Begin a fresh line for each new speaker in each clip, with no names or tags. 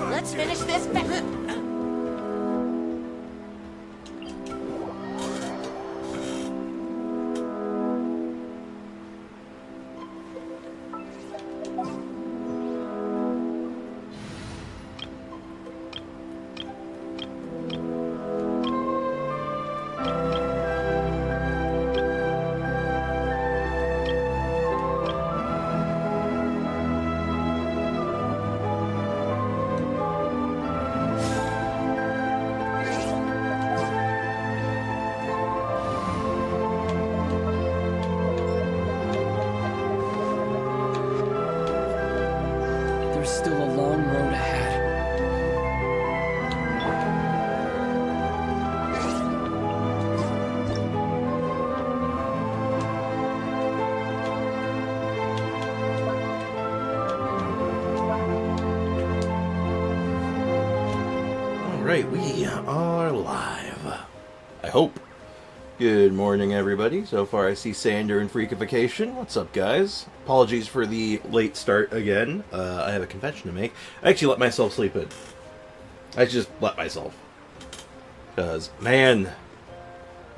Let's finish this.
Still a long road ahead.
Alright, we are live. I hope. Good morning, everybody. So far I see Sander and Freakification. What's up, guys? Apologies for the late start again. I have a confession to make. I actually let myself sleep in. I just let myself. Because, man,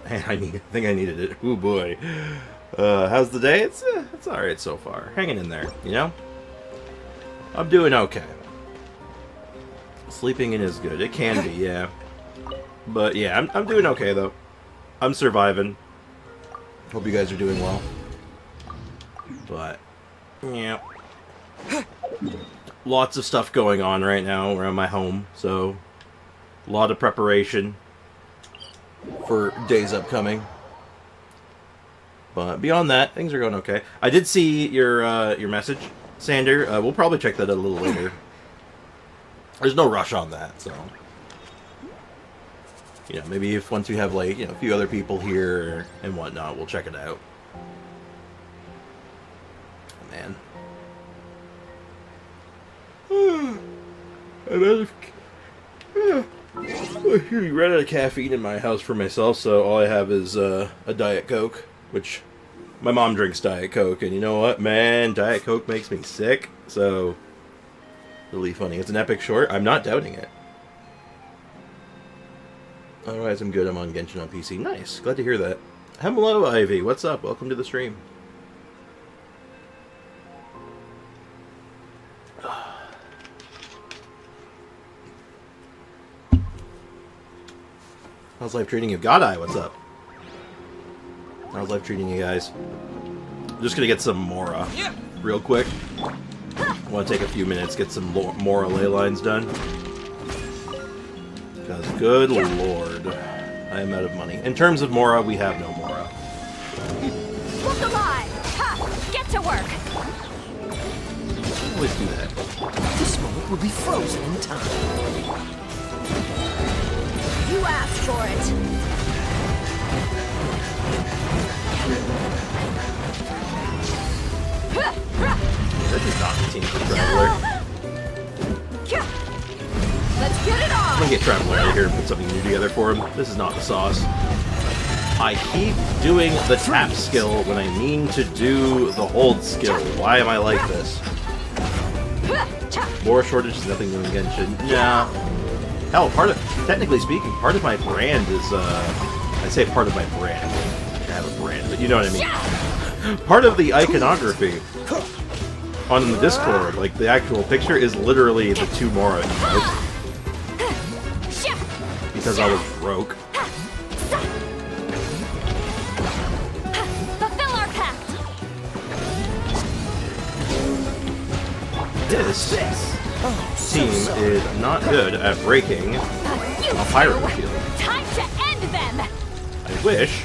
I think I needed it. Ooh, boy. How's the day? It's alright so far. Hanging in there, you know? I'm doing okay. Sleeping in is good. It can be, yeah. But, yeah, I'm doing okay, though. I'm surviving. Hope you guys are doing well. But, yeah. Lots of stuff going on right now around my home, so a lot of preparation for days upcoming. But beyond that, things are going okay. I did see your message, Sander. We'll probably check that out a little later. There's no rush on that, so... You know, maybe if once we have, like, you know, a few other people here and whatnot, we'll check it out. Oh, man. I'm right out of caffeine in my house for myself, so all I have is a Diet Coke, which my mom drinks Diet Coke, and you know what, man, Diet Coke makes me sick, so really funny. It's an epic short. I'm not doubting it. Otherwise, I'm good. I'm on Genshin on PC. Nice. Glad to hear that. Hello, Ivy. What's up? Welcome to the stream. How's life treating you? God-Eye, what's up? How's life treating you guys? I'm just gonna get some Mora real quick. I want to take a few minutes, get some Mora ley lines done. Because, good lord, I am out of money. In terms of Mora, we have no Mora.
Look alive! Ha! Get to work!
I always do that.
This moment will be frozen in time.
You asked for it!
This is not the team for Traveler.
Let's get it on!
I'm gonna get Traveler out of here and put something new together for him. This is not the sauce. I keep doing the tap skill when I mean to do the hold skill. Why am I like this? More shortage is nothing new in Genshin. Yeah. Hell, technically speaking, part of my brand is, I say part of my brand. I have a brand, but you know what I mean. Part of the iconography on the Discord, like the actual picture, is literally the two Mora emotes. Because I was broke.
Fulfill our pact.
This team is not good at breaking a Pyro shield.
Time to end them.
I wish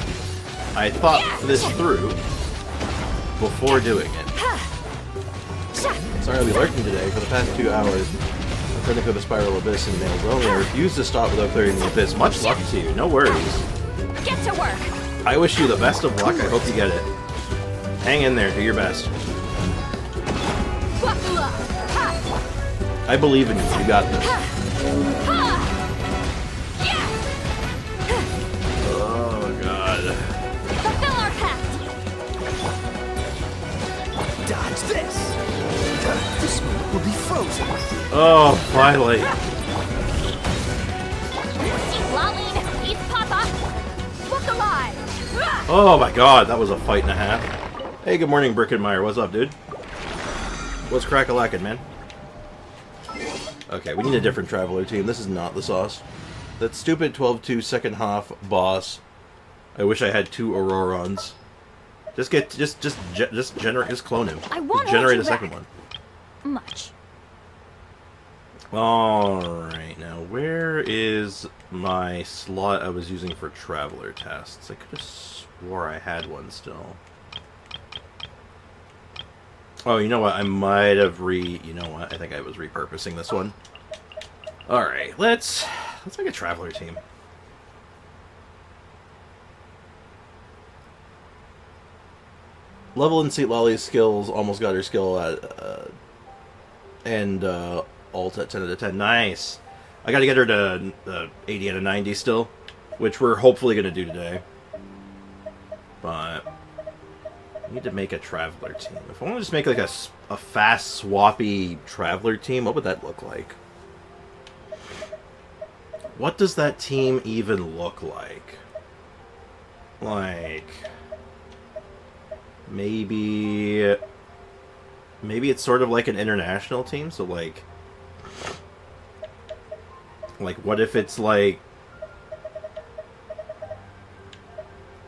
I thought this through before doing it. Sorry I'll be lurking today. For the past 2 hours, I'm trying to go the Spiral Abyss in Nails Only. I refuse to stop without clearing the Abyss. Much luck to you. No worries.
Get to work.
I wish you the best of luck. I hope you get it. Hang in there. Do your best. I believe in you. You got this. Oh, finally.
Citlali, eat Papa. Look alive.
Oh my god, that was a fight and a half. Hey, good morning, Brick and Meyer. What's up, dude? What's crack-a-lackin', man? Okay, we need a different Traveler team. This is not the sauce. That stupid 12-2 second half boss. I wish I had 2 Aurorons. Just clone him.
I won't
Generate
hold you
a second
back.
one.
Much.
Alright, now where is my slot I was using for Traveler tests? I could have swore I had one still. Oh, you know what? I might have you know what? I think I was repurposing this one. Alright, let's make a Traveler team. Level in Citlali's skills, almost got her skill at, ult at 10 out of 10. Nice! I gotta get her to 80 out of 90 still, which we're hopefully gonna do today. But I need to make a Traveler team. If I want to just make like a fast, swappy Traveler team, what would that look like? What does that team even look like? Like, maybe it's sort of like an international team, so like what if it's like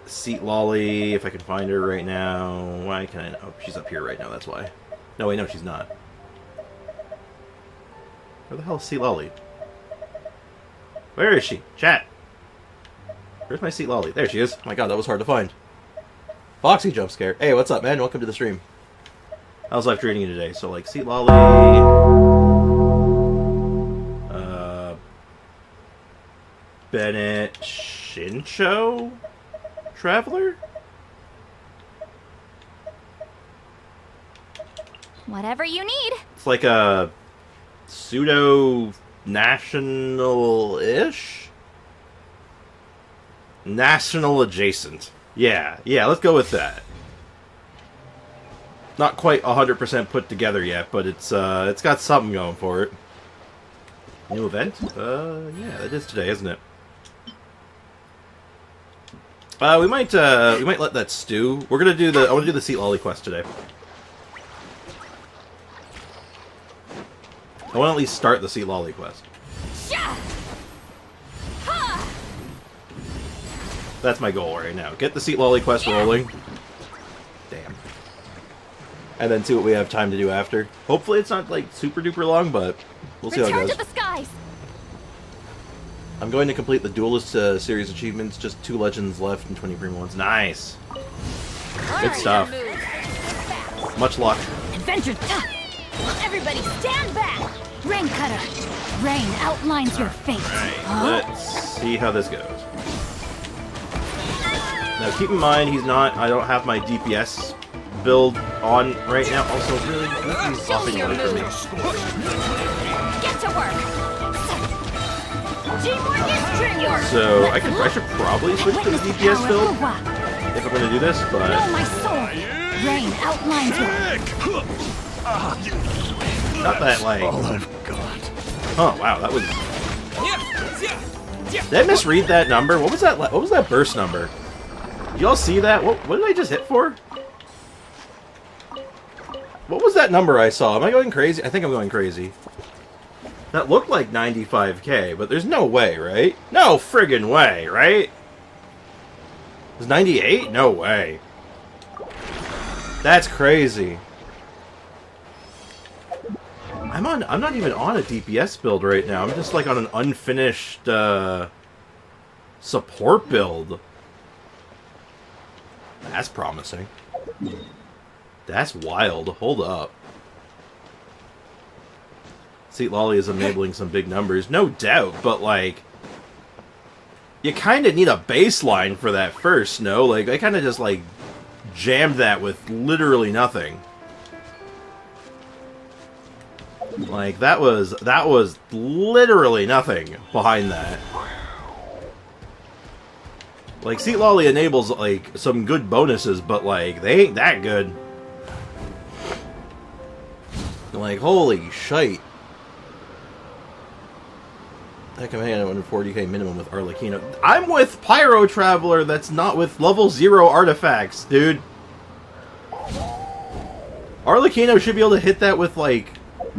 Citlali, if I can find her right now. Why can I? Oh, she's up here right now, that's why. No, wait, no, she's not. Where the hell is Citlali? Where is she? Chat! Where's my Citlali? There she is. Oh my god, that was hard to find. Foxy jump scare. Hey, what's up, man? Welcome to the stream. How's life treating you today? So, like, Citlali... Bennett... Shincho? Traveler?
Whatever you need.
It's like a... pseudo-national-ish? National adjacent. Yeah, let's go with that. Not quite 100% put together yet, but it's got something going for it. New event? Yeah, that is today, isn't it? We might let that stew. We're gonna do I want to do the Citlali quest today. I want to at least start the Citlali quest. That's my goal right now. Get the Citlali quest rolling. Damn. And then see what we have time to do after. Hopefully it's not, like, super duper long, but we'll see how it goes.
Return to the skies.
I'm going to complete the Duelist series achievements. Just 2 legends left and 20 premium ones. Nice. Good stuff. Much luck.
Adventure time. Everybody stand back. Rain cutter. Rain outlines your fate.
Right, let's see how this goes. Now keep in mind, I don't have my DPS build on right now. Also, really, he's hopping away from me.
Get to work. Teamwork is teamwork.
So I should probably switch to the DPS build if I'm going to do this, but
Know my soul. Rain outlines your.
not that like.
All I've got.
Oh wow, that was. Did I misread that number? What was that? What was that burst number? Y'all see that? What did I just hit for? What was that number I saw? Am I going crazy? I think I'm going crazy. That looked like 95k, but there's no way, right? No friggin' way, right? It was 98? No way. That's crazy. I'm not even on a DPS build right now. I'm just like on an unfinished support build. That's promising. That's wild. Hold up. Citlali is enabling some big numbers, no doubt, but like, you kind of need a baseline for that first, no? Like, I kind of just like jammed that with literally nothing. Like, that was literally nothing behind that. Like, Citlali enables, like, some good bonuses, but, like, they ain't that good. Like, holy shite. Heck, I'm hanging out 40k minimum with Arlecchino. I'm with Pyro Traveler that's not with level 0 artifacts, dude. Arlecchino should be able to hit that with, like,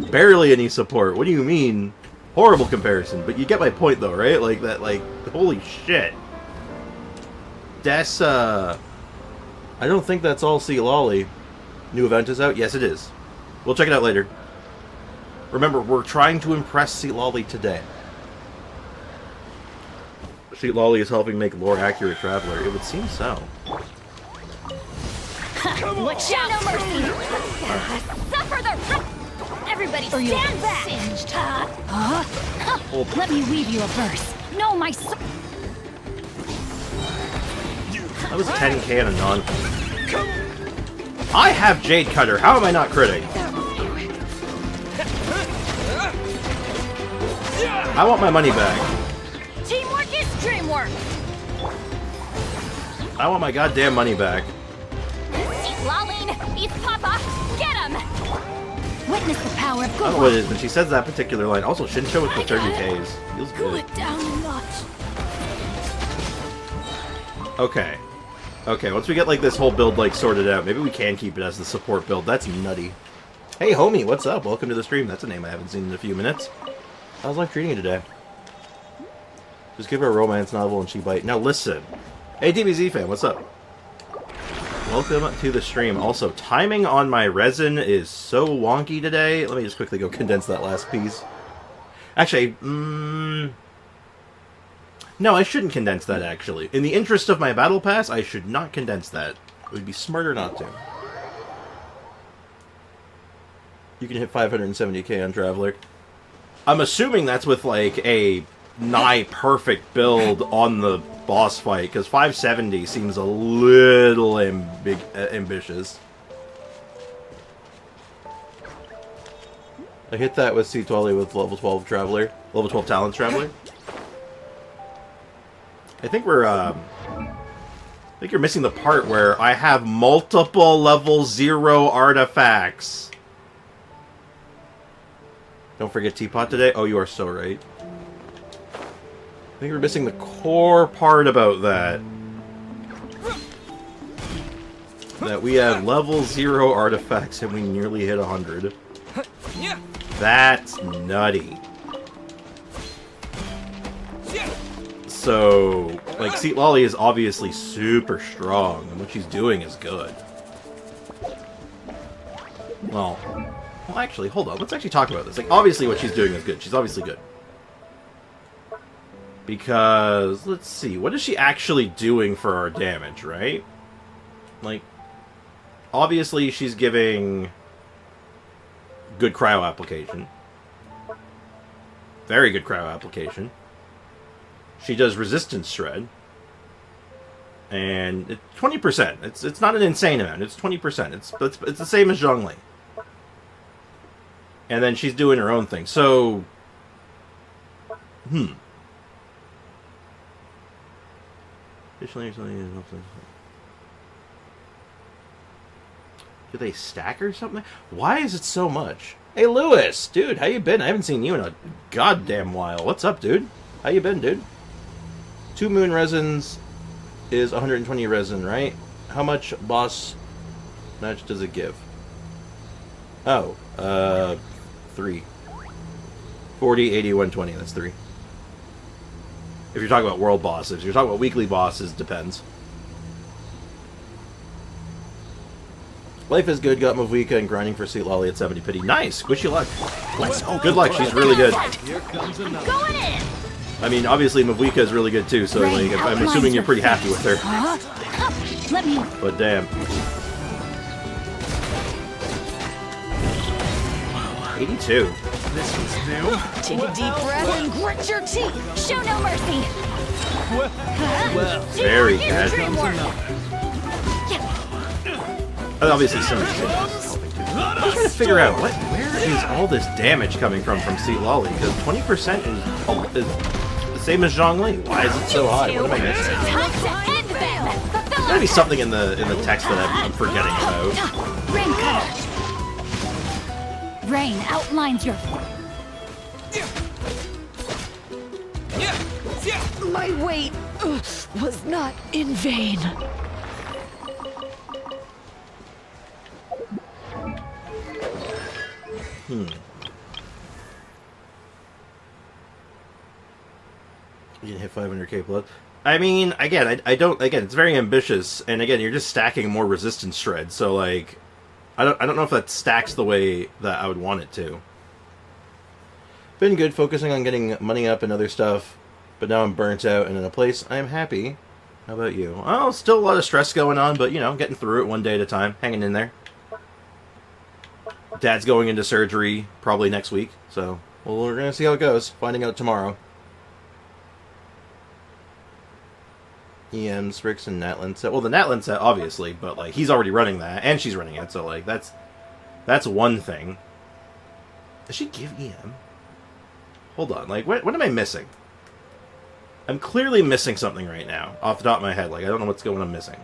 barely any support. What do you mean? Horrible comparison, but you get my point, though, right? Like, that, like, holy shit. That's, I don't think that's all Citlali. New event is out? Yes, it is. We'll check it out later. Remember, we're trying to impress Citlali today. Citlali is helping make lore accurate Traveler. It would seem so.
Watch out! No mercy! Suffer the... Everybody stand back! Singed, huh? Let me weave you a verse. No, my...
That was 10k and a non. I have Jade Cutter. How am I not critting? I want my money back.
Teamwork is dreamwork!
I want my goddamn money back.
Citlali, he's Papa! Get him! Witness the power of
I don't know what it is, but she says that particular line. Also, Shinsho with the 30ks. Feels
Cool
good.
it down a notch.
Okay. Okay, once we get, like, this whole build, like, sorted out, maybe we can keep it as the support build. That's nutty. Hey, homie, what's up? Welcome to the stream. That's a name I haven't seen in a few minutes. How's life treating you today? Just give her a romance novel and she bite. Now, listen. Hey, DBZ fan, what's up? Welcome to the stream. Also, timing on my resin is so wonky today. Let me just quickly go condense that last piece. Actually, no, I shouldn't condense that, actually. In the interest of my battle pass, I should not condense that. It would be smarter not to. You can hit 570k on Traveler. I'm assuming that's with, like, a nigh-perfect build on the boss fight, because 570 seems a little ambitious. I hit that with Citlali with level 12 Traveler. Level 12 Talents Traveler. I think we're, I think you're missing the part where I have multiple level 0 artifacts. Don't forget Teapot today. Oh, you are so right. I think we're missing the core part about that. That we have level 0 artifacts and we nearly hit 100. That's nutty. So, like, Citlali is obviously super strong, and what she's doing is good. Well, actually, hold on. Let's actually talk about this. Like, obviously what she's doing is good. She's obviously good. Because, let's see, what is she actually doing for our damage, right? Like, obviously she's giving good cryo application. Very good cryo application. She does resistance shred. And it's 20%. It's not an insane amount. It's 20%. It's the same as Zhongli. And then she's doing her own thing. So, Do they stack or something? Why is it so much? Hey, Lewis! Dude, how you been? I haven't seen you in a goddamn while. What's up, dude? How you been, dude? 2 moon resins is 120 resin, right? How much boss match does it give? Oh, 3. 40, 80, 120. That's 3. If you're talking about world bosses. If you're talking about weekly bosses, depends. Life is good. Got Mavuika and grinding for Citlali at 70 pity. Nice. Wish you luck. Let's go. Good luck. She's really good.
Going in!
I mean, obviously Mavuika is really good too, so like, I'm assuming you're pretty happy with her.
Let me...
But damn. 82.
This was new.
Take a deep breath and grit your teeth. Show no mercy.
Well,
very bad. Obviously, so much damage. I'm trying to figure out where is all this damage coming from Citlali? Because 20% is the same as Zhongli. Why is it so high? What am I missing?
Time to end them.
There's gotta be something in the text that I'm forgetting about.
Rain cutter. Rain outlines your...
My wait was not in vain.
You can hit 500k plus. I mean, again, I don't. Again, it's very ambitious, and again, you're just stacking more resistance shreds. So, like, I don't know if that stacks the way that I would want it to. Been good focusing on getting money up and other stuff, but now I'm burnt out and in a place I am happy. How about you? Oh, still a lot of stress going on, but you know, getting through it one day at a time, hanging in there. Dad's going into surgery probably next week, so well, we're gonna see how it goes. Finding out tomorrow. EM, Sprix, and Natlan set. Well, the Natlan set, obviously, but like he's already running that, and she's running it, so like that's one thing. Does she give EM? Hold on, like what am I missing? I'm clearly missing something right now, off the top of my head. Like I don't know what's going on missing.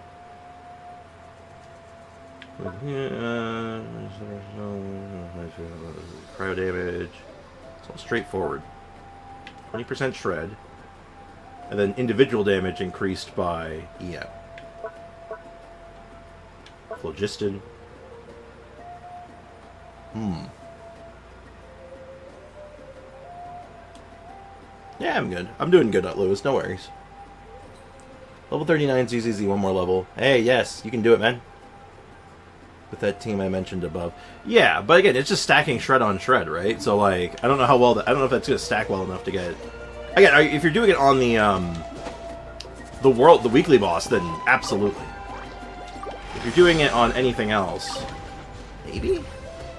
Cryo damage. It's all straightforward. 20% shred. And then individual damage increased by EM. Phlogiston. Yeah, I'm good. I'm doing good, Lewis. No worries. Level 39 ZZZ, one more level. Hey, yes, you can do it, man. With that team I mentioned above. Yeah, but again, it's just stacking shred on shred, right? So, like, I don't know how well I don't know if that's going to stack well enough to get... Again, if you're doing it on the weekly boss, then absolutely. If you're doing it on anything else, maybe? You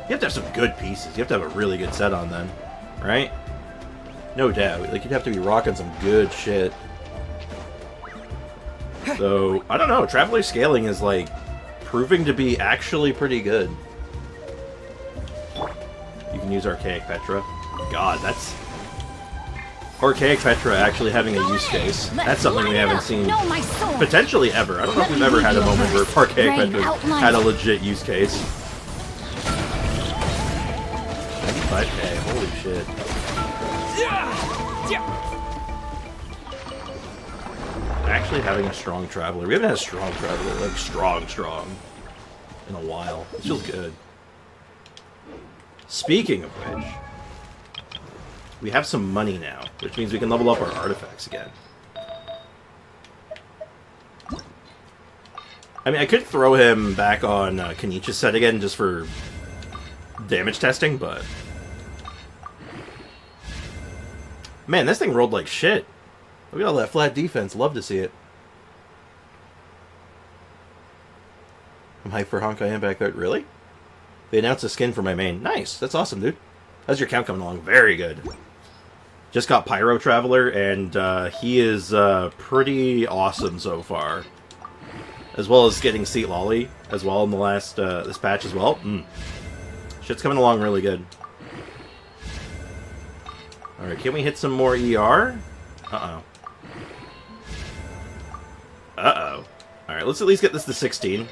have to have some good pieces. You have to have a really good set on then, right? No doubt. Like, you'd have to be rocking some good shit. So, I don't know. Traveler scaling is, like, proving to be actually pretty good. You can use Archaic Petra. God, that's... Archaic Petra actually having a use case. That's something we haven't seen potentially ever. I don't know if we've ever had a moment where Archaic Petra had a legit use case. 95k, holy shit. Actually having a strong Traveler. We haven't had a strong Traveler, like strong, in a while. It feels good. Speaking of which, we have some money now, which means we can level up our artifacts again. I mean, I could throw him back on Kenichi's set again just for damage testing, but... Man, this thing rolled like shit. Look at all that flat defense. Love to see it. I'm hyped for Honkai Impact Art. Really? They announced a skin for my main. Nice. That's awesome, dude. How's your count coming along? Very good. Just got Pyro Traveler, and he is pretty awesome so far. As well as getting Citlali as well in the last this patch as well. Shit's coming along really good. Alright, can we hit some more ER? Uh-oh. Uh-oh. Alright, let's at least get this to 16.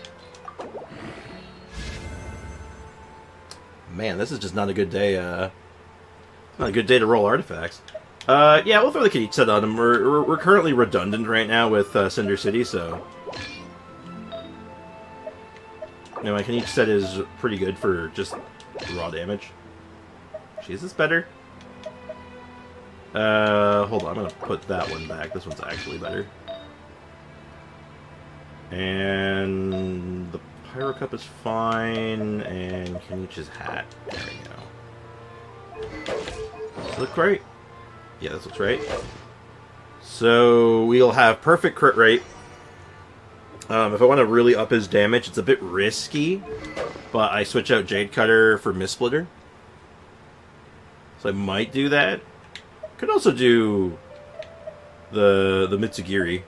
Man, this is just not a good day, not a good day to roll artifacts. Yeah, we'll throw the Kenichi set on him. We're currently redundant right now with Cinder City, so... You know, my Kenichi set is pretty good for just raw damage. Jeez, is this better? Hold on, I'm gonna put that one back. This one's actually better. And the Pyro Cup is fine, and Kenichi's hat. There we go. Does this look right? Yeah, this looks right. So we'll have perfect crit rate. If I want to really up his damage, it's a bit risky, but I switch out Jade Cutter for Mist Splitter. So I might do that. Could also do the Mitsugiri.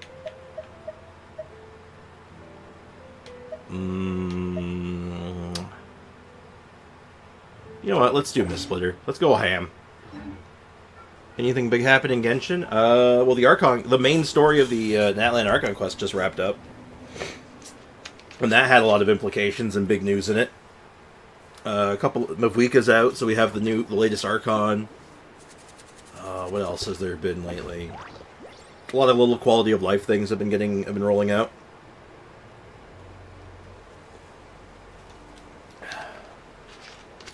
You know what? Let's do Mist Splitter. Let's go ham. Anything big happen in Genshin? Well, the main story of the Natlan Archon quest just wrapped up. And that had a lot of implications and big news in it. A couple of Mavwika's out, so we have the latest Archon. What else has there been lately? A lot of little quality of life things have been rolling out.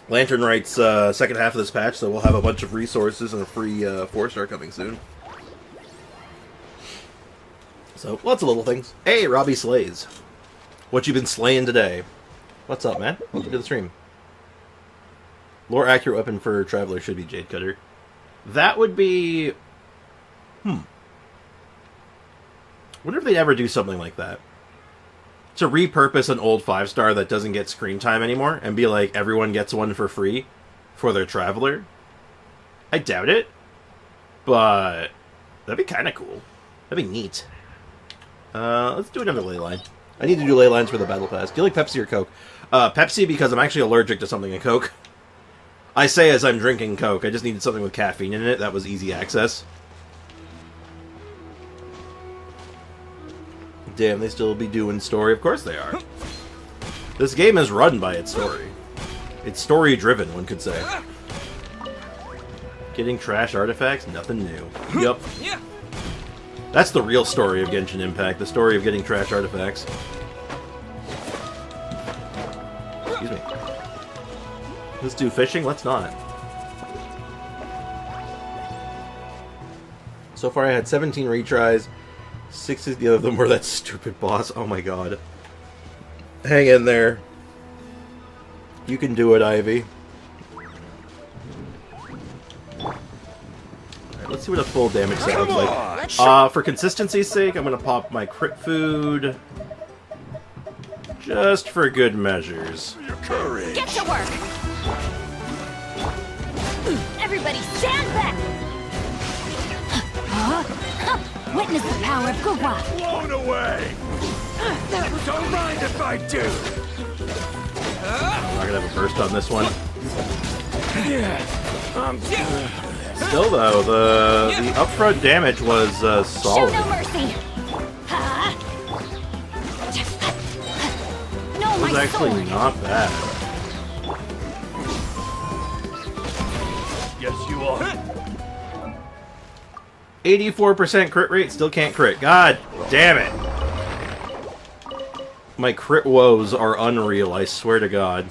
Lantern writes second half of this patch, so we'll have a bunch of resources and a free 4-star coming soon. So, lots of little things. Hey, Robbie Slays. What you been slaying today? What's up, man? Welcome to the stream. Lore accurate weapon for Traveler should be Jade Cutter. That would be... Wonder if they'd ever do something like that. To repurpose an old 5-star that doesn't get screen time anymore and be like, everyone gets one for free for their Traveler. I doubt it. But that'd be kind of cool. That'd be neat. Let's do another ley line. I need to do ley lines for the Battle Pass. Do you like Pepsi or Coke? Pepsi, because I'm actually allergic to something in Coke. I say as I'm drinking Coke. I just needed something with caffeine in it. That was easy access. Damn, they still be doing story. Of course they are. This game is run by its story. It's story-driven, one could say. Getting trash artifacts? Nothing new. Yup. That's the real story of Genshin Impact. The story of getting trash artifacts. Excuse me. Let's do fishing? Let's not. So far I had 17 retries. 6 of the other of them were that stupid boss. Oh my god. Hang in there. You can do it, Ivy. Alright, let's see what a full damage set looks like. For consistency's sake, I'm gonna pop my crit food. Just for good measures.
Get to work! Everybody stand back! Witness the power of Gura!
Blown away! Don't mind if I do!
I'm not gonna have a burst on this one. Still though, the upfront damage was solid.
Show no mercy! No,
It was
my
actually
sword.
not bad.
Yes, you are.
84% crit rate, still can't crit. God damn it. My crit woes are unreal, I swear to God.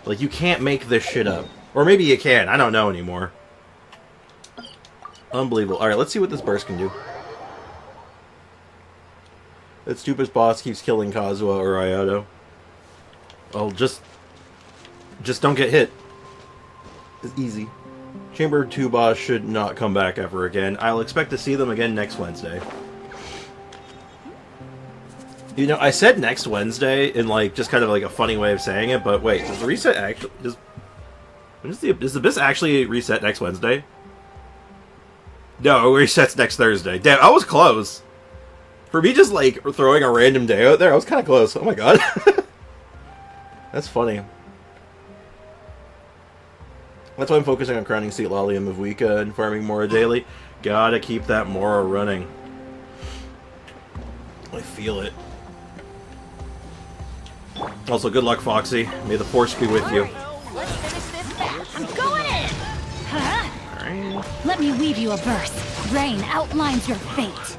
Like, you can't make this shit up. Or maybe you can, I don't know anymore. Unbelievable. Alright, let's see what this burst can do. That stupid boss keeps killing Kazuha or Ayato. Oh, just don't get hit. It's easy. Chamber 2 boss should not come back ever again. I'll expect to see them again next Wednesday. You know, I said next Wednesday in, like, just kind of like a funny way of saying it, but wait, does the reset actually... Does the Abyss actually reset next Wednesday? No, it resets next Thursday. Damn, I was close. For me just, like, throwing a random day out there, I was kind of close. Oh my god. That's funny. That's why I'm focusing on crowning Citlali and Mavwika and farming Mora daily. Gotta keep that Mora running. I feel it. Also, good luck, Foxy. May the Force be with you.
Let's finish this back. I'm going in!
Alright.
Let me weave you a verse. Rain outlines your fate.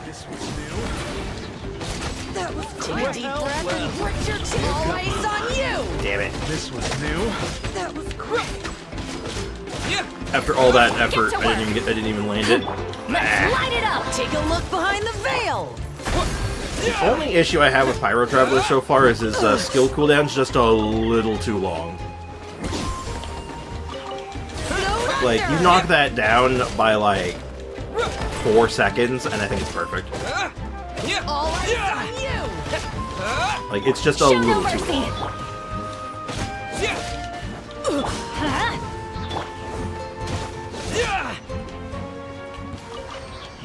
This was new.
That was take a deep breath and put your chin always on you.
Damn it.
This was new.
That was great.
After all that effort, I didn't even land it.
Let's light it up!
Take a look behind the veil.
The only issue I have with Pyro Traveler so far is his skill cooldown's just a little too long. Like, you knock that down by, like, 4 seconds, and I think it's perfect.
All eyes on you.
Like, it's just a
Show no
little too
mercy!
long.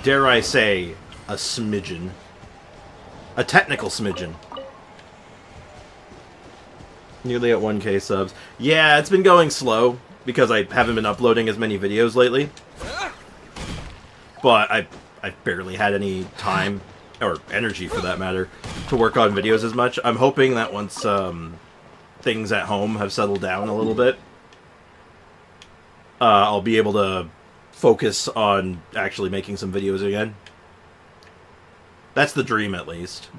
Dare I say, a smidgen. A technical smidgen. Nearly at 1k subs. Yeah, it's been going slow, because I haven't been uploading as many videos lately. But I've barely had any time, or energy for that matter, to work on videos as much. I'm hoping that once things at home have settled down a little bit, I'll be able to focus on actually making some videos again. That's the dream, at least.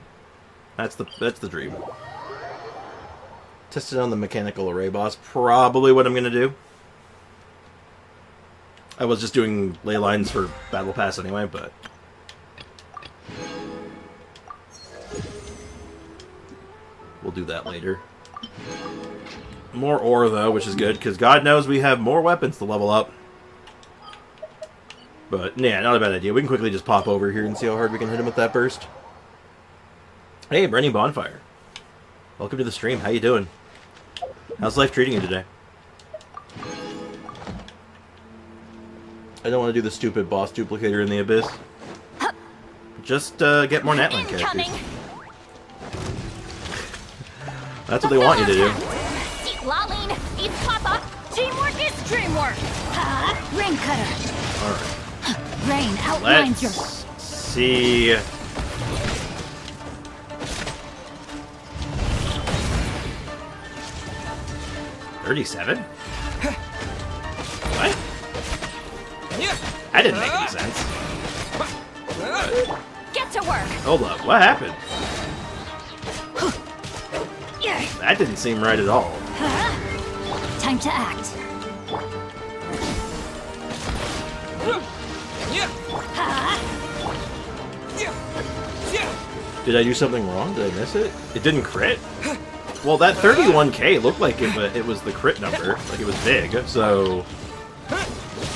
That's the dream. Tested on the mechanical array boss. Probably what I'm gonna do. I was just doing ley lines for Battle Pass anyway, but... we'll do that later. More ore, though, which is good, because God knows we have more weapons to level up. But, yeah, not a bad idea. We can quickly just pop over here and see how hard we can hit him with that burst. Hey, Brenny Bonfire. Welcome to the stream. How you doing? How's life treating you today? I don't want to do the stupid boss duplicator in the abyss. Just get more Natlan characters. That's what they want you to do.
Citlali, it's Papa. Teamwork is dreamwork. Rain cutter.
Alright.
Rain outlines your...
Let's see... 37? What? That didn't make any sense.
Get to work.
Hold up, what happened? That didn't seem right at all.
Time to act.
Did I do something wrong? Did I miss it? It didn't crit? Well, that 31k looked like it was the crit number. Like, it was big, so...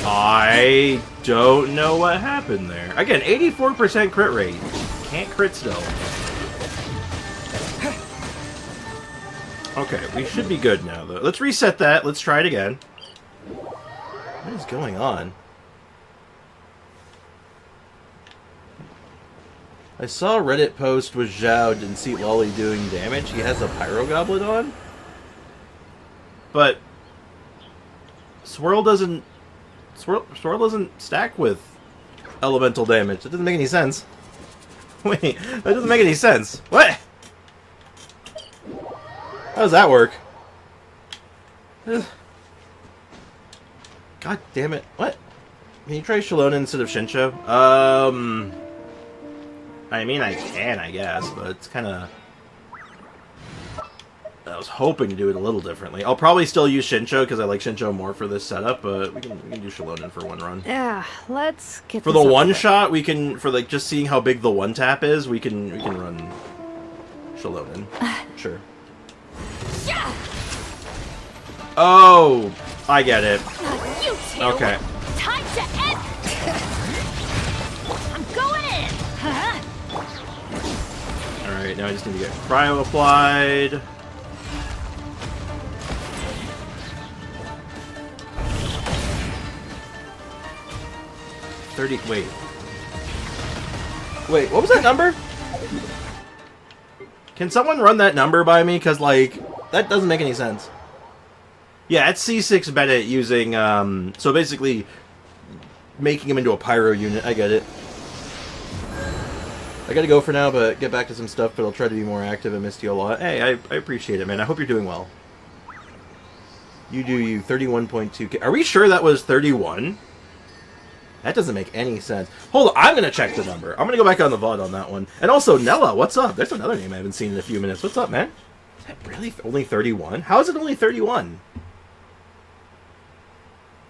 I don't know what happened there. Again, 84% crit rate. Can't crit still. Okay, we should be good now, though. Let's reset that. Let's try it again. What is going on? I saw a Reddit post with Zhaud and Citlali doing damage. He has a Pyro Goblet on. But... Swirl doesn't stack with elemental damage. That doesn't make any sense. Wait, that doesn't make any sense. What? How does that work? God damn it. What? Can you try Shalona instead of Shinsho? I mean, I can, I guess, but it's kind of... I was hoping to do it a little differently. I'll probably still use Shinsho, because I like Shinsho more for this setup, but we can do Shalona for one run.
Yeah, let's get
for the one shot, we can, for like just seeing how big the one tap is, we can run Shalona. Sure. Oh, I get it.
You two.
Okay.
Time to end. I'm going in.
Alright, now I just need to get cryo applied. Wait, what was that number? Can someone run that number by me? Because, like, that doesn't make any sense. Yeah, it's C6 Bennett using, so basically making him into a Pyro unit. I get it. I gotta go for now, but get back to some stuff, but I'll try to be more active. I missed you a lot. Hey, I appreciate it, man. I hope you're doing well. You do you. 31.2k. Are we sure that was 31? That doesn't make any sense. Hold on, I'm gonna check the number. I'm gonna go back on the VOD on that one. And also, Nella, what's up? There's another name I haven't seen in a few minutes. What's up, man? Is that really only 31? How is it only 31?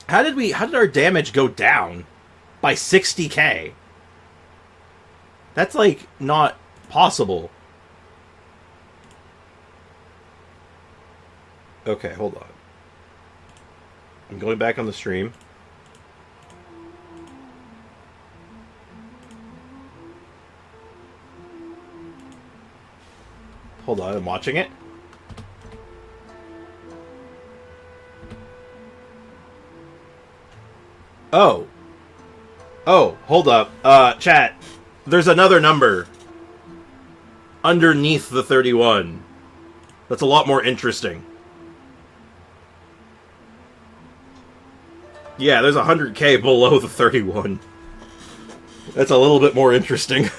How did our damage go down by 60k? That's, like, not possible. Okay, hold on. I'm going back on the stream. Hold on, I'm watching it. Oh. Oh, hold up. Chat. There's another number underneath the 31. That's a lot more interesting. Yeah, there's 100k below the 31. That's a little bit more interesting.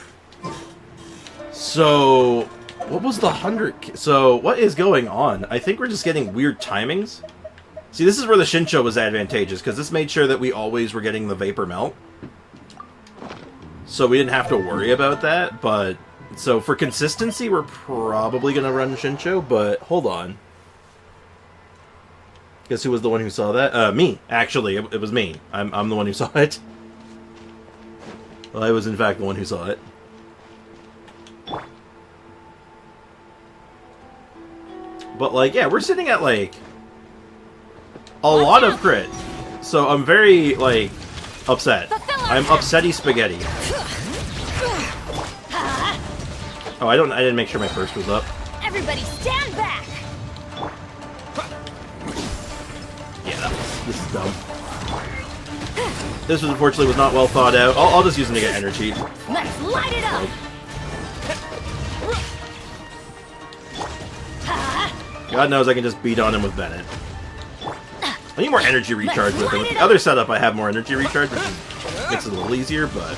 So, what was the 100k? So, what is going on? I think we're just getting weird timings. See, this is where the Shincho was advantageous, because this made sure that we always were getting the Vapor Melt. So we didn't have to worry about that, but... So for consistency, we're probably going to run Shincho, but hold on. Guess who was the one who saw that? Me. Actually, it was me. I'm the one who saw it. Well, I was in fact the one who saw it. But, like, yeah, we're sitting at, like... a lot of crit. So I'm very, like, upset. I'm upsetty spaghetti. Oh, I didn't make sure my first was up.
Everybody stand back.
Yeah, this is dumb. This was, unfortunately was not well thought out. I'll just use them to get energy.
Let's light it up.
God knows I can just beat on him with Bennett. I need more energy recharge with him. With the other setup, I have more energy recharge, which makes it a little easier, but...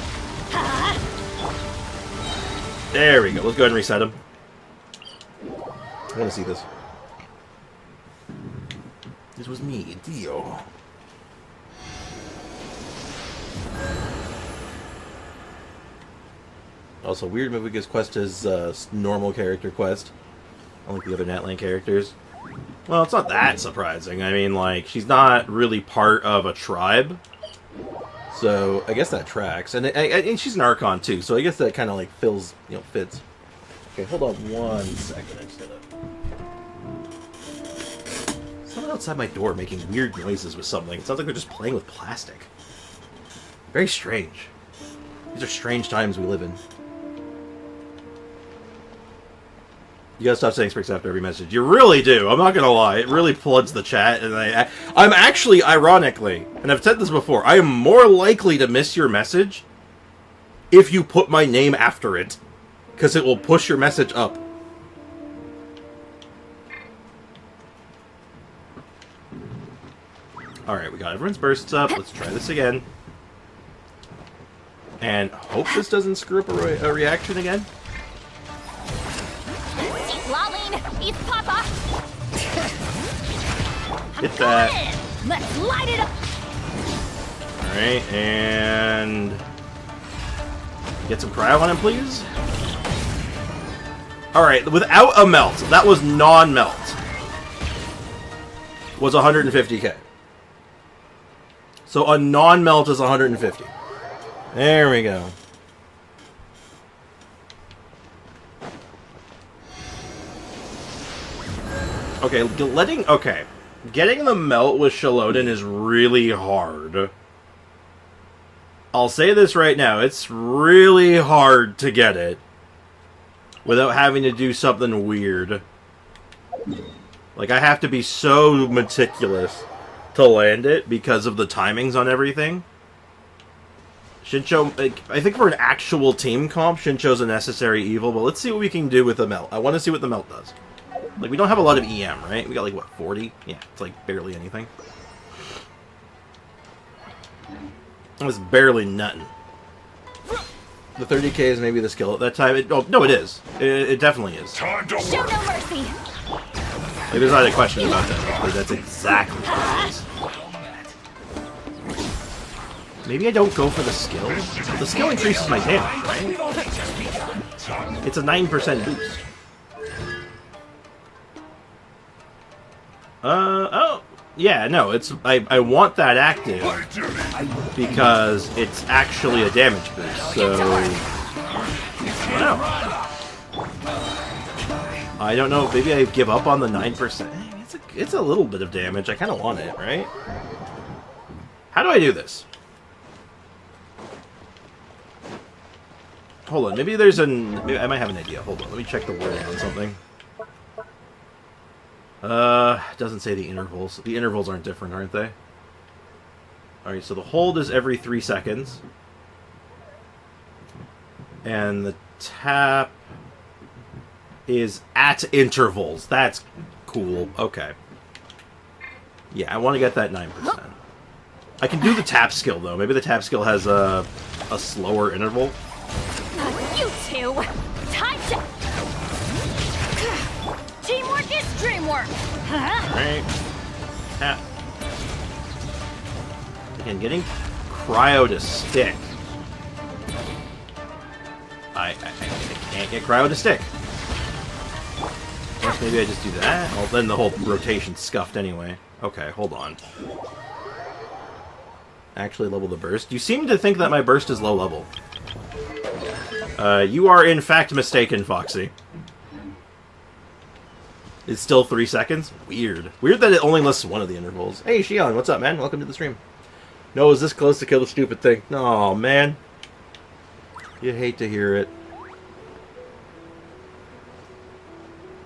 There we go. Let's go ahead and reset him. I want to see this. This was me, Dio. Also, weird movie gives quest his normal character quest. Unlike the other Natlan characters. Well, it's not that surprising. I mean, like, she's not really part of a tribe. So, I guess that tracks. And she's an Archon, too, so I guess that kind of, like, fits. Okay, hold on 1 second. I just gotta... Someone outside my door making weird noises with something. It sounds like they're just playing with plastic. Very strange. These are strange times we live in. You gotta stop saying Spricks after every message. You really do. I'm not gonna lie. It really floods the chat, and I'm actually, ironically, and I've said this before, I am more likely to miss your message if you put my name after it, because it will push your message up. Alright, we got everyone's bursts up. Let's try this again. And hope this doesn't screw up a reaction again.
Citlali, it's Papa.
Get that.
Let's light it up.
Alright, and... Get some cryo on him, please. Alright, without a melt, that was non-melt, was 150k. So a non-melt is 150. There we go. Okay, getting the melt with Sheloden is really hard. I'll say this right now, it's really hard to get it without having to do something weird. Like, I have to be so meticulous to land it because of the timings on everything. Shincho, like, I think for an actual team comp, Shincho's a necessary evil, but let's see what we can do with the melt. I want to see what the melt does. Like, we don't have a lot of EM, right? We got, like, what, 40? Yeah, it's, like, barely anything. It's barely nothing. The 30k is maybe the skill at that time. No, it is. It definitely is.
Time to
Show
work.
no mercy.
Like, there's not a question about that. Like, that's exactly what it is. Maybe I don't go for the skill. The skill increases my damage, right? It's a 9% boost. Oh, yeah, no, it's, I want that active because it's actually a damage boost, so, wow. I don't know, maybe I give up on the 9%. It's a little bit of damage, I kind of want it, right? How do I do this? Hold on, maybe I might have an idea, hold on, let me check the wording on something. Doesn't say the intervals. The intervals aren't different, aren't they? Alright, so the hold is every 3 seconds. And the tap is at intervals. That's cool. Okay. Yeah, I want to get that 9%. I can do the tap skill, though. Maybe the tap skill has a slower interval.
You two! Time to... Teamwork is dreamwork! Huh?
Alright. Tap. And getting cryo to stick. I can't get cryo to stick. Guess maybe I just do that? Well, then the whole rotation's scuffed anyway. Okay, hold on. Actually level the burst. You seem to think that my burst is low level. You are in fact mistaken, Foxy. It's still 3 seconds? Weird. Weird that it only lists one of the intervals. Hey, Shion, what's up, man? Welcome to the stream. No, is this close to kill the stupid thing? No, man. You hate to hear it.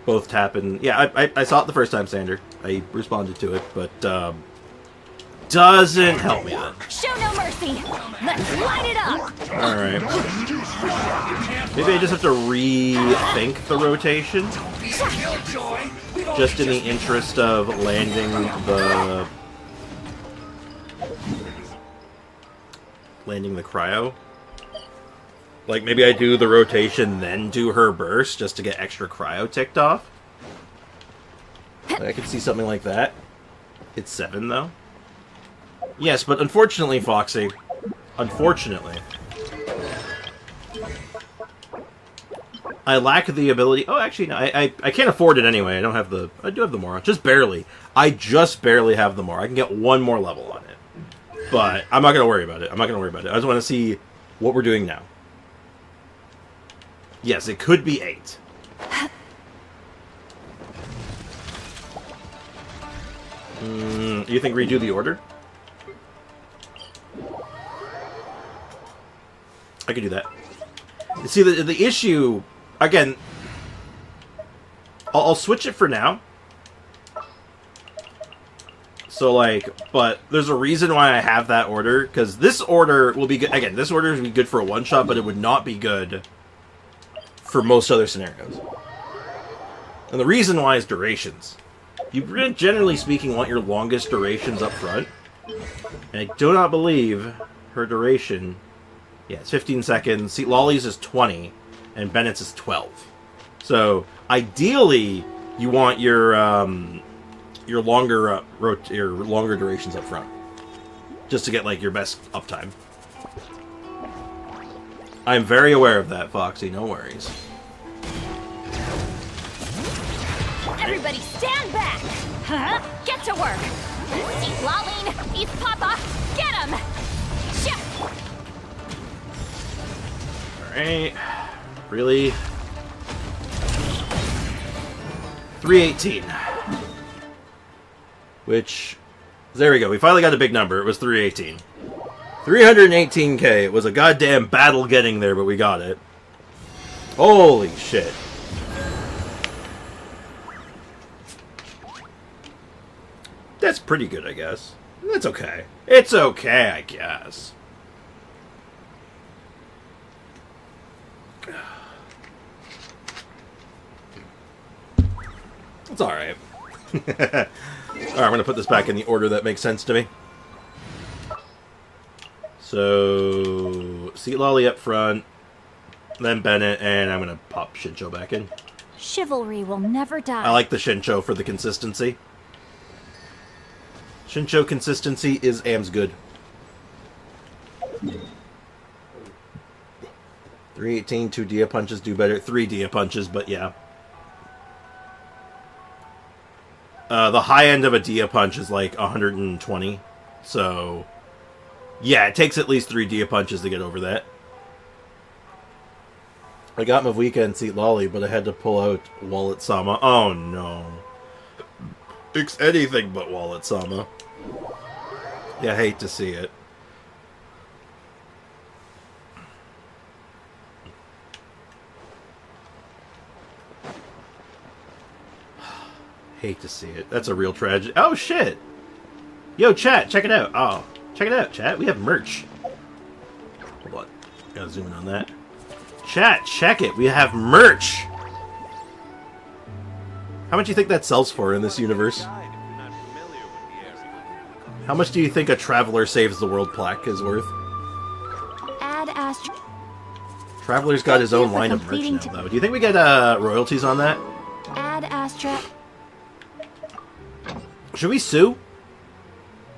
Both tapping. Yeah, I saw it the first time, Sander. I responded to it, but, doesn't help me then.
Show no mercy. Let's light it up.
Alright. Maybe I just have to rethink the rotation. Just in the interest of landing the cryo. Like, maybe I do the rotation, then do her burst, just to get extra cryo ticked off. I could see something like that. It's 7, though. Yes, but unfortunately, Foxy, unfortunately, I lack the ability... Oh, actually, no, I can't afford it anyway. I don't have the... I do have the Mora. Just barely. I just barely have the Mora. I can get one more level on it. But I'm not going to worry about it. I'm not going to worry about it. I just want to see what we're doing now. Yes, it could be 8. You think redo the order? I could do that. See, the issue... Again, I'll switch it for now. So, like, but there's a reason why I have that order, because this order will be good. Again, this order would be good for a one-shot, but it would not be good for most other scenarios. And the reason why is durations. You, generally speaking, want your longest durations up front. And I do not believe her duration... Yeah, it's 15 seconds. Citlali's is 20. And Bennett's is 12. So, ideally, you want your longer durations up front. Just to get, like, your best uptime. I'm very aware of that, Foxy. No worries.
Everybody stand back! Huh? Get to work! Citlali, eat Papa! Get him!
Alright. Really? 318. Which... There we go. We finally got a big number. It was 318. 318k. It was a goddamn battle getting there, but we got it. Holy shit. That's pretty good, I guess. That's okay. It's okay, I guess. It's alright. Alright, I'm gonna put this back in the order that makes sense to me. So... Citlali up front, then Bennett, and I'm gonna pop Shincho back in.
Chivalry will never die.
I like the Shincho for the consistency. Shincho consistency is Am's good. 318, 2 Dehya punches do better. 3 Dehya punches, but yeah. The high end of a Dehya punch is like 120. So, yeah, it takes at least 3 Dehya punches to get over that. I got Mavuika and Citlali, but I had to pull out Wallet-sama. Oh no. It's anything but Wallet-sama. Yeah, I hate to see it. Hate to see it. That's a real tragedy. Oh, shit! Yo, chat, check it out. Oh, check it out, chat. We have merch. Hold on. Gotta zoom in on that. Chat, check it. We have merch! How much do you think that sells for in this universe? How much do you think a Traveler Saves the World plaque is worth?
Add Astra.
Traveler's got his own line of merch now, though. Do you think we get royalties on that?
Add Astra.
Should we sue?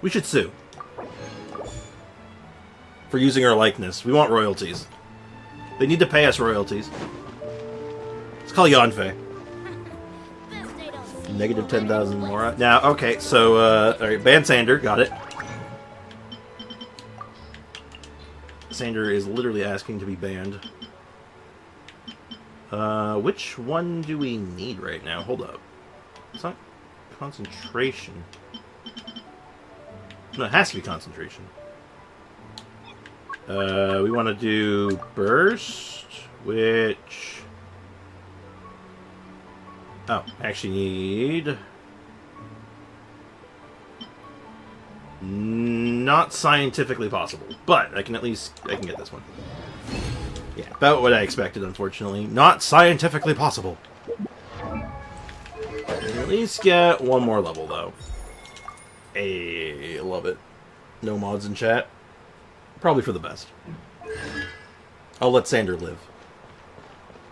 We should sue. for using our likeness. We want royalties. They need to pay us royalties. Let's call Yanfei. Negative 10,000 Mora. Now, okay, so, alright, ban Sander, got it. Sander is literally asking to be banned. Which one do we need right now? Hold up. It's not concentration. No, it has to be concentration. We want to do burst, which... Oh, I actually need... Not scientifically possible, but I can get this one. Yeah, about what I expected, unfortunately. Not scientifically possible. At least get one more level, though. Hey, love it. No mods in chat. Probably for the best. I'll let Sander live.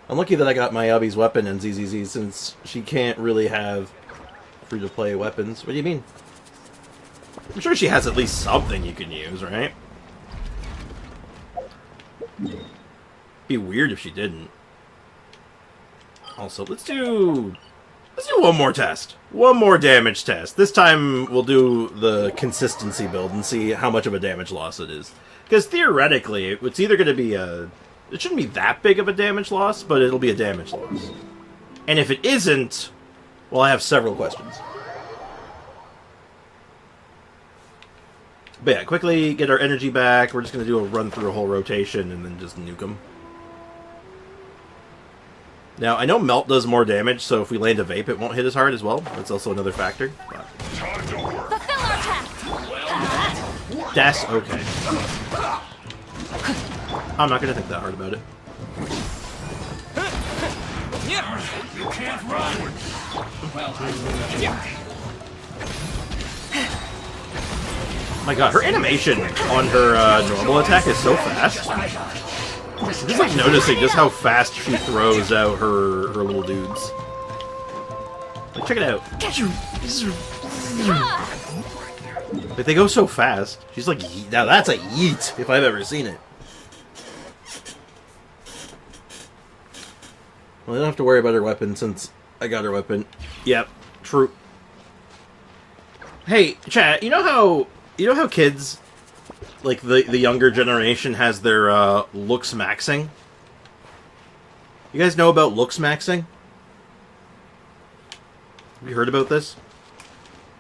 I'm lucky that I got my Yubby's weapon and ZZZ, since she can't really have free-to-play weapons. What do you mean? I'm sure she has at least something you can use, right? Be weird if she didn't. Also, let's do one more test. One more damage test. This time we'll do the consistency build and see how much of a damage loss it is. Because theoretically, it's either going to be a... It shouldn't be that big of a damage loss, but it'll be a damage loss. And if it isn't, well, I have several questions. But yeah, quickly get our energy back. We're just going to do a run through a whole rotation and then just nuke them. Now, I know Melt does more damage, so if we land a Vape, it won't hit as hard as well. That's also another factor. But... That's okay. I'm not going to think that hard about it.
You can't run.
My god, her animation on her normal attack is so fast. I'm just like noticing just how fast she throws out her little dudes. Like, check it out. Like, they go so fast. She's like, now that's a yeet, if I've ever seen it. Well, I don't have to worry about her weapon since I got her weapon. Yep, true. Hey, chat, you know how kids, like the younger generation, has their looks maxing? You guys know about looks maxing? Have you heard about this?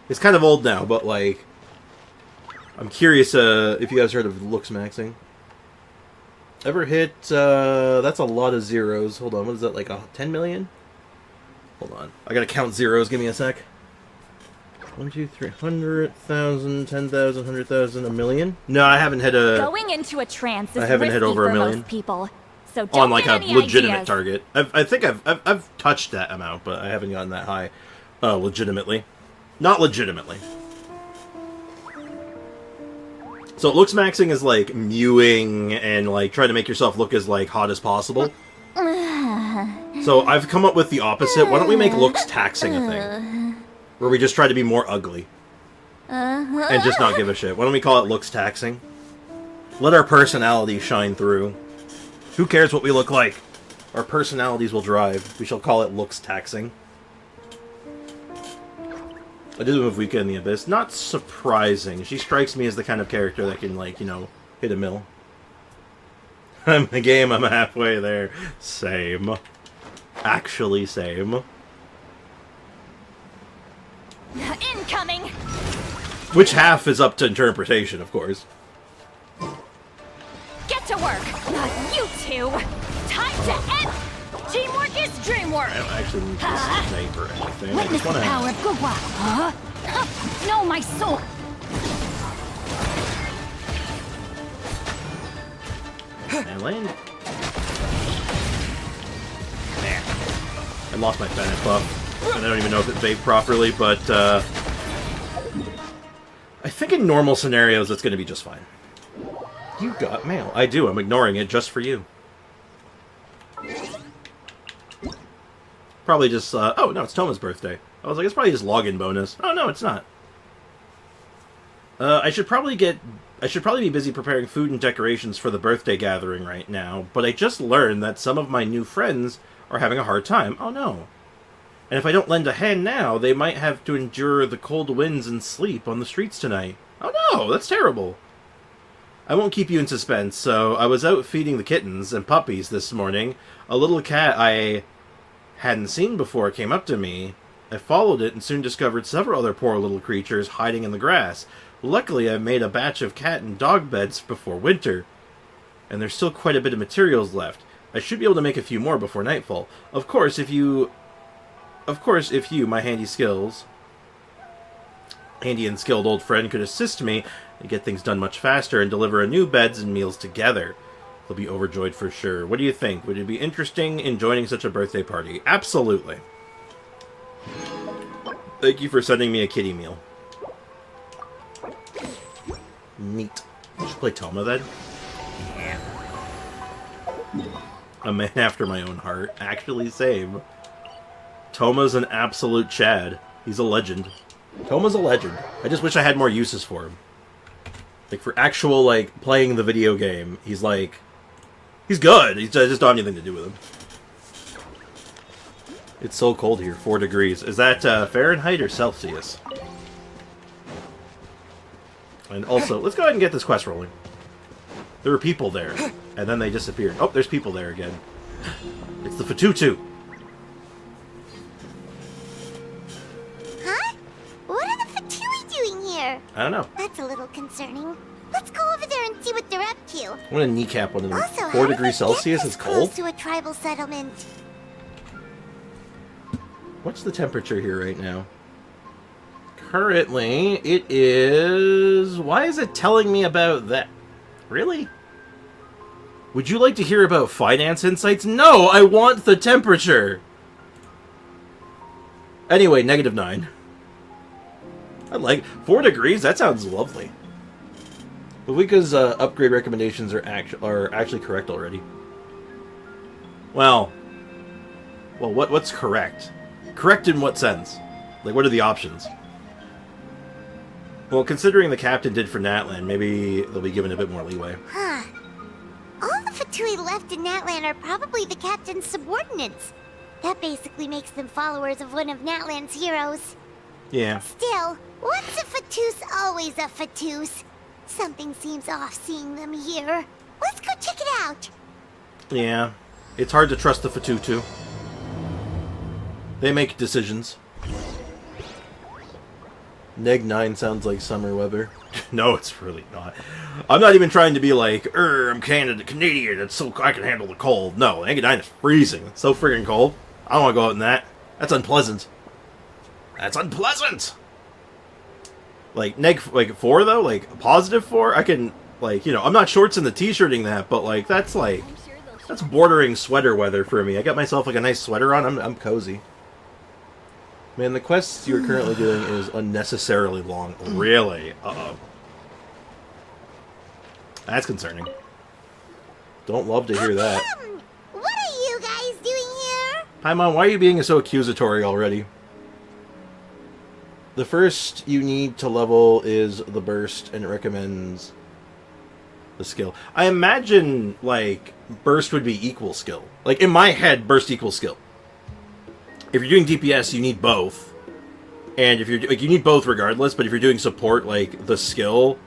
It's kind of old now, but like, I'm curious if you guys heard of looks maxing. Ever hit, that's a lot of zeros. Hold on, what is that, like 10 million? Hold on, I gotta count zeros, give me a sec. 1, 2, 3, 100,000, 10,000, 100,000, a million? No, I haven't hit a...
Going into a trance is
I haven't hit over a million.
Most people, so don't
on like a
get any
legitimate
ideas.
target. I think I've touched that amount, but I haven't gotten that high. Legitimately. Not legitimately. So looks maxing is like mewing and like trying to make yourself look as like hot as possible. So I've come up with the opposite. Why don't we make looks taxing a thing? Where we just try to be more ugly. And just not give a shit. Why don't we call it looks taxing? Let our personality shine through. Who cares what we look like? Our personalities will drive. We shall call it looks taxing. I did move Vika in the Abyss. Not surprising. She strikes me as the kind of character that can, like, you know, hit a mill. I'm the game, I'm halfway there. Same. Actually, same.
Incoming!
Which half is up to interpretation, of course.
Get to work! Not you two! Time to end! Teamwork is dreamwork!
I don't actually need this snipe or anything. I
Witness
just
the
want
power
to...
of Gugwa! Huh? No, my soul!
And land. Man. I lost my Bennett buff. And I don't even know if it vaped properly, but I think in normal scenarios it's going to be just fine. You got mail. I do. I'm ignoring it just for you. Probably just, oh, no, it's Toma's birthday. I was like, it's probably just login bonus. Oh, no, it's not. I should probably get I should probably be busy preparing food and decorations for the birthday gathering right now, but I just learned that some of my new friends are having a hard time. Oh no. And if I don't lend a hand now, they might have to endure the cold winds and sleep on the streets tonight. Oh no, that's terrible. I won't keep you in suspense, so I was out feeding the kittens and puppies this morning. A little cat I hadn't seen before came up to me. I followed it and soon discovered several other poor little creatures hiding in the grass. Luckily, I made a batch of cat and dog beds before winter, and there's still quite a bit of materials left. I should be able to make a few more before nightfall. Of course, if you, my handy and skilled old friend could assist me and get things done much faster and deliver a new beds and meals together, they'll be overjoyed for sure. What do you think? Would it be interesting in joining such a birthday party? Absolutely. Thank you for sending me a kitty meal. Neat. I should play Toma then? Yeah. A man after my own heart. Actually, same. Toma's an absolute Chad. He's a legend. Toma's a legend. I just wish I had more uses for him. Like, for actual, like, playing the video game, he's like... He's good. I just don't have anything to do with him. It's so cold here. 4 degrees. Is that Fahrenheit or Celsius? And also, let's go ahead and get this quest rolling. There were people there, and then they disappeared. Oh, there's people there again. It's the Fatutu.
Huh? What are the Fatui doing here?
I don't know.
That's a little concerning. Let's go over there and see what they're up to.
I'm gonna kneecap one of them.
Also,
4 degrees Celsius is cold?
Close to a tribal settlement.
What's the temperature here right now? Currently, it is... Why is it telling me about that? Really? Would you like to hear about finance insights? No, I want the temperature! Anyway, -9. I like... 4 degrees? That sounds lovely. Bavika's upgrade recommendations are actually correct already. Well, what's correct? Correct in what sense? Like, what are the options? Well, considering the captain did for Natlan, maybe they'll be given a bit more leeway.
Huh. All the Fatui left in Natlan are probably the captain's subordinates. That basically makes them followers of one of Natlan's heroes.
Yeah.
Still, once a Fatus, always a Fatus. Something seems off seeing them here. Let's go check it out.
Yeah. It's hard to trust the Fatutu. They make decisions. -9 sounds like summer weather. No, it's really not. I'm not even trying to be like, I'm Canadian, it's so I can handle the cold. No, -9 is freezing. It's so friggin' cold. I don't want to go out in that. That's unpleasant. That's unpleasant! Like, -4 though? Like, +4? I can, like, you know, I'm not shorts in the t-shirting that, but like, that's bordering sweater weather for me. I got myself like a nice sweater on, I'm cozy. Man, the quest you're currently doing is unnecessarily long. Really? Uh-oh. That's concerning. Don't love to hear that.
What are you guys doing here?
Paimon, why are you being so accusatory already? The first you need to level is the burst, and it recommends the skill. I imagine, like, burst would be equal skill. Like, in my head, burst equals skill. If you're doing DPS, you need both. And if you're like, you need both regardless, but if you're doing support, like, the skill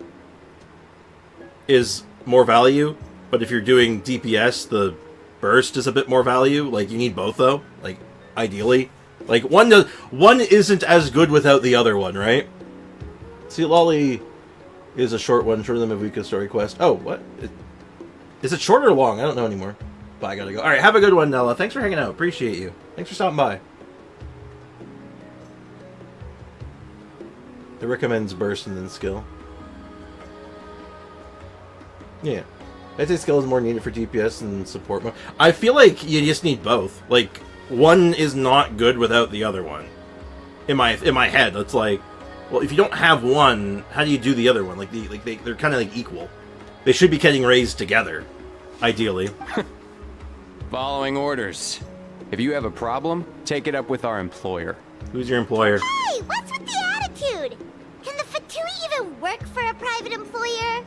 is more value. But if you're doing DPS, the burst is a bit more value. Like, you need both, though. Like, ideally. Like, one isn't as good without the other one, right? Citlali is a short one, shorter than Mavika's story quest. Oh, what? Is it short or long? I don't know anymore. But I gotta go. Alright, have a good one, Nella. Thanks for hanging out. Appreciate you. Thanks for stopping by. It recommends burst and then skill. Yeah. I'd say skill is more needed for DPS than support mode. I feel like you just need both. Like, one is not good without the other one. In my head, it's like, well, if you don't have one, how do you do the other one? Like, they're kind of like equal. They should be getting raised together, ideally.
Following orders. If you have a problem, take it up with our employer.
Who's your employer?
Hey, what's with the attitude? Can the Fatui even work for a private employer?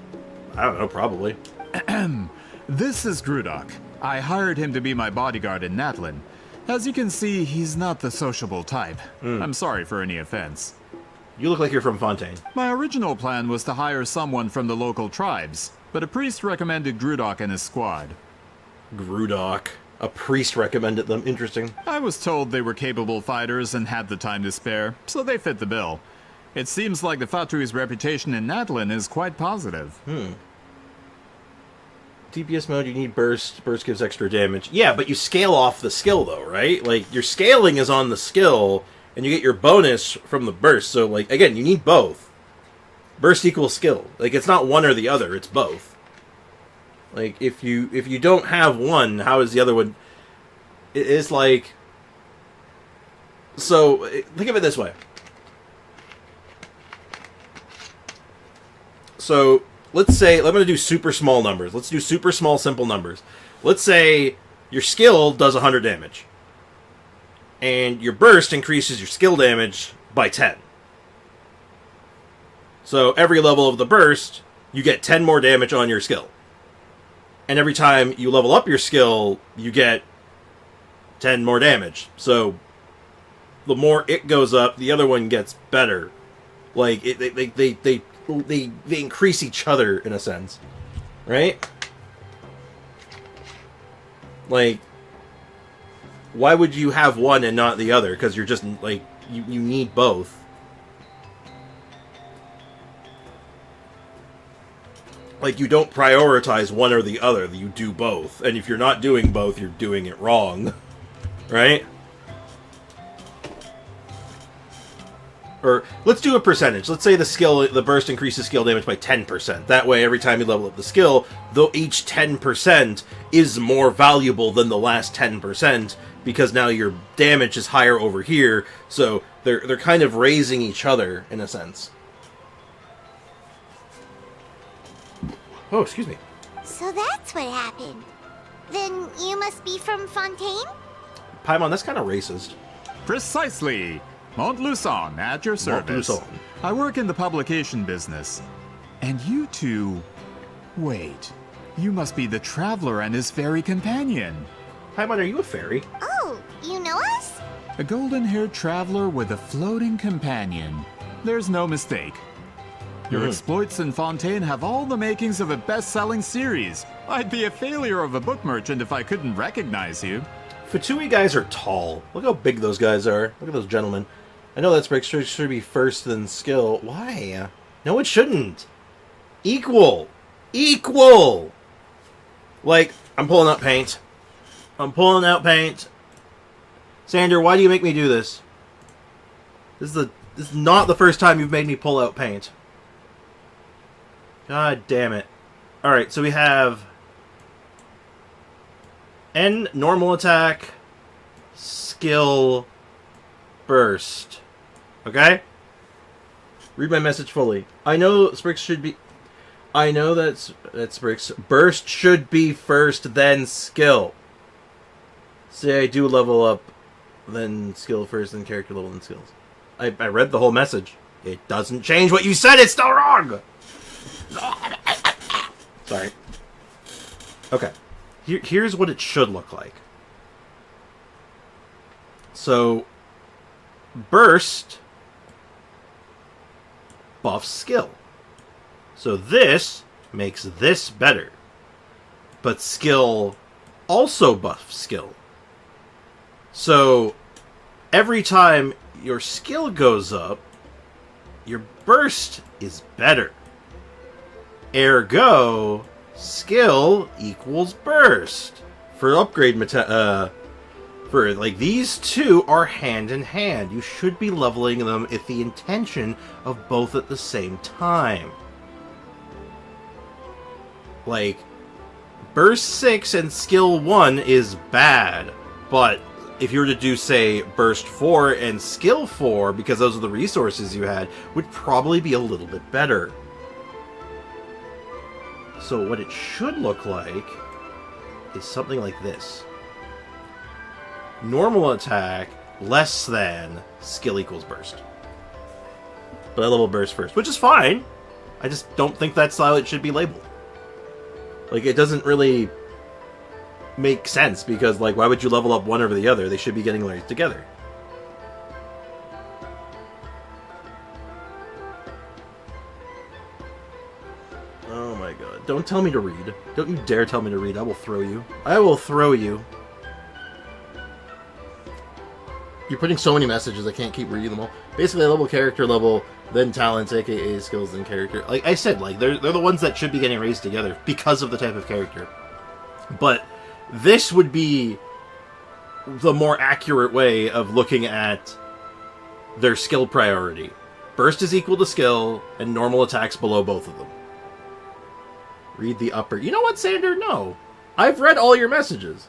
I don't know, probably.
This is Grudok. I hired him to be my bodyguard in Natlin. As you can see, he's not the sociable type. I'm sorry for any offense.
You look like you're from Fontaine.
My original plan was to hire someone from the local tribes, but a priest recommended Grudok and his squad.
Grudok. A priest recommended them. Interesting.
I was told they were capable fighters and had the time to spare, so they fit the bill. It seems like the Fatui's reputation in Natlin is quite positive.
DPS mode, you need burst. Burst gives extra damage. Yeah, but you scale off the skill, though, right? Like, your scaling is on the skill, and you get your bonus from the burst. So, like, again, you need both. Burst equals skill. Like, it's not one or the other, it's both. Like, if you don't have one, how is the other one? It's like... So, think of it this way. So, let's say, I'm going to do super small numbers. Let's do super small, simple numbers. Let's say your skill does 100 damage. And your burst increases your skill damage by 10. So, every level of the burst, you get 10 more damage on your skill. And every time you level up your skill, you get 10 more damage. So, the more it goes up, the other one gets better. Like, they increase each other, in a sense. Right? Like, why would you have one and not the other? Because you're just, like, you need both. Like, you don't prioritize one or the other. You do both. And if you're not doing both, you're doing it wrong. Right? Or, let's do a percentage. Let's say the burst increases skill damage by 10%. That way, every time you level up the skill, though each 10% is more valuable than the last 10%, because now your damage is higher over here, so they're kind of raising each other, in a sense. Oh, excuse me.
So that's what happened. Then you must be from Fontaine?
Paimon, that's kind of racist.
Precisely! Montluçon, at your service.
Montluçon.
I work in the publication business. And you two... Wait. You must be the Traveler and his fairy companion.
Paimon, are you a fairy?
Oh, you know us?
A golden-haired traveler with a floating companion. There's no mistake. Your exploits in Fontaine have all the makings of a best-selling series. I'd be a failure of a book merchant if I couldn't recognize you.
Fatui guys are tall. Look how big those guys are. Look at those gentlemen. I know that's should be first than skill. Why? No, it shouldn't. Equal. Equal! Like, I'm pulling out paint. I'm pulling out paint. Sander, why do you make me do this? This is not the first time you've made me pull out paint. God damn it. Alright, so we have N, normal attack, skill, burst. Okay? Read my message fully. I know Sprix should be... I know that's Sprix. Burst should be first, then skill. Say I do level up, then skill first, then character level, then skills. I read the whole message. It doesn't change what you said, it's still wrong! Sorry. Okay. Here's what it should look like. So, burst buffs skill. So this makes this better. But skill also buffs skill. So, every time your skill goes up, your burst is better. Ergo, skill equals burst. For upgrade for like these two are hand in hand. You should be leveling them with the intention of both at the same time. Like, burst 6 and skill 1 is bad, but if you were to do, say, burst 4 and skill 4, because those are the resources you had, would probably be a little bit better. So what it should look like is something like this. Normal attack less than skill equals burst. But I level burst first, which is fine. I just don't think that's how it should be labeled. Like, it doesn't really make sense, because, like, why would you level up one over the other? They should be getting raised together. Oh my god. Don't tell me to read. Don't you dare tell me to read. I will throw you. I will throw you. You're putting so many messages, I can't keep reading them all. Basically, level, character level, then talents, aka skills, then character. Like I said, like they're the ones that should be getting raised together because of the type of character. But this would be the more accurate way of looking at their skill priority. Burst is equal to skill, and normal attacks below both of them. Read the upper. You know what, Sander? No. I've read all your messages.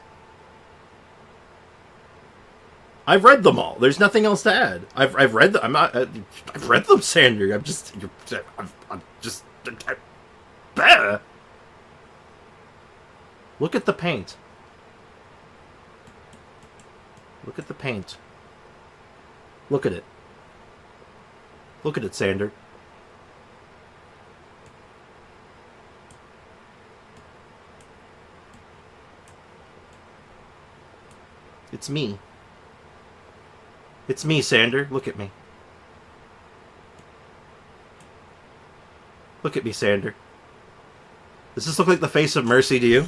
I've read them all. There's nothing else to add. I've read them. I've read them, Sander. I'm just. Look at the paint. Look at the paint. Look at it. Look at it, Sander. It's me. It's me, Sander. Look at me. Look at me, Sander. Does this look like the face of Mercy to you?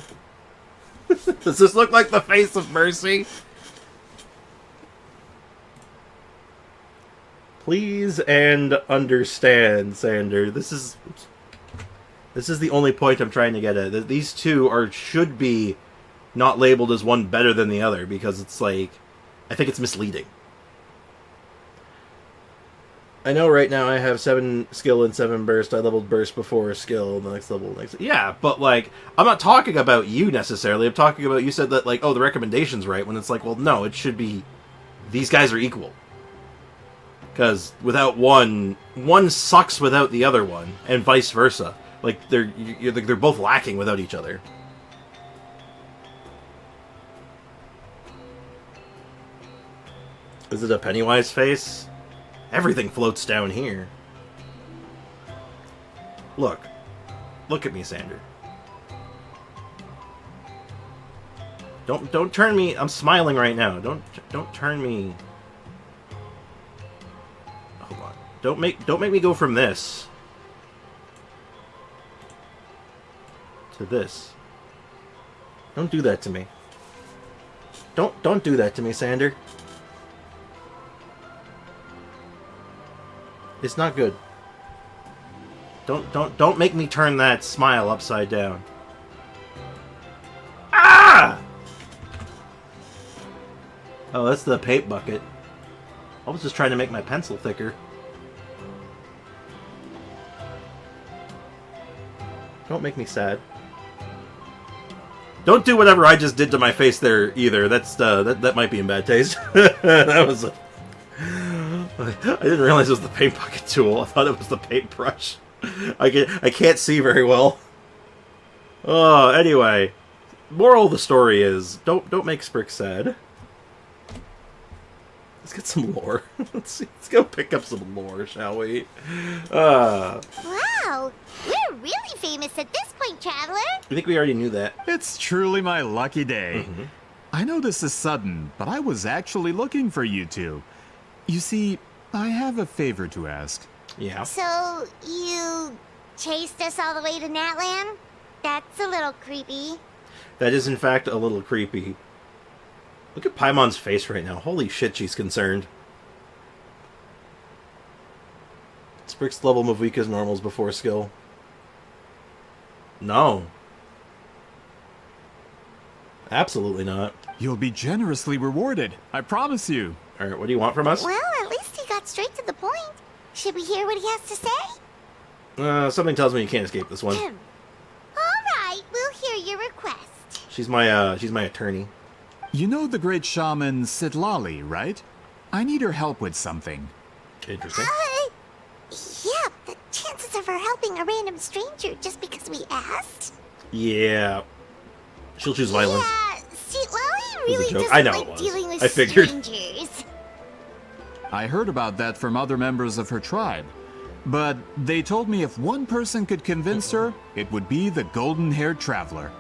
Does this look like the face of Mercy? Please and understand, Sander. This is the only point I'm trying to get at. These two should be not labeled as one better than the other, because it's like, I think it's misleading. I know right now I have 7 skill and 7 burst. I leveled burst before skill, the next level. Yeah, but like, I'm not talking about you necessarily. I'm talking about, you said that like, oh, the recommendation's right, when it's like, well, no, it should be, these guys are equal. Because without one sucks without the other one, and vice versa. Like, they're both lacking without each other. Is it a Pennywise face? Everything floats down here. Look. Look at me, Sander. Don't turn me. I'm smiling right now. Don't turn me. Hold on. Don't make me go from this to this. Don't do that to me. Don't do that to me, Sander. It's not good. Don't make me turn that smile upside down. Ah! Oh, that's the paint bucket. I was just trying to make my pencil thicker. Don't make me sad. Don't do whatever I just did to my face there either. That might be in bad taste. That was a... I didn't realize it was the paint bucket tool. I thought it was the paintbrush. I can't see very well. Oh, anyway. Moral of the story is, don't make Sprick sad. Let's get some lore. Let's go pick up some lore, shall we?
Wow! We're really famous at this point, Traveler!
I think we already knew that.
It's truly my lucky day.
Mm-hmm.
I know this is sudden, but I was actually looking for you two. You see, I have a favor to ask.
Yeah.
So, you chased us all the way to Natlan? That's a little creepy.
That is, in fact, a little creepy. Look at Paimon's face right now. Holy shit, she's concerned. Sprick's level move weak as normals before skill. No. Absolutely not.
You'll be generously rewarded, I promise you.
Alright, what do you want from us?
Well, at least he got straight to the point. Should we hear what he has to say?
Something tells me you can't escape this one.
Alright, we'll hear your request.
She's my attorney.
You know the great shaman Citlali, right? I need her help with something.
Interesting.
Yeah, the chances of her helping a random stranger just because we asked?
Yeah. She'll choose violence.
Yeah, Citlali really
joke.
doesn't
I know
like
it was.
dealing with
I figured.
strangers.
I heard about that from other members of her tribe. But they told me if one person could convince her, it would be the golden-haired traveler.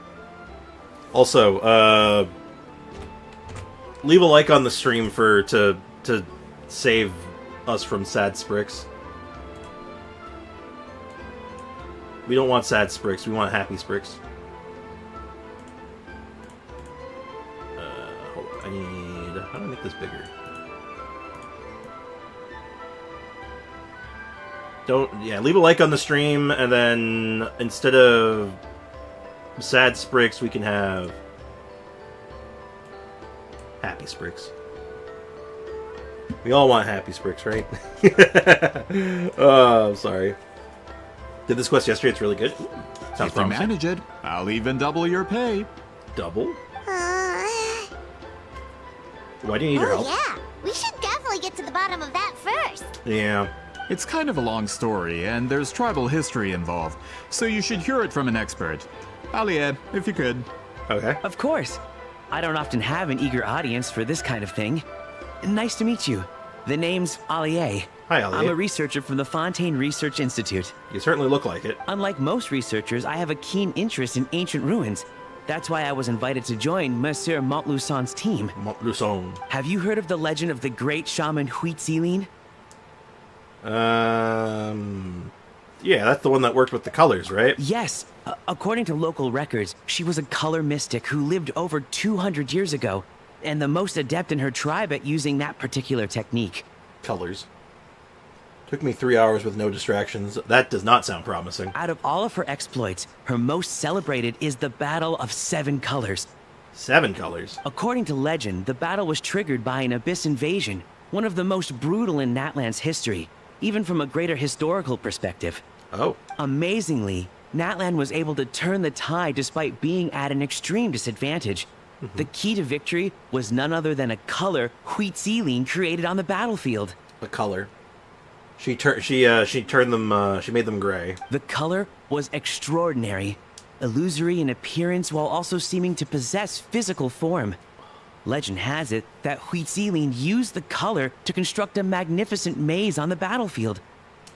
Also, leave a like on the stream to save us from sad spricks. We don't want sad spricks, we want happy spricks. Hold on, I need... How do I make this bigger? Leave a like on the stream, and then instead of sad spricks, we can have happy spricks. We all want happy spricks, right? Oh, I'm sorry. Did this quest yesterday, it's really good. Sounds
If you
promising.
manage it, I'll even double your pay.
Double? Why do you need your help?
Yeah, we should definitely get to the bottom of that first.
Yeah.
It's kind of a long story, and there's tribal history involved, so you should hear it from an expert. Ayaya, if you could.
Okay.
Of course. I don't often have an eager audience for this kind of thing. Nice to meet you. The name's Ayaya.
Hi, Ayaya.
I'm a researcher from the Fontaine Research Institute.
You certainly look like it.
Unlike most researchers, I have a keen interest in ancient ruins. That's why I was invited to join Monsieur Montluçon's team.
Montluçon.
Have you heard of the legend of the great shaman Citlali?
Yeah, that's the one that worked with the colors, right?
Yes. According to local records, she was a color mystic who lived over 200 years ago, and the most adept in her tribe at using that particular technique.
Colors. Took me 3 hours with no distractions. That does not sound promising.
Out of all of her exploits, her most celebrated is the Battle of 7 Colors.
7 colors.
According to legend, the battle was triggered by an abyss invasion, one of the most brutal in Natlan's history, even from a greater historical perspective.
Oh.
Amazingly, Natlan was able to turn the tide despite being at an extreme disadvantage. The key to victory was none other than a color Citlali created on the battlefield.
A color. She turned them, she made them gray.
The color was extraordinary, illusory in appearance while also seeming to possess physical form. Legend has it that Citlali used the color to construct a magnificent maze on the battlefield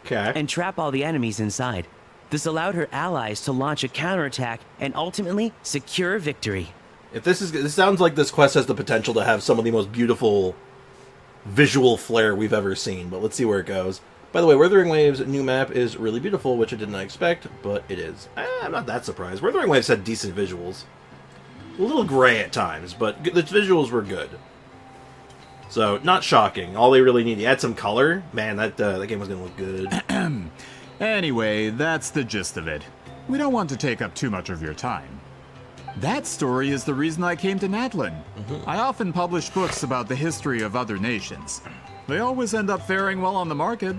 Okay.
and trap all the enemies inside. This allowed her allies to launch a counterattack and ultimately secure victory.
If this sounds like this quest has the potential to have some of the most beautiful visual flair we've ever seen, but let's see where it goes. By the way, Wuthering Waves' new map is really beautiful, which I did not expect, but it is. I'm not that surprised. Wuthering Waves had decent visuals. A little gray at times, but the visuals were good. So, not shocking. All they really need, add some color. Man, that game was going to look good.
Anyway, that's the gist of it. We don't want to take up too much of your time. That story is the reason I came to Natlan. I often publish books about the history of other nations. They always end up faring well on the market.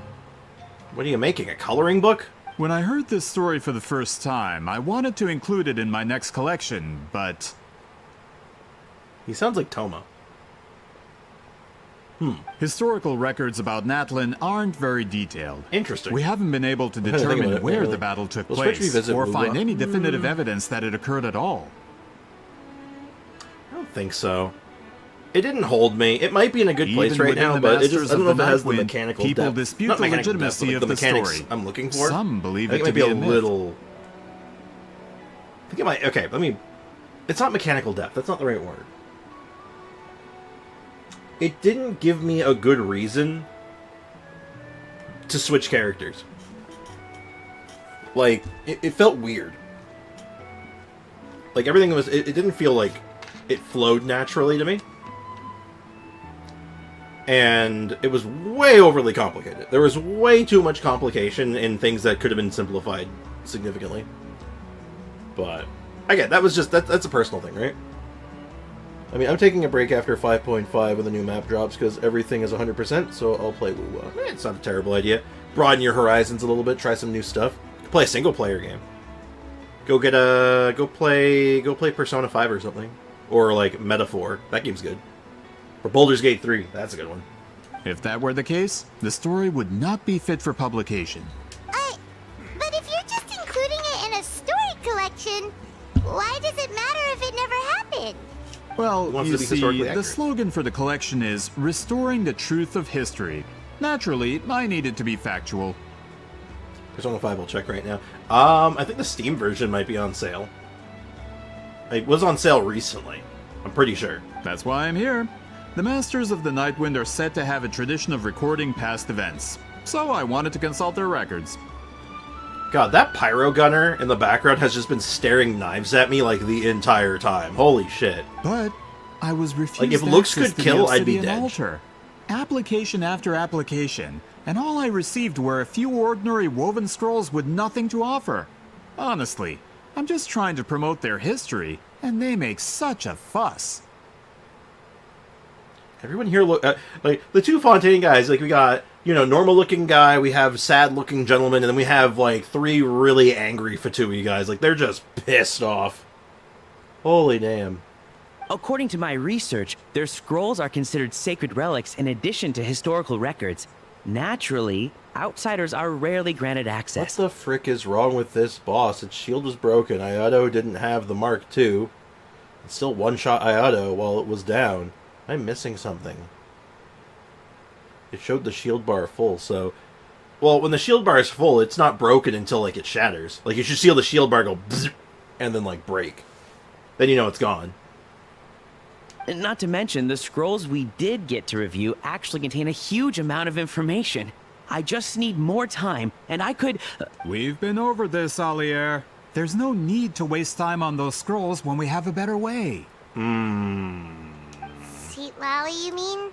What are you making, a coloring book?
When I heard this story for the first time, I wanted to include it in my next collection, but...
He sounds like Toma.
Historical records about Natlan aren't very detailed.
Interesting.
We haven't been able to
Think about
determine
it,
where
really.
the battle took
We'll switch
place,
revisit
or find
Barbruh.
any definitive evidence that it occurred at all.
I don't think so. It didn't hold me. It might be in a good place
Even
right
within
now,
the
but it
Masters
just, I don't know
of
if it has the
Nightwind,
mechanical
people
depth.
dispute
Not
the
mechanical depth,
legitimacy
but
of
the
the
mechanics
story.
I'm looking for.
Some believe
I
it
think
to
it
be
might
a
be a
myth.
little... I think it might... Okay, let me... It's not mechanical depth. That's not the right word. It didn't give me a good reason to switch characters. Like, it felt weird. Like, everything was... It didn't feel like it flowed naturally to me. And it was way overly complicated. There was way too much complication in things that could have been simplified significantly. But, again, that was just... That's a personal thing, right? I mean, I'm taking a break after 5.5 when the new map drops because everything is 100%, so I'll play Wuwa. It's not a terrible idea. Broaden your horizons a little bit, try some new stuff. Play a single-player game. Go play Persona 5 or something. Or, like, Metaphor. That game's good. Or Baldur's Gate 3. That's a good one.
If that were the case, the story would not be fit for publication.
But if you're just including it in a story collection, why does it matter if it never happened?
Well,
Wants
you
to be
see,
historically
the
accurate.
slogan for the collection is Restoring the Truth of History. Naturally, I need it to be factual.
Persona 5 will check right now. I think the Steam version might be on sale. It was on sale recently. I'm pretty sure.
That's why I'm here. The Masters of the Nightwind are set to have a tradition of recording past events, so I wanted to consult their records.
God, that Pyro gunner in the background has just been staring knives at me like the entire time. Holy shit.
But I was refused
Like, if looks
access
could
to
kill,
the
I'd be
Obsidian
dead.
Altar. Application after application, and all I received were a few ordinary woven scrolls with nothing to offer. Honestly, I'm just trying to promote their history, and they make such a fuss.
Everyone here look like the two Fontaine guys. Like, we got, you know, normal-looking guy, we have sad-looking gentleman, and then we have like 3 really angry Fatui guys. Like, they're just pissed off. Holy damn.
According to my research, their scrolls are considered sacred relics in addition to historical records. Naturally, outsiders are rarely granted
What
access.
the frick is wrong with this boss? Its shield was broken. Ayato didn't have the Mark II. It still one-shot Ayato while it was down. I'm missing something. It showed the shield bar full, so... Well, when the shield bar is full, it's not broken until, like, it shatters. Like, you should see the shield bar go bzzz, and then, like, break. Then you know it's gone.
Not to mention, the scrolls we did get to review actually contain a huge amount of information. I just need more time, and I could...
We've been over this, Alier. There's no need to waste time on those scrolls when we have a better way.
Citlali, you mean?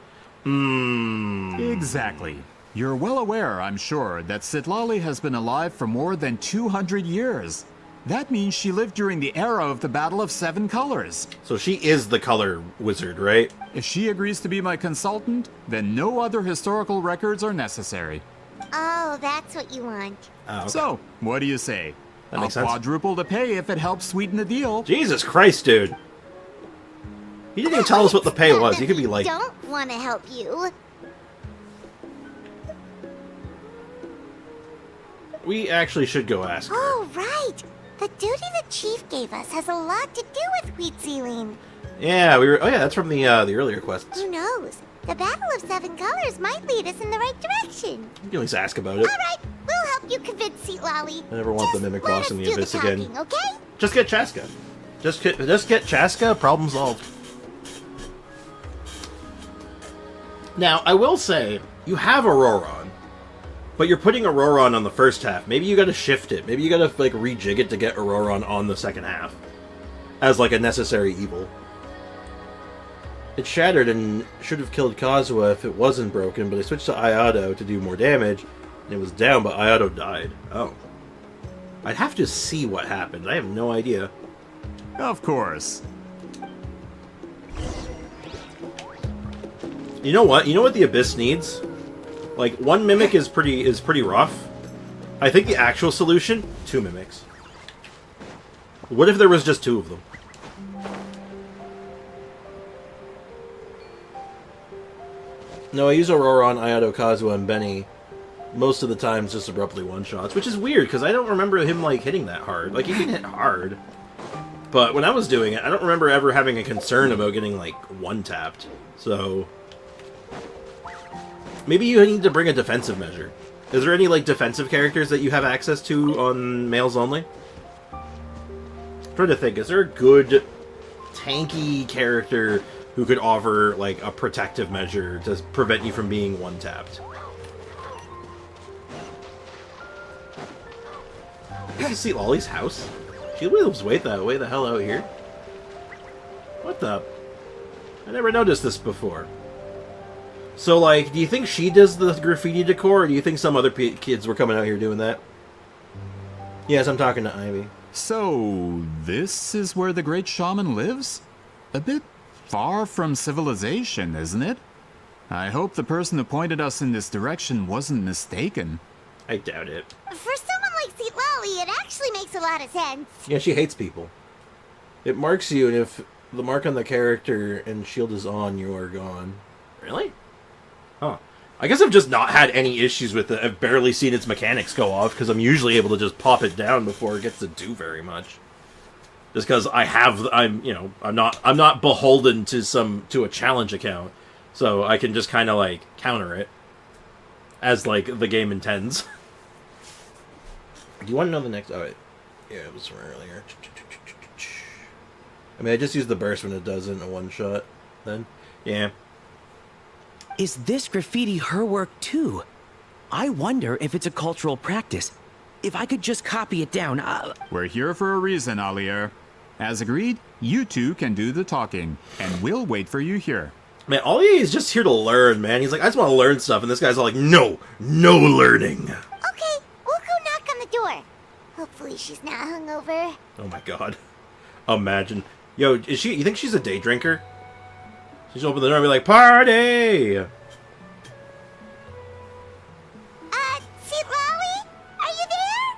Exactly. You're well aware, I'm sure, that Citlali has been alive for more than 200 years. That means she lived during the era of the Battle of Seven Colors.
So she is the color wizard, right?
If she agrees to be my consultant, then no other historical records are necessary.
Oh, that's what you want.
Oh, okay.
So, what do you say?
That makes
I'll
sense.
quadruple the pay if it helps sweeten the deal.
Jesus Christ, dude. He didn't even tell us what the pay was. He could be like...
Don't want to help you.
We actually should go ask her.
Oh, right. The duty the chief gave us has a lot to do with wheat sealing.
Yeah, we were... Oh, yeah, that's from the earlier quests.
Who knows? The Battle of Seven Colors might lead us in the right direction.
You can at least ask about it.
All right, we'll help you convince Citlali.
I never want the
Just
Mimic
let
Boss
us
in the
do
Abyss
talking,
again.
Okay?
Just get Chaska. Just get Chaska, problem solved. Now, I will say, you have Auroron, but you're putting Auroron on the first half. Maybe you gotta shift it. Maybe you gotta, like, rejig it to get Auroron on the second half. As, like, a necessary evil. It shattered and should have killed Kazuha if it wasn't broken, but I switched to Ayato to do more damage, and it was down, but Ayato died. Oh. I'd have to see what happened. I have no idea.
Of course.
You know what? You know what the Abyss needs? Like, 1 Mimic is pretty rough. I think the actual solution, 2 Mimics. What if there was just 2 of them? No, I use Auroron, Ayato, Kazuha, and Benny most of the times just abruptly one-shots, which is weird, because I don't remember him, like, hitting that hard. Like, he can hit hard. But when I was doing it, I don't remember ever having a concern about getting, like, one-tapped. So... maybe you need to bring a defensive measure. Is there any, like, defensive characters that you have access to on males only? I'm trying to think, is there a good tanky character who could offer, like, a protective measure to prevent you from being one-tapped? This is Citlali's house? She lives way the hell out here. What the? I never noticed this before. So, like, do you think she does the graffiti decor, or do you think some other kids were coming out here doing that? Yes, I'm talking to Ivy.
So, this is where the great shaman lives? A bit far from civilization, isn't it? I hope the person who pointed us in this direction wasn't mistaken.
I doubt it.
For someone like Citlali, it actually makes a lot of sense.
Yeah, she hates people. It marks you, and if the mark on the character and shield is on, you are gone. Really? Huh. I guess I've just not had any issues with it. I've barely seen its mechanics go off, because I'm usually able to just pop it down before it gets to do very much. Just because I'm not beholden to a challenge account, so I can just kind of, like, counter it as, like, the game intends. Do you want to know the next? Oh, wait. Yeah, it was from earlier. I mean, I just use the burst when it does it in a one shot. Then, yeah.
Is this graffiti her work too? I wonder if it's a cultural practice. If I could just copy it down,
We're here for a reason, Alier. As agreed, you two can do the talking, and we'll wait for you here.
Man, Ollie is just here to learn, man. He's like, I just want to learn stuff, and this guy's all like, no learning.
Okay, we'll go knock on the door. Hopefully she's not hungover.
Oh my god. Imagine. Yo, is she, you think she's a day drinker? She's open the door and be like, party!
Citlali? Are you there?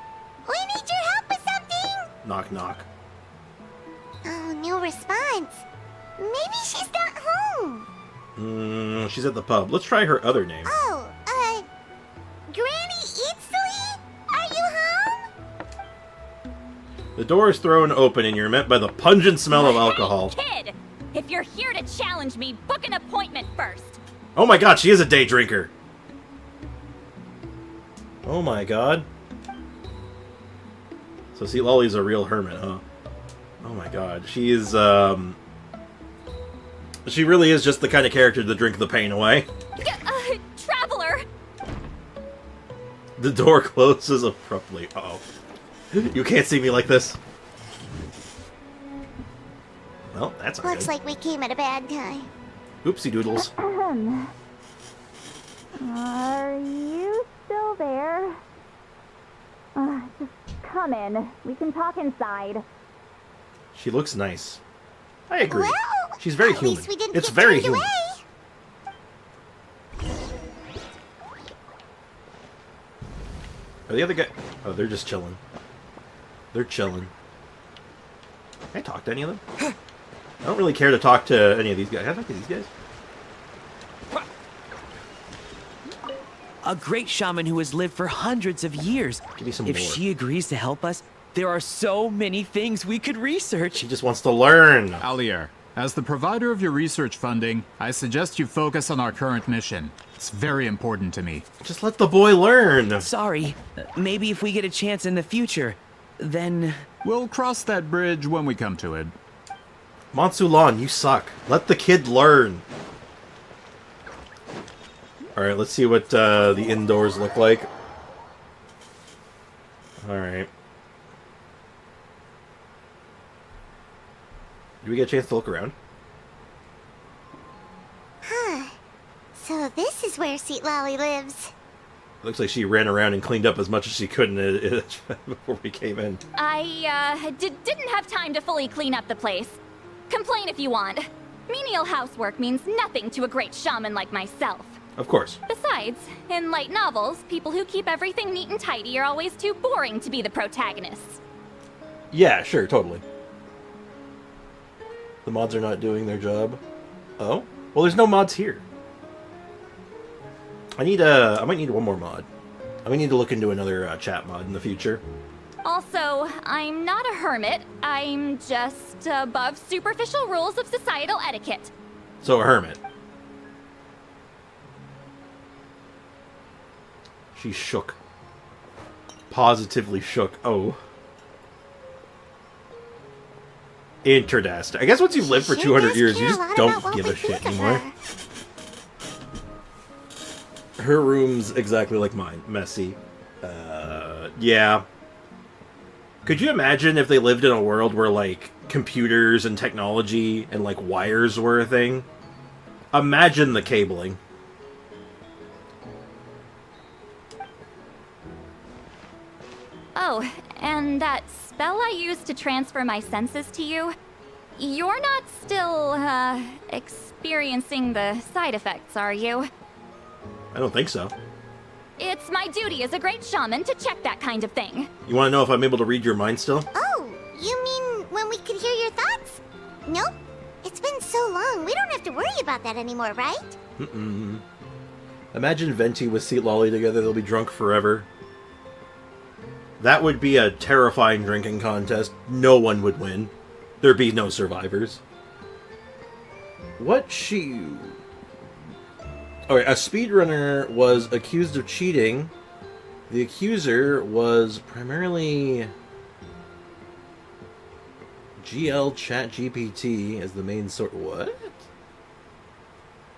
We need your help with something.
Knock, knock.
Oh, no response. Maybe she's not home.
She's at the pub. Let's try her other name.
Oh, Granny Citlali? Are you home?
The door is thrown open and you're met by the pungent smell of alcohol.
Hey, kid! If you're here to challenge me, book an appointment first.
Oh my god, she is a day drinker. Oh my god. So Citlali's a real hermit, huh? Oh my god. She is, she really is just the kind of character to drink the pain away.
Traveler!
The door closes abruptly. Uh-oh. You can't see me like this. Well, that's not
Looks
good.
like we came at a bad time.
Oopsie doodles.
Are you still there? Just come in. We can talk inside.
She looks nice. I agree.
Well,
She's very
at
human.
least we didn't
It's
get
very
turned
human.
away.
Are the other guy? Oh, they're just chilling. They're chilling. Can I talk to any of them? I don't really care to talk to any of these guys. Can I talk to these guys?
a great shaman who has lived for hundreds of years.
Give me some
If
more.
she agrees to help us, there are so many things we could research.
She just wants to learn.
Alier, as the provider of your research funding, I suggest you focus on our current mission. It's very important to me.
Just let the boy learn.
Sorry, maybe if we get a chance in the future, then...
We'll cross that bridge when we come to it.
Monsulan, you suck. Let the kid learn. Alright, let's see what the indoors look like. Alright. Do we get a chance to look around?
Huh. So this is where Citlali lives.
Looks like she ran around and cleaned up as much as she could before we came in.
I didn't have time to fully clean up the place. Complain if you want. Menial housework means nothing to a great shaman like myself.
Of course.
Besides, in light novels, people who keep everything neat and tidy are always too boring to be the protagonists.
Yeah, sure, totally. The mods are not doing their job. Oh? Well, there's no mods here. I might need one more mod. I might need to look into another chat mod in the future.
Also, I'm not a hermit. I'm just above superficial rules of societal etiquette.
So, a hermit. She shook. Positively shook. Oh. Interdast. I guess once you've lived for
Sure
200
does
years,
care
you
a lot
just don't
about what
give
we
a shit
think of
anymore.
her.
Her room's exactly like mine. Messy. Yeah. Could you imagine if they lived in a world where, like, computers and technology and, like, wires were a thing? Imagine the cabling.
Oh, and that spell I used to transfer my senses to you, you're not still, experiencing the side effects, are you?
I don't think so.
It's my duty as a great shaman to check that kind of thing.
You want to know if I'm able to read your mind still?
Oh, you mean when we could hear your thoughts? Nope. It's been so long, we don't have to worry about that anymore, right?
Mm-mm. Imagine Venti with Citlali together, they'll be drunk forever. That would be a terrifying drinking contest. No one would win. There'd be no survivors. What she... Alright, a speedrunner was accused of cheating The accuser was primarily GL Chat GPT as the main source. What?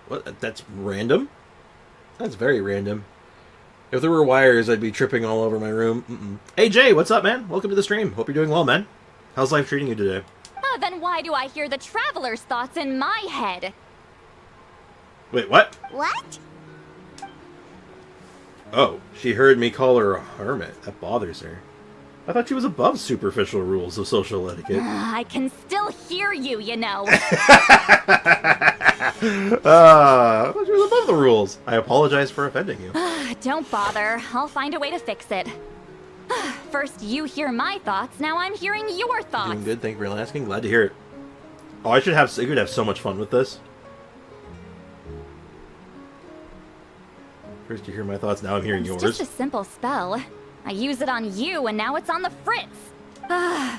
What? That's random? That's very random. If there were wires, I'd be tripping all over my room. Hey, Jay, what's up, man? Welcome to the stream. Hope you're doing well, man. How's life treating you today?
Then why do I hear the traveler's thoughts in my head?
Wait, what?
What?
Oh, she heard me call her a hermit. That bothers her. I thought she was above superficial rules of social etiquette.
I can still hear you, you know.
I thought she was above the rules. I apologize for offending you.
Don't bother. I'll find a way to fix it. First you hear my thoughts, now I'm hearing your thoughts.
Doing good, thank you for asking. Glad to hear it. Oh, I could have so much fun with this. First you hear my thoughts, now I'm hearing yours.
It's just a simple spell. I use it on you, and now it's on the Fritz.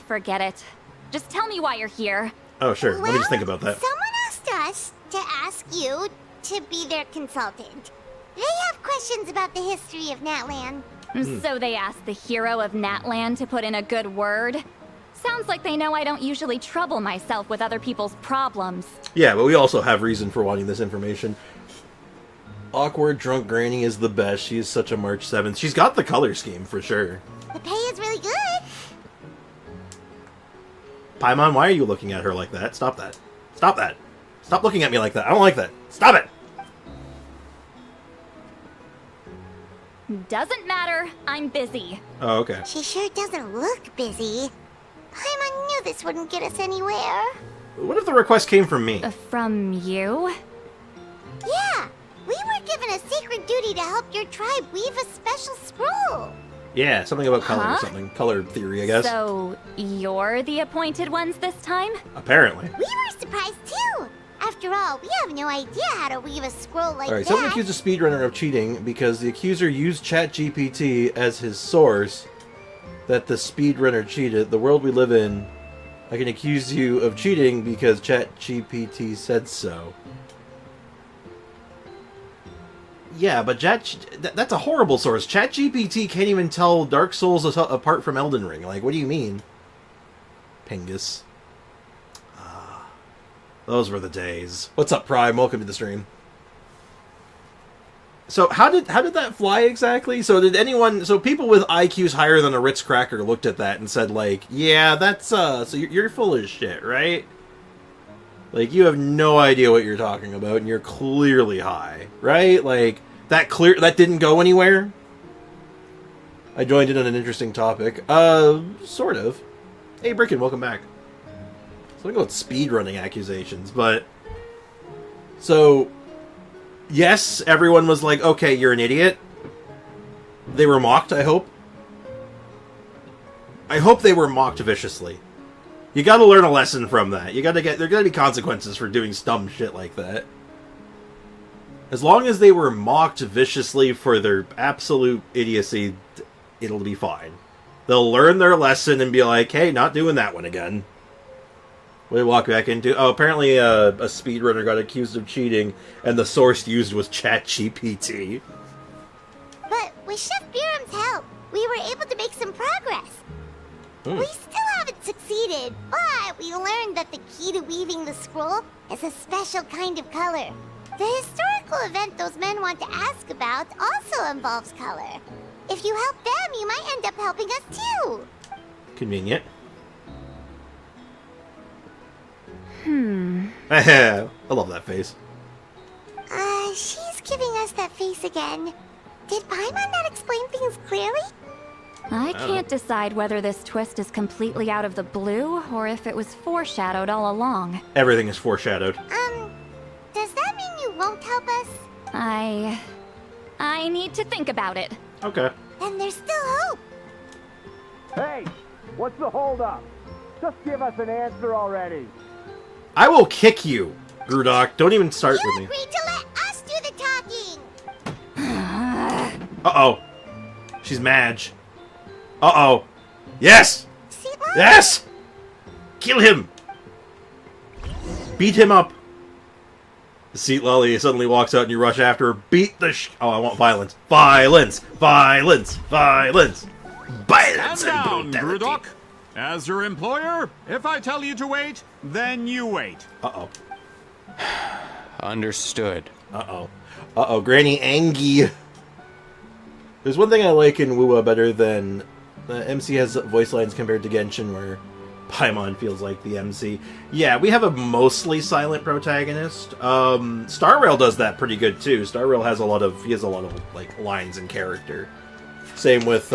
Forget it. Just tell me why you're here.
Oh, sure.
Well,
Let me just think about that.
Someone asked us to ask you to be their consultant. They have questions about the history of Natlan.
So they asked the hero of Natlan to put in a good word? Sounds like they know I don't usually trouble myself with other people's problems.
Yeah, but we also have reason for wanting this information. Awkward Drunk Granny is the best. She is such a March 7th. She's got the color scheme, for sure.
The pay is really good.
Paimon, why are you looking at her like that? Stop that. Stop that. Stop looking at me like that. I don't like that. Stop it!
Doesn't matter. I'm busy.
Oh, okay.
She sure doesn't look busy. Paimon knew this wouldn't get us anywhere.
What if the request came from me?
From you?
Yeah, we were given a sacred duty to help your tribe weave a special scroll.
Yeah, something about color or
Huh?
something. Color theory, I guess.
So, you're the appointed ones this time?
Apparently.
We were surprised too. After all, we have no idea how to weave a scroll like
Alright,
that.
someone accused a speedrunner of cheating because the accuser used ChatGPT as his source that the speedrunner cheated. The world we live in, I can accuse you of cheating because ChatGPT said so. Yeah, but that's a horrible source. ChatGPT can't even tell Dark Souls apart from Elden Ring. Like, what do you mean? Pingus. Those were the days. What's up, Prime? Welcome to the stream. So how did that fly exactly? So did anyone? So people with IQs higher than a Ritz cracker looked at that and said, like, yeah, that's so you're full of shit, right? Like, you have no idea what you're talking about, and you're clearly high, right? Like that didn't go anywhere. I joined in on an interesting topic. Sort of. Hey, Bricken, welcome back. Something about speedrunning accusations, but... So, yes, everyone was like, okay, you're an idiot. They were mocked, I hope. I hope they were mocked viciously. You gotta learn a lesson from that. There gotta be consequences for doing dumb shit like that. As long as they were mocked viciously for their absolute idiocy, it'll be fine. They'll learn their lesson and be like, hey, not doing that one again. We walk back into... Oh, apparently a speedrunner got accused of cheating, and the source used was ChatGPT.
But with Chef Biram's help, we were able to make some progress. We still haven't succeeded, but we learned that the key to weaving the scroll is a special kind of color. The historical event those men want to ask about also involves color. If you help them, you might end up helping us too.
Convenient. I love that face.
She's giving us that face again. Did Paimon not explain things clearly?
I can't decide whether this twist is completely out of the blue, or if it was foreshadowed all along.
Everything is foreshadowed.
Does that mean you won't help us?
I need to think about it.
Okay.
Then there's still hope.
Hey, what's the holdup? Just give us an answer already.
I will kick you, Grudok. Don't even start
You
with me.
agreed to let us do the talking.
Uh-oh. She's Madge. Uh-oh. Yes!
Citlali?
Yes! Kill him! Beat him up. Citlali suddenly walks out and you rush after her. Beat the Oh, I want violence. Violence! Violence! Violence! Violence
Stand
and
down,
brutality.
Grudok. As your employer, if I tell you to wait, then you wait.
Uh-oh.
Understood.
Uh-oh. Uh-oh, Granny Angie. There's one thing I like in Wuwa better than... MC has voice lines compared to Genshin where Paimon feels like the MC. Yeah, we have a mostly silent protagonist. Star Rail does that pretty good too. Star Rail has a lot of... He has a lot of, like, lines and character. Same with,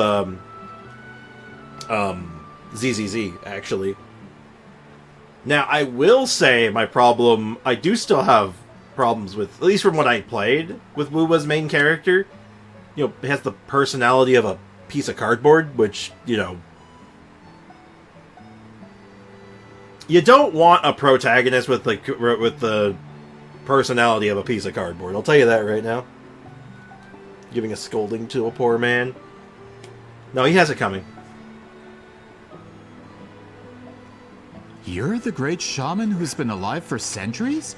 ZZZ, actually. Now, I will say my problem... I do still have problems with... At least from what I played with Wuwa's main character. You know, it has the personality of a piece of cardboard, which, you know... You don't want a protagonist with the personality of a piece of cardboard. I'll tell you that right now. Giving a scolding to a poor man. No, he has it coming.
You're the great shaman who's been alive for centuries?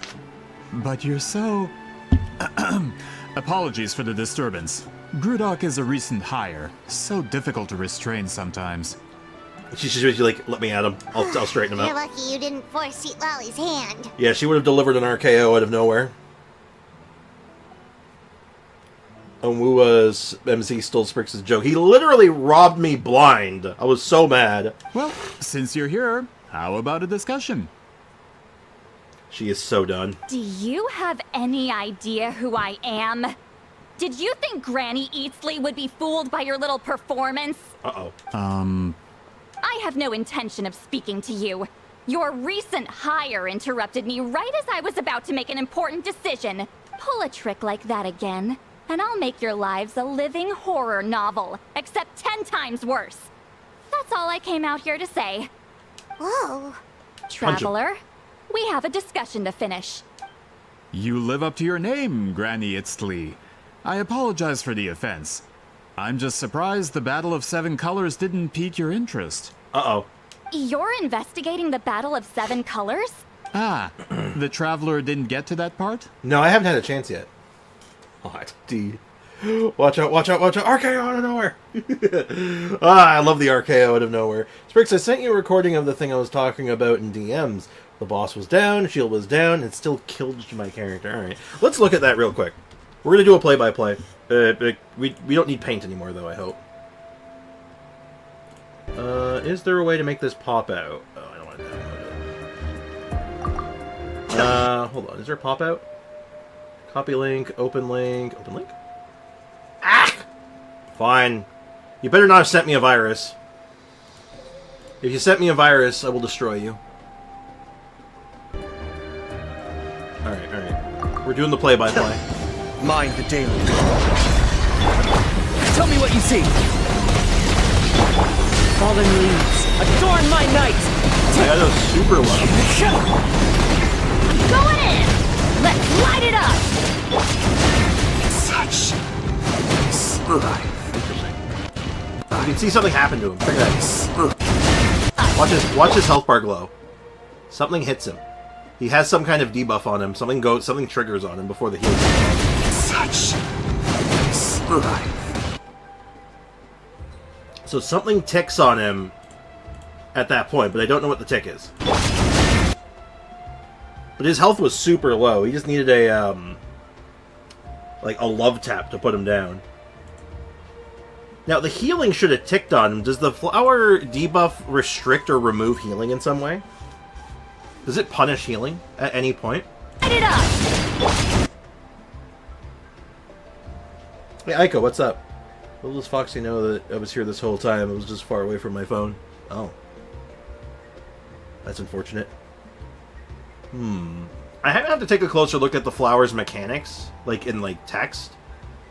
But you're so... Apologies for the disturbance. Grudok is a recent hire. So difficult to restrain sometimes.
She should like, let me at him. I'll straighten him
You're
out.
lucky you didn't force Citlali's hand.
Yeah, she would have delivered an RKO out of nowhere. Onwua's MC stole Sprix's joke. He literally robbed me blind. I was so mad.
Well, since you're here, how about a discussion?
She is so done.
Do you have any idea who I am? Did you think Granny Eatsley would be fooled by your little performance?
Uh-oh.
I have no intention of speaking to you. Your recent hire interrupted me right as I was about to make an important decision. Pull a trick like that again, and I'll make your lives a living horror novel, except 10 times worse. That's all I came out here to say.
Whoa.
Traveler, we have a discussion to finish.
You live up to your name, Granny Itztli. I apologize for the offense. I'm just surprised the Battle of Seven Colors didn't pique your interest.
Uh-oh.
You're investigating the Battle of Seven Colors?
Ah, the Traveler didn't get to that part?
No, I haven't had a chance yet. Oh, D. Watch out, watch out, watch out. RKO out of nowhere. I love the RKO out of nowhere. Sprix, I sent you a recording of the thing I was talking about in DMs. The boss was down, shield was down, and still killed my character. Alright, let's look at that real quick. We're going to do a play-by-play. We don't need paint anymore, though, I hope. Is there a way to make this pop out? Oh, I don't want to download it. Hold on. Is there a pop out? Copy link, open link. Open link? Ah! Fine. You better not have sent me a virus. If you sent me a virus, I will destroy you. Alright, alright. We're doing the play-by-play.
Mind the daily. Tell me what you see. Fallen leaves, adorn my night.
I got those super low.
Going in! Let's light it up!
Such life.
You can see something happen to him. Check that out. Watch his health bar glow. Something hits him. He has some kind of debuff on him. Something triggers on him before the heal.
Such life.
So something ticks on him at that point, but I don't know what the tick is. But his health was super low. He just needed a like a love tap to put him down. Now the healing should have ticked on him. Does the flower debuff restrict or remove healing in some way? Does it punish healing at any point?
Light it up!
Hey Aiko, what's up? Little does Foxy know that I was here this whole time. I was just far away from my phone. Oh. That's unfortunate. I have to take a closer look at the flower's mechanics, like in like text,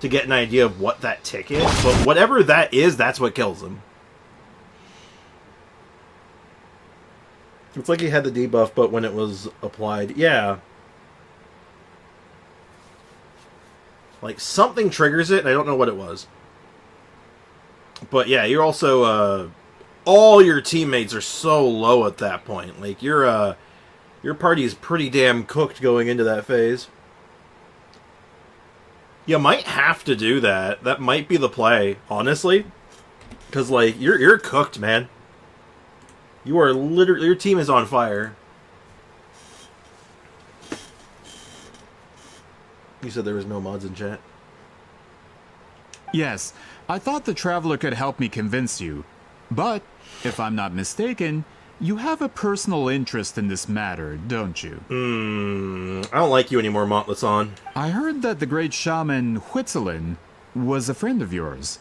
to get an idea of what that tick is. But whatever that is, that's what kills him. It's like he had the debuff, but when it was applied, yeah. Like something triggers it, and I don't know what it was. But yeah, you're also, all your teammates are so low at that point. Like, your party is pretty damn cooked going into that phase. You might have to do that. That might be the play, honestly. Because, like, you're cooked, man. You are literally... Your team is on fire. You said there was no mods in chat?
Yes, I thought the Traveler could help me convince you. But, if I'm not mistaken, you have a personal interest in this matter, don't you?
I don't like you anymore, Montlason.
I heard that the great shaman Huitzilin was a friend of yours.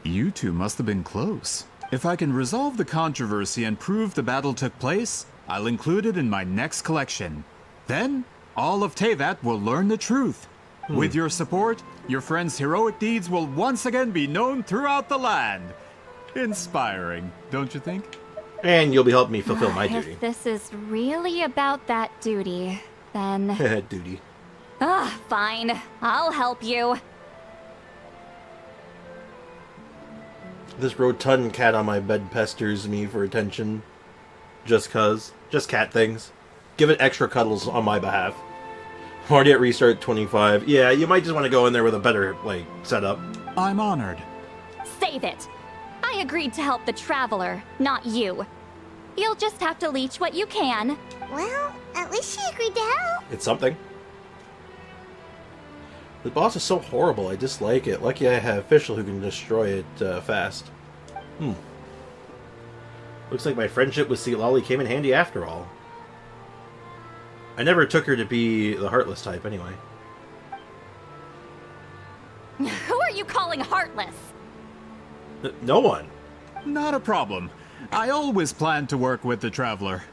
You two must have been close. If I can resolve the controversy and prove the battle took place, I'll include it in my next collection. Then, all of Teyvat will learn the truth. With your support, your friend's heroic deeds will once again be known throughout the land. Inspiring, don't you think?
And you'll be helping me fulfill my duty.
If this is really about that duty, then...
Duty.
Fine. I'll help you.
This rotund cat on my bed pesters me for attention. Just cuz. Just cat things. Give it extra cuddles on my behalf. I'm already at restart 25. Yeah, you might just want to go in there with a better, like, setup.
I'm honored.
Save it. I agreed to help the Traveler, not you. You'll just have to leech what you can.
Well, at least she agreed to help.
It's something. The boss is so horrible, I dislike it. Lucky I have Fischl who can destroy it fast. Looks like my friendship with Citlali came in handy after all. I never took her to be the Heartless type, anyway.
Who are you calling heartless?
No one.
Not a problem. I always planned to work with the Traveler.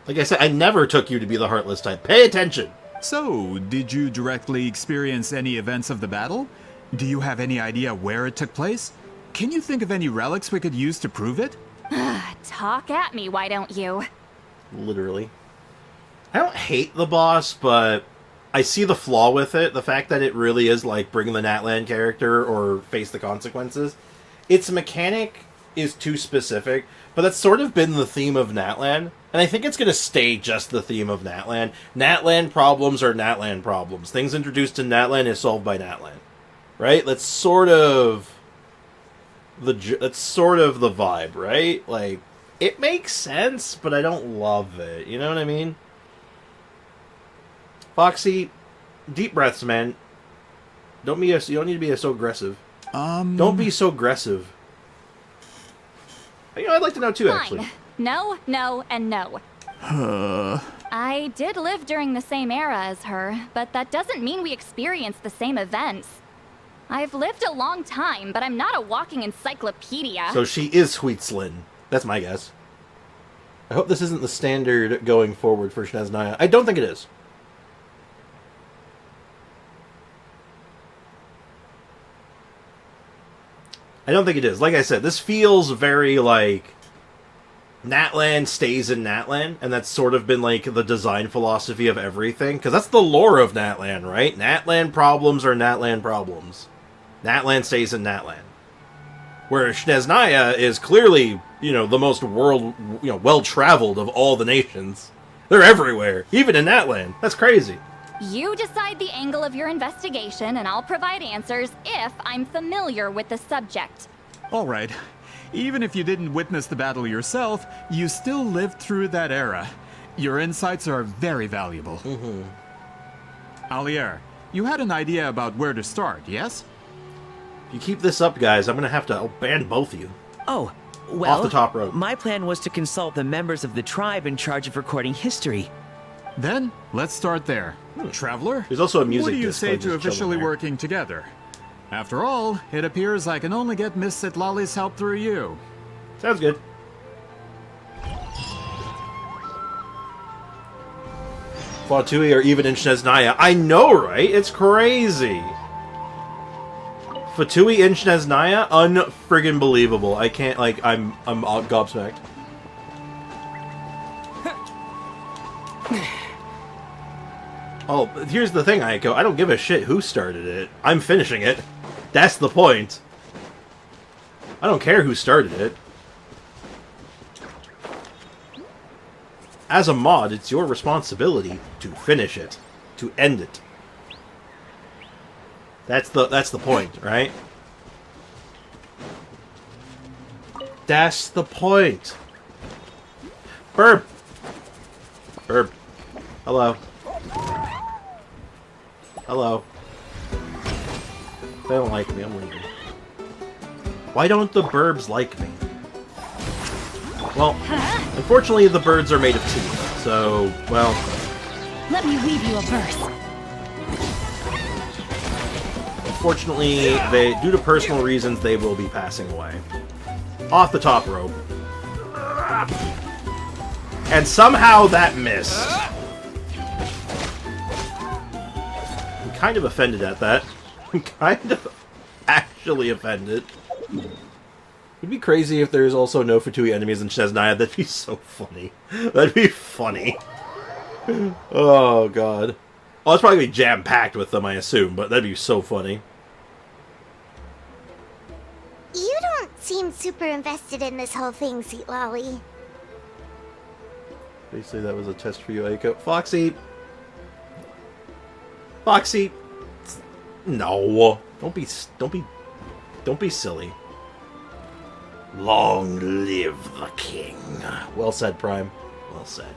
Like I said, I never took you to be the Heartless type. Pay attention!
So, did you directly experience any events of the battle? Do you have any idea where it took place? Can you think of any relics we could use to prove it?
Talk at me, why don't you?
Literally. I don't hate the boss, but I see the flaw with it. The fact that it really is like bring the Natlan character or face the consequences. Its mechanic is too specific, but that's sort of been the theme of Natlan. And I think it's going to stay just the theme of Natlan. Natlan problems are Natlan problems. Things introduced in Natlan is solved by Natlan. Right? That's sort of the vibe, right? Like, it makes sense, but I don't love it. You know what I mean? Foxy, deep breaths, man. You don't need to be so aggressive. Don't be so aggressive. You know, I'd like to know too,
Fine.
actually.
No, no, and no. I did live during the same era as her, but that doesn't mean we experienced the same events. I've lived a long time, but I'm not a walking encyclopedia.
So she is Huitzilin. That's my guess. I hope this isn't the standard going forward for Snezhnaya. I don't think it is. I don't think it is. Like I said, this feels very like Natlan stays in Natlan, and that's sort of been like the design philosophy of everything, because that's the lore of Natlan, right? Natlan problems are Natlan problems. Natlan stays in Natlan. Where Snezhnaya is clearly, you know, the most well-traveled of all the nations. They're everywhere, even in Natlan. That's crazy.
You decide the angle of your investigation, and I'll provide answers if I'm familiar with the subject.
All right. Even if you didn't witness the battle yourself, you still lived through that era. Your insights are very valuable. Alier, you had an idea about where to start, yes?
If you keep this up, guys, I'm going to I'll ban both of you.
Oh, well,
Off the top rope.
My plan was to consult the members of the tribe in charge of recording history.
Then, let's start there. Traveler?
There's also a music
What do you
disc,
say
like,
to
just chilling
officially
there.
working together? After all, it appears I can only get Miss Citlali's help through you.
Sounds good. Fatui or even in Snezhnaya. I know, right? It's crazy. Fatui in Snezhnaya? Unfriggin' believable. I can't, like, I'm gobsmacked. Oh, here's the thing, Ayako. I don't give a shit who started it. I'm finishing it. That's the point. I don't care who started it. As a mod, it's your responsibility to finish it. To end it. That's the point, right? That's the point. Burb. Burb. Hello. Hello. They don't like me. I'm leaving. Why don't the burbs like me? Well, unfortunately, the birds are made of teeth. So, well.
Let me weave you a verse.
Unfortunately, due to personal reasons, they will be passing away. Off the top rope. And somehow that missed. I'm kind of offended at that. I'm kind of actually offended. It'd be crazy if there's also no Fatui enemies in Chesnaya. That'd be so funny. That'd be funny. Oh, God. Oh, it's probably going to be jam-packed with them, I assume, but that'd be so funny.
You don't seem super invested in this whole thing, Citlali.
Basically, that was a test for you, Ayaka. Foxy! Foxy! No! Don't be silly. Long live the king. Well said, Prime. Well said.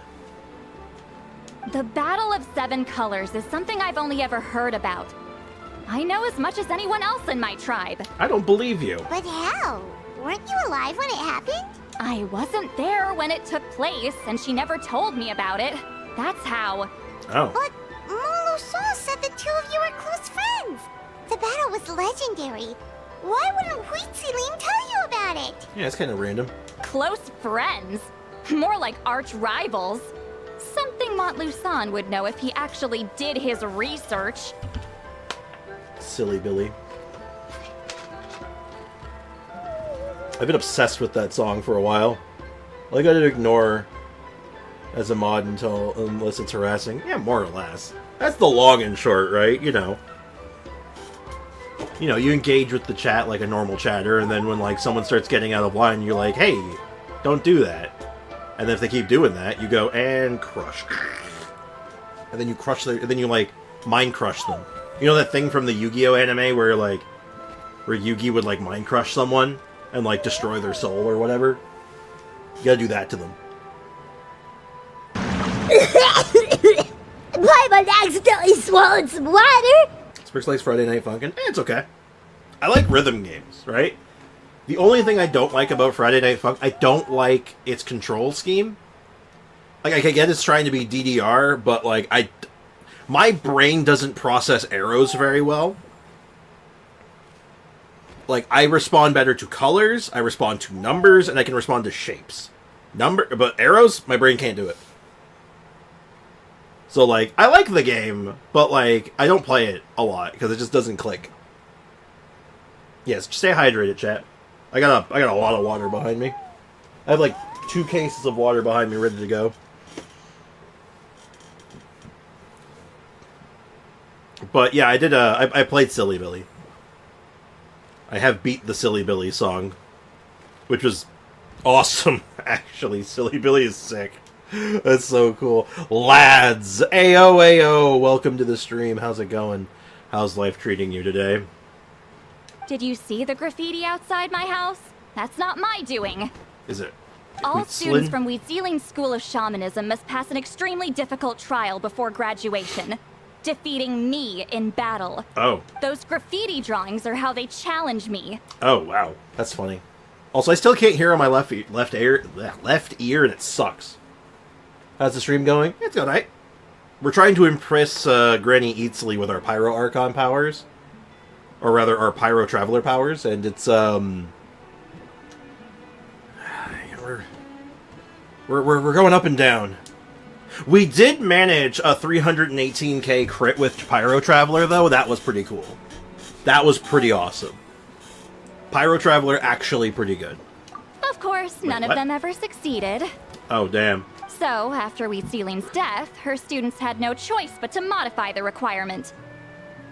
The Battle of Seven Colors is something I've only ever heard about. I know as much as anyone else in my tribe.
I don't believe you.
But how? Weren't you alive when it happened?
I wasn't there when it took place, and she never told me about it. That's how.
Oh.
But Molusa said the two of you were close friends. The battle was legendary. Why wouldn't Huitzilim tell you about it?
Yeah, it's kind of random.
Close friends? More like arch rivals. Something Montluçon would know if he actually did his research.
Silly Billy. I've been obsessed with that song for a while. All I gotta ignore as a mod unless it's harassing. Yeah, more or less. That's the long and short, right? You know, you engage with the chat like a normal chatter, and then when like someone starts getting out of line, you're like, hey, don't do that. And then if they keep doing that, you go and crush. And then you crush and then you like mind crush them. You know that thing from the Yu-Gi-Oh anime where Yugi would like mind crush someone and like destroy their soul or whatever? You gotta do that to them.
Paimon accidentally swallowed some water.
Spurks likes Friday Night Funkin'. It's okay. I like rhythm games, right? The only thing I don't like about Friday Night Funk, I don't like its control scheme. Like, I get it's trying to be DDR, but like, my brain doesn't process arrows very well. Like, I respond better to colors, I respond to numbers, and I can respond to shapes. But arrows, my brain can't do it. So, like, I like the game, but, like, I don't play it a lot, because it just doesn't click. Yes, stay hydrated, chat. I got a lot of water behind me. I have, like, 2 cases of water behind me ready to go. But, yeah, I played Silly Billy. I have beat the Silly Billy song, which was awesome, actually. Silly Billy is sick. That's so cool. Lads, ayo, ayo, welcome to the stream. How's it going? How's life treating you today?
Did you see the graffiti outside my house? That's not my doing.
Is it?
All students from Huitzilim's School of Shamanism must pass an extremely difficult trial before graduation. Defeating me in battle.
Oh.
Those graffiti drawings are how they challenge me.
Oh, wow. That's funny. Also, I still can't hear on my left ear, and it sucks. How's the stream going? It's alright. We're trying to impress Granny Eatsley with our Pyro Archon powers. Or rather, our Pyro Traveler powers, and it's, We're going up and down. We did manage a 318k crit with Pyro Traveler, though. That was pretty cool. That was pretty awesome. Pyro Traveler actually pretty good.
Of course, none of them ever succeeded.
Oh, damn.
So, after Huitzilim's death, her students had no choice but to modify the requirement.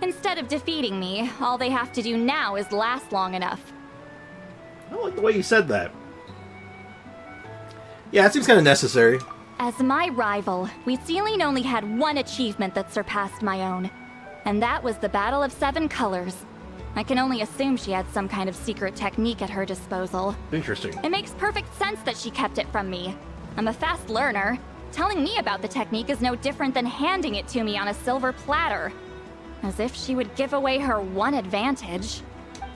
Instead of defeating me, all they have to do now is last long enough.
I don't like the way you said that. Yeah, it seems kind of necessary.
As my rival, Huitzilim only had one achievement that surpassed my own. And that was the Battle of Seven Colors. I can only assume she had some kind of secret technique at her disposal.
Interesting.
It makes perfect sense that she kept it from me. I'm a fast learner. Telling me about the technique is no different than handing it to me on a silver platter. As if she would give away her one advantage.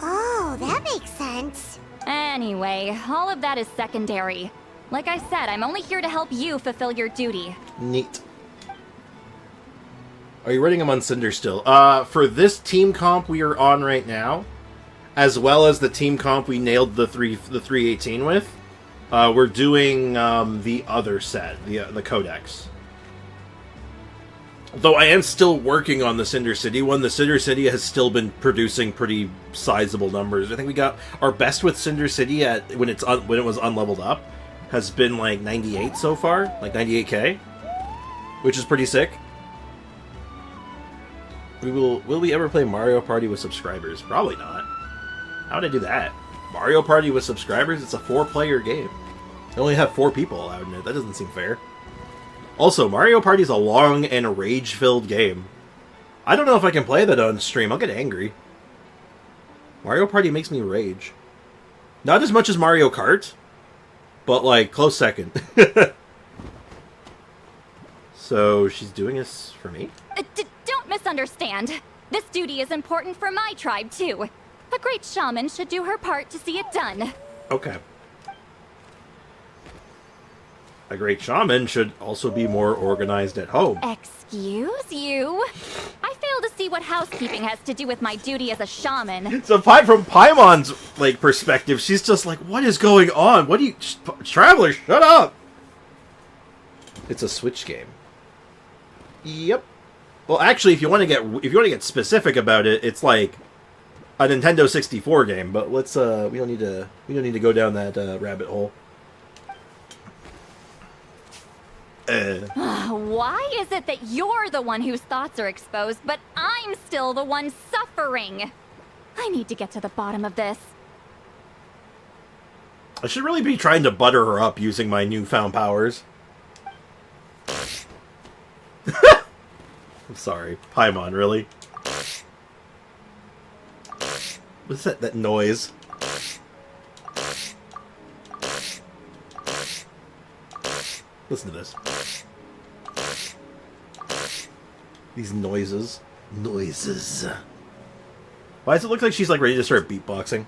Oh, that makes sense.
Anyway, all of that is secondary. Like I said, I'm only here to help you fulfill your duty.
Neat. Are you running them on Cinder still? For this team comp we are on right now, as well as the team comp we nailed the 318 with, we're doing the other set, the Codex. Though I am still working on the Cinder City one. The Cinder City has still been producing pretty sizable numbers. I think we got our best with Cinder City at when it was unleveled up has been like 98 so far, like 98k, which is pretty sick. Will we ever play Mario Party with subscribers? Probably not. How would I do that? Mario Party with subscribers? It's a 4-player game. I only have 4 people allowed in it. That doesn't seem fair. Also, Mario Party is a long and rage-filled game. I don't know if I can play that on stream. I'll get angry. Mario Party makes me rage. Not as much as Mario Kart, but like close second. So she's doing this for me?
Don't misunderstand. This duty is important for my tribe, too. A great shaman should do her part to see it done.
Okay. A great shaman should also be more organized at home.
Excuse you? I fail to see what housekeeping has to do with my duty as a shaman.
So from Paimon's like perspective, she's just like, what is going on? What do you... Traveler, shut up! It's a Switch game. Yep. Well, actually, if you want to get specific about it, it's like a Nintendo 64 game. But let's we don't need to go down that rabbit hole.
Why is it that you're the one whose thoughts are exposed, but I'm still the one suffering? I need to get to the bottom of this.
I should really be trying to butter her up using my newfound powers. I'm sorry. Paimon, really? What's that noise? Listen to this. These noises. Noises. Why does it look like she's like ready to start beatboxing?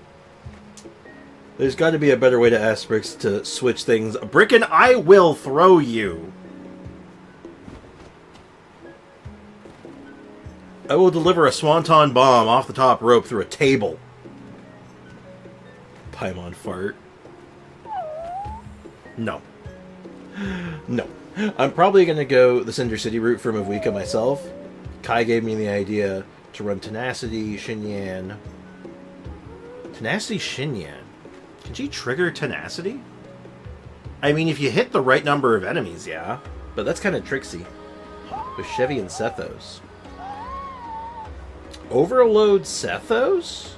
There's got to be a better way to ask Bricks to switch things. Bricken, I will throw you. I will deliver a swanton bomb off the top rope through a table. Paimon fart. No. No. I'm probably going to go the Cinder City route for Mavwika myself. Kai gave me the idea to run Tenacity, Xinyan. Tenacity, Xinyan. Can she trigger Tenacity? I mean, if you hit the right number of enemies, yeah. But that's kind of tricksy. With Chevy and Sethos. Overload Sethos?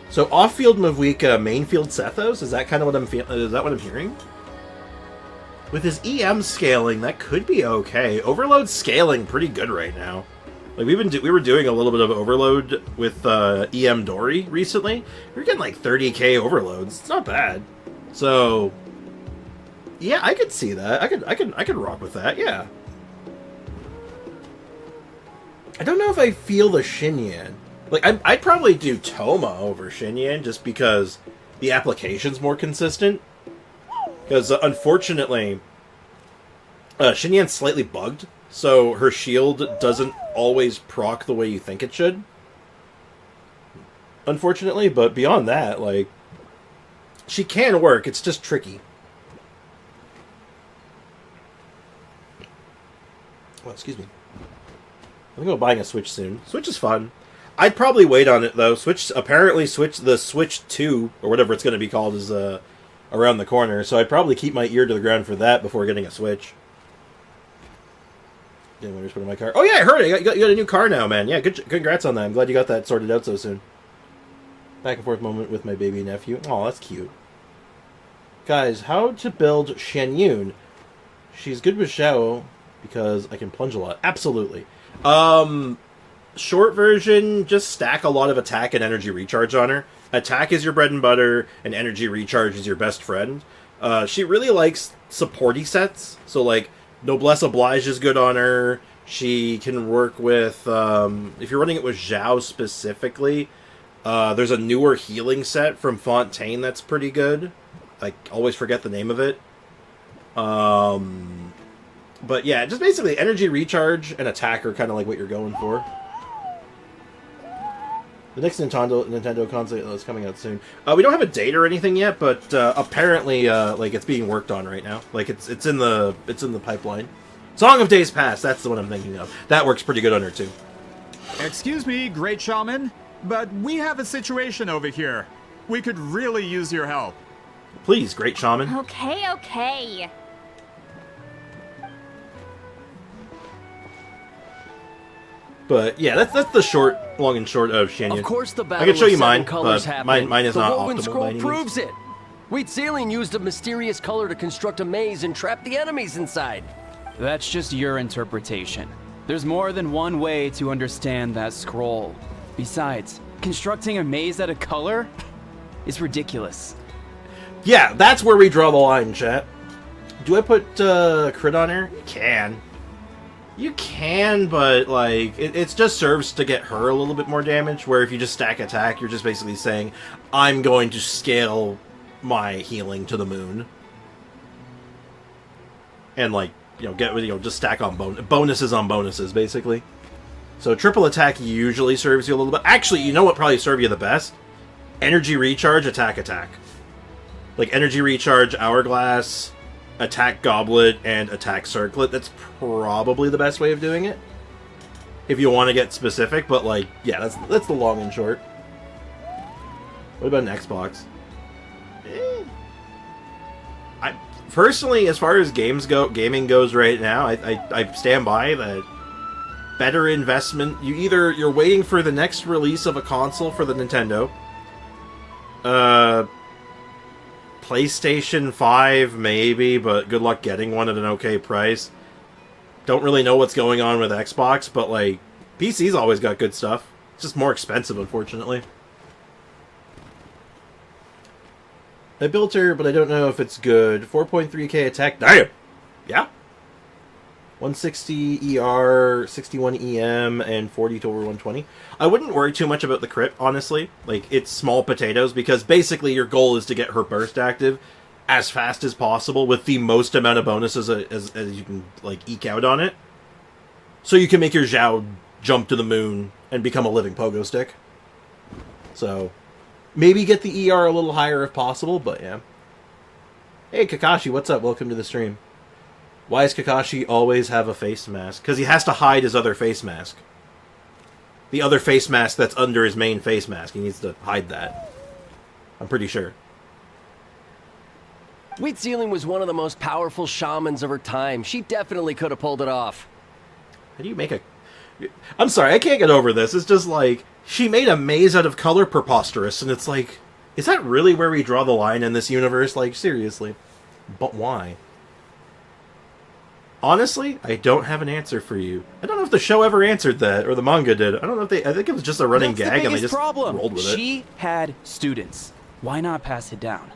So off-field Mavwika, main-field Sethos? Is that kind of what I'm feeling? Is that what I'm hearing? With his EM scaling, that could be okay. Overload scaling pretty good right now. Like we were doing a little bit of overload with EM Dory recently. We were getting like 30k overloads. It's not bad. So yeah, I could see that. I could rock with that. Yeah. I don't know if I feel the Xinyan. Like I'd probably do Toma over Xinyan just because the application's more consistent. Because, unfortunately, Xinyan's slightly bugged, so her shield doesn't always proc the way you think it should. Unfortunately, but beyond that, like, she can work, it's just tricky. Well, excuse me. I think I'm buying a Switch soon. Switch is fun. I'd probably wait on it, though. The Switch 2, or whatever it's going to be called, is, around the corner, so I'd probably keep my ear to the ground for that before getting a Switch. Yeah, let me just put in my car. Oh yeah, I heard it. You got a new car now, man. Yeah, congrats on that. I'm glad you got that sorted out so soon. Back and forth moment with my baby nephew. Oh, that's cute. Guys, how to build Xianyun? She's good with Xiao because I can plunge a lot. Absolutely. short version, just stack a lot of attack and energy recharge on her. Attack is your bread and butter, and energy recharge is your best friend. She really likes supporty sets, so like Noblesse Oblige is good on her. She can work with, if you're running it with Zhao specifically, there's a newer healing set from Fontaine that's pretty good. I always forget the name of it. But yeah, just basically energy recharge and attack are kind of like what you're going for. The next Nintendo console is coming out soon. We don't have a date or anything yet, but apparently, like it's being worked on right now. Like it's in the pipeline. Song of Days Past. That's the one I'm thinking of. That works pretty good on her too.
Excuse me, Great Shaman, but we have a situation over here. We could really use your help.
Please, Great Shaman.
Okay.
But yeah, that's the long and short of Shanyan.
Of course, the battle
I can show you
of
mine,
colors
but
happened.
mine is not
the woven
optimal
scroll
by any
proves
means.
it. Wheat Ceiling used a mysterious color to construct a maze and trap the enemies inside.
That's just your interpretation. There's more than one way to understand that scroll. Besides, constructing a maze out of color is ridiculous.
Yeah, that's where we draw the line, chat. Do I put crit on her? You can, but like it just serves to get her a little bit more damage. Where if you just stack attack, you're just basically saying, "I'm going to scale my healing to the moon," and like just stack on bonuses on bonuses, basically. So triple attack usually serves you a little bit. Actually, you know what probably serve you the best? Energy recharge, attack. Like energy recharge, hourglass, attack goblet, and attack circlet. That's probably the best way of doing it, if you want to get specific. But like, yeah, that's the long and short. What about an Xbox? I personally, as far as gaming goes right now, I stand by that. Better investment. You're waiting for the next release of a console for the Nintendo. PlayStation 5 maybe, but good luck getting one at an okay price. Don't really know what's going on with Xbox, but like PC's always got good stuff. It's just more expensive, unfortunately. I built her, but I don't know if it's good. 4.3k attack. Damn! Yeah. 160 ER, 61 EM, and 40 to over 120. I wouldn't worry too much about the crit, honestly. Like, it's small potatoes, because basically your goal is to get her burst active as fast as possible with the most amount of bonuses as you can, like, eke out on it. So you can make your Zhao jump to the moon and become a living pogo stick. So, maybe get the ER a little higher if possible, but yeah. Hey, Kakashi, what's up? Welcome to the stream. Why does Kakashi always have a face mask? Because he has to hide his other face mask. The other face mask that's under his main face mask. He needs to hide that. I'm pretty sure.
Wheat Ceiling was one of the most powerful shamans of her time. She definitely could have pulled it off.
How do you make a... I'm sorry, I can't get over this. It's just like, she made a maze out of color preposterous, and it's like, is that really where we draw the line in this universe? Like, seriously. But why? Honestly, I don't have an answer for you. I don't know if the show ever answered that, or the manga did. I don't know if they... I think it was just a running gag, and they just rolled with it.
She had students. Why not pass it down?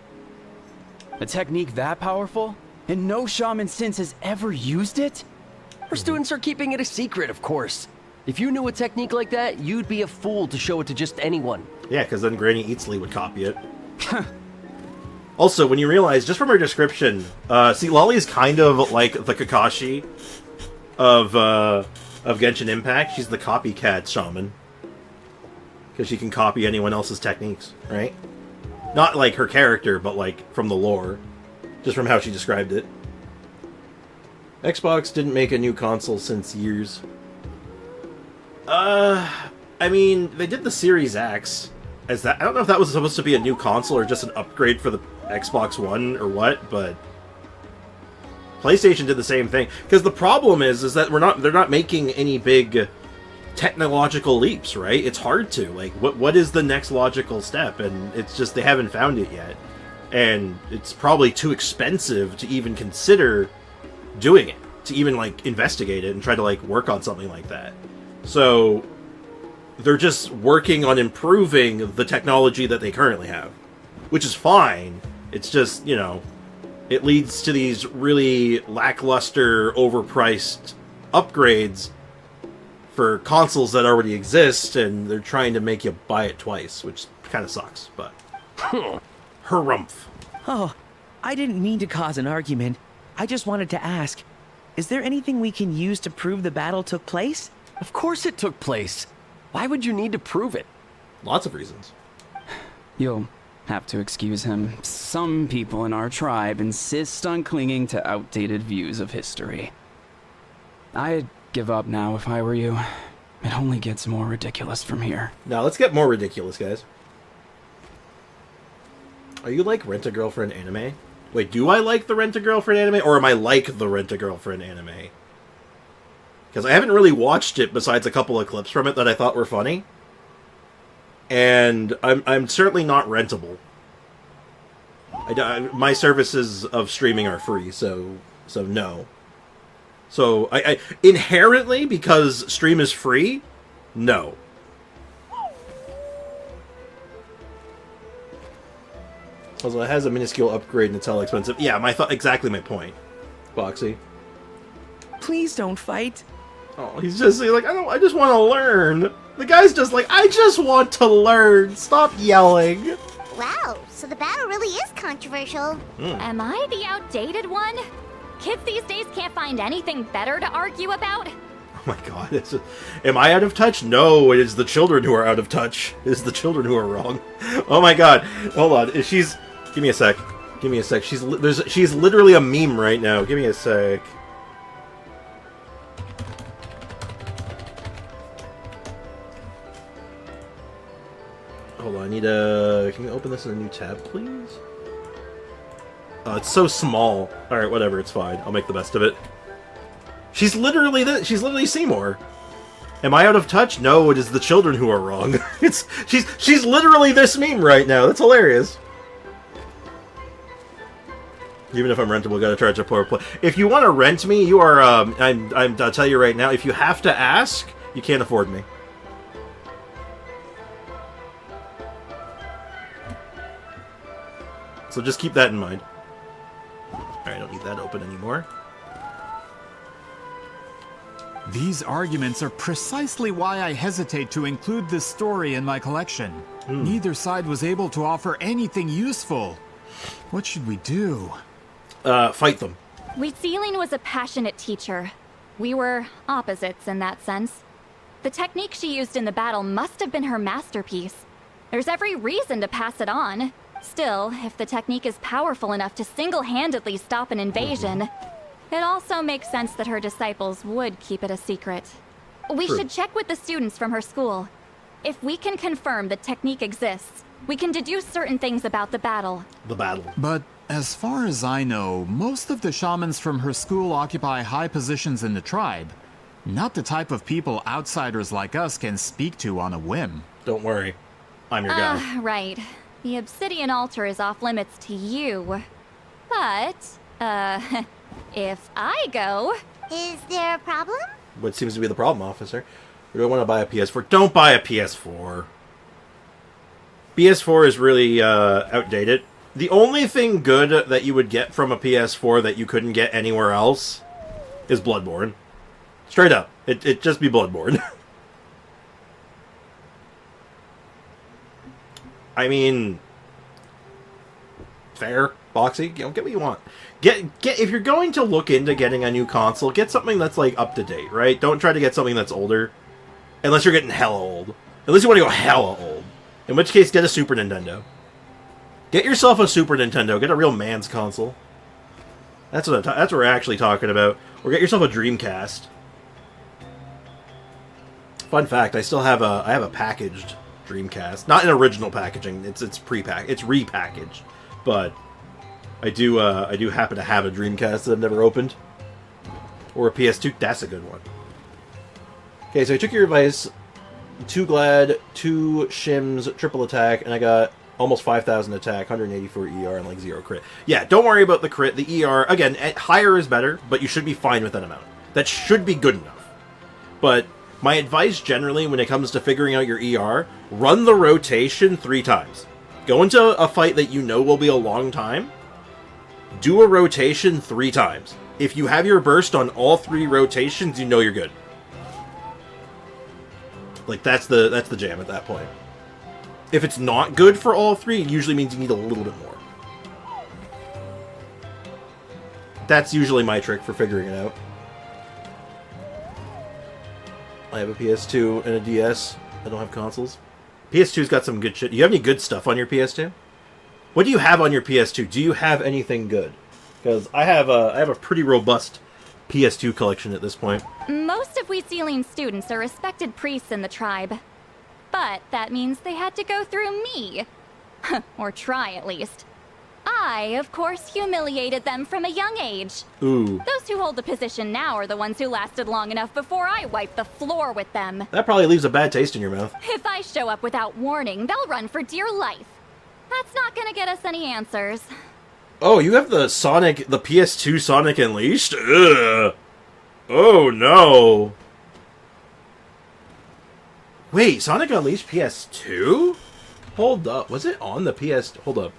A technique that powerful? And no shaman since has ever used it?
Her students are keeping it a secret, of course. If you knew a technique like that, you'd be a fool to show it to just anyone.
Yeah, because then Granny Eatsley would copy it. Also, when you realize, just from her description, Citlali is kind of like the Kakashi of Genshin Impact. She's the copycat shaman. Because she can copy anyone else's techniques, right? Not like her character, but like from the lore. Just from how she described it. Xbox didn't make a new console since years. I mean, they did the Series X. I don't know if that was supposed to be a new console or just an upgrade for the Xbox One or what, but PlayStation did the same thing. Because the problem is that they're not making any big technological leaps, right? It's hard to. Like, what is the next logical step? And it's just they haven't found it yet. And it's probably too expensive to even consider doing it, to even like investigate it and try to like work on something like that. So they're just working on improving the technology that they currently have, which is fine. It's just, you know, it leads to these really lackluster, overpriced upgrades for consoles that already exist, and they're trying to make you buy it twice, which kind of sucks, but... Harumph.
Oh, I didn't mean to cause an argument. I just wanted to ask, is there anything we can use to prove the battle took place?
Of course it took place. Why would you need to prove it?
Lots of reasons.
You'll have to excuse him. Some people in our tribe insist on clinging to outdated views of history. I'd give up now if I were you. It only gets more ridiculous from here.
Now, let's get more ridiculous, guys. Are you like Rent-A-Girlfriend anime? Wait, do I like the Rent-A-Girlfriend anime, or am I like the Rent-A-Girlfriend anime? Because I haven't really watched it besides a couple of clips from it that I thought were funny. And I'm certainly not rentable. My services of streaming are free, so no. So I inherently, because stream is free, no. Also, it has a minuscule upgrade and it's hella expensive. Yeah, exactly my point, Boxy.
Please don't fight.
Oh, he's just like, I just want to learn. The guy's just like, I just want to learn. Stop yelling.
Wow, so the battle really is controversial.
Am I the outdated one? Kids these days can't find anything better to argue about?
Oh my god, am I out of touch? No, it is the children who are out of touch. It is the children who are wrong. Oh my god, hold on. Give me a sec. Give me a sec. She's literally a meme right now. Give me a sec. Hold on, I need a... Can you open this in a new tab, please? Oh, it's so small. Alright, whatever, it's fine. I'll make the best of it. She's literally Seymour. Am I out of touch? No, it is the children who are wrong. She's literally this meme right now. That's hilarious. Even if I'm rentable, gotta charge a poor play. If you want to rent me, you are, I'll tell you right now, if you have to ask, you can't afford me. So just keep that in mind. Alright, I don't need that open anymore.
These arguments are precisely why I hesitate to include this story in my collection. Neither side was able to offer anything useful. What should we do?
Fight them.
Wheatsealing was a passionate teacher. We were opposites in that sense. The technique she used in the battle must have been her masterpiece. There's every reason to pass it on. Still, if the technique is powerful enough to single-handedly stop an invasion, it also makes sense that her disciples would keep it a secret. We should check with the students from her school. If we can confirm the technique exists, we can deduce certain things about the battle.
But as far as I know, most of the shamans from her school occupy high positions in the tribe. Not the type of people outsiders like us can speak to on a whim.
Don't worry. I'm your guy.
Right. The obsidian altar is off limits to you. But, if I go...
Is there a problem?
What seems to be the problem, officer? We don't want to buy a PS4. Don't buy a PS4. PS4 is really, outdated. The only thing good that you would get from a PS4 that you couldn't get anywhere else is Bloodborne. Straight up. It'd just be Bloodborne. I mean, fair, Boxy. You know, get what you want. Get if you're going to look into getting a new console, get something that's like up to date, right? Don't try to get something that's older, unless you're getting hella old. Unless you want to go hella old, in which case get a Super Nintendo. Get yourself a Super Nintendo. Get a real man's console. That's what we're actually talking about. Or get yourself a Dreamcast. Fun fact: I have a packaged Dreamcast, not in original packaging. It's repackaged, but I do happen to have a Dreamcast that I've never opened, or a PS2. That's a good one. Okay, so I took your advice. 2 glad, 2 shims, triple attack, and I got almost 5,000 attack, 184 ER, and like 0 crit. Yeah, don't worry about the crit. The ER again, higher is better, but you should be fine with that amount. That should be good enough. But My advice generally when it comes to figuring out your ER, run the rotation 3 times. Go into a fight that you know will be a long time, do a rotation 3 times. If you have your burst on all 3 rotations, you know you're good. Like, that's the jam at that point. If it's not good for all 3, it usually means you need a little bit more. That's usually my trick for figuring it out. I have a PS2 and a DS. I don't have consoles. PS2's got some good shit. Do you have any good stuff on your PS2? What do you have on your PS2? Do you have anything good? Because I have a pretty robust PS2 collection at this point.
Most of Wheatsealing students are respected priests in the tribe. But that means they had to go through me. Or try, at least. I, of course, humiliated them from a young age.
Ooh.
Those who hold the position now are the ones who lasted long enough before I wiped the floor with them.
That probably leaves a bad taste in your mouth.
If I show up without warning, they'll run for dear life. That's not gonna get us any answers.
Oh, you have the PS2 Sonic Unleashed? Ugh. Oh, no. Wait, Sonic Unleashed PS2? Hold up. Was it on the PS... Hold up.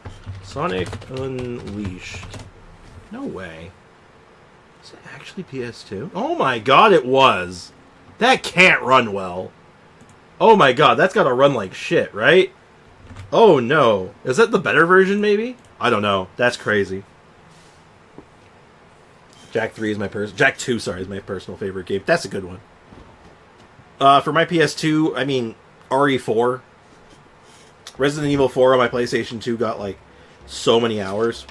Sonic Unleashed. No way. Is it actually PS2? Oh my god, it was. That can't run well. Oh my god, that's gotta run like shit, right? Oh no. Is that the better version, maybe? I don't know. That's crazy. Jak 2, is my personal favorite game. That's a good one. For my PS2, I mean, RE4. Resident Evil 4 on my PlayStation 2 got, like, so many hours.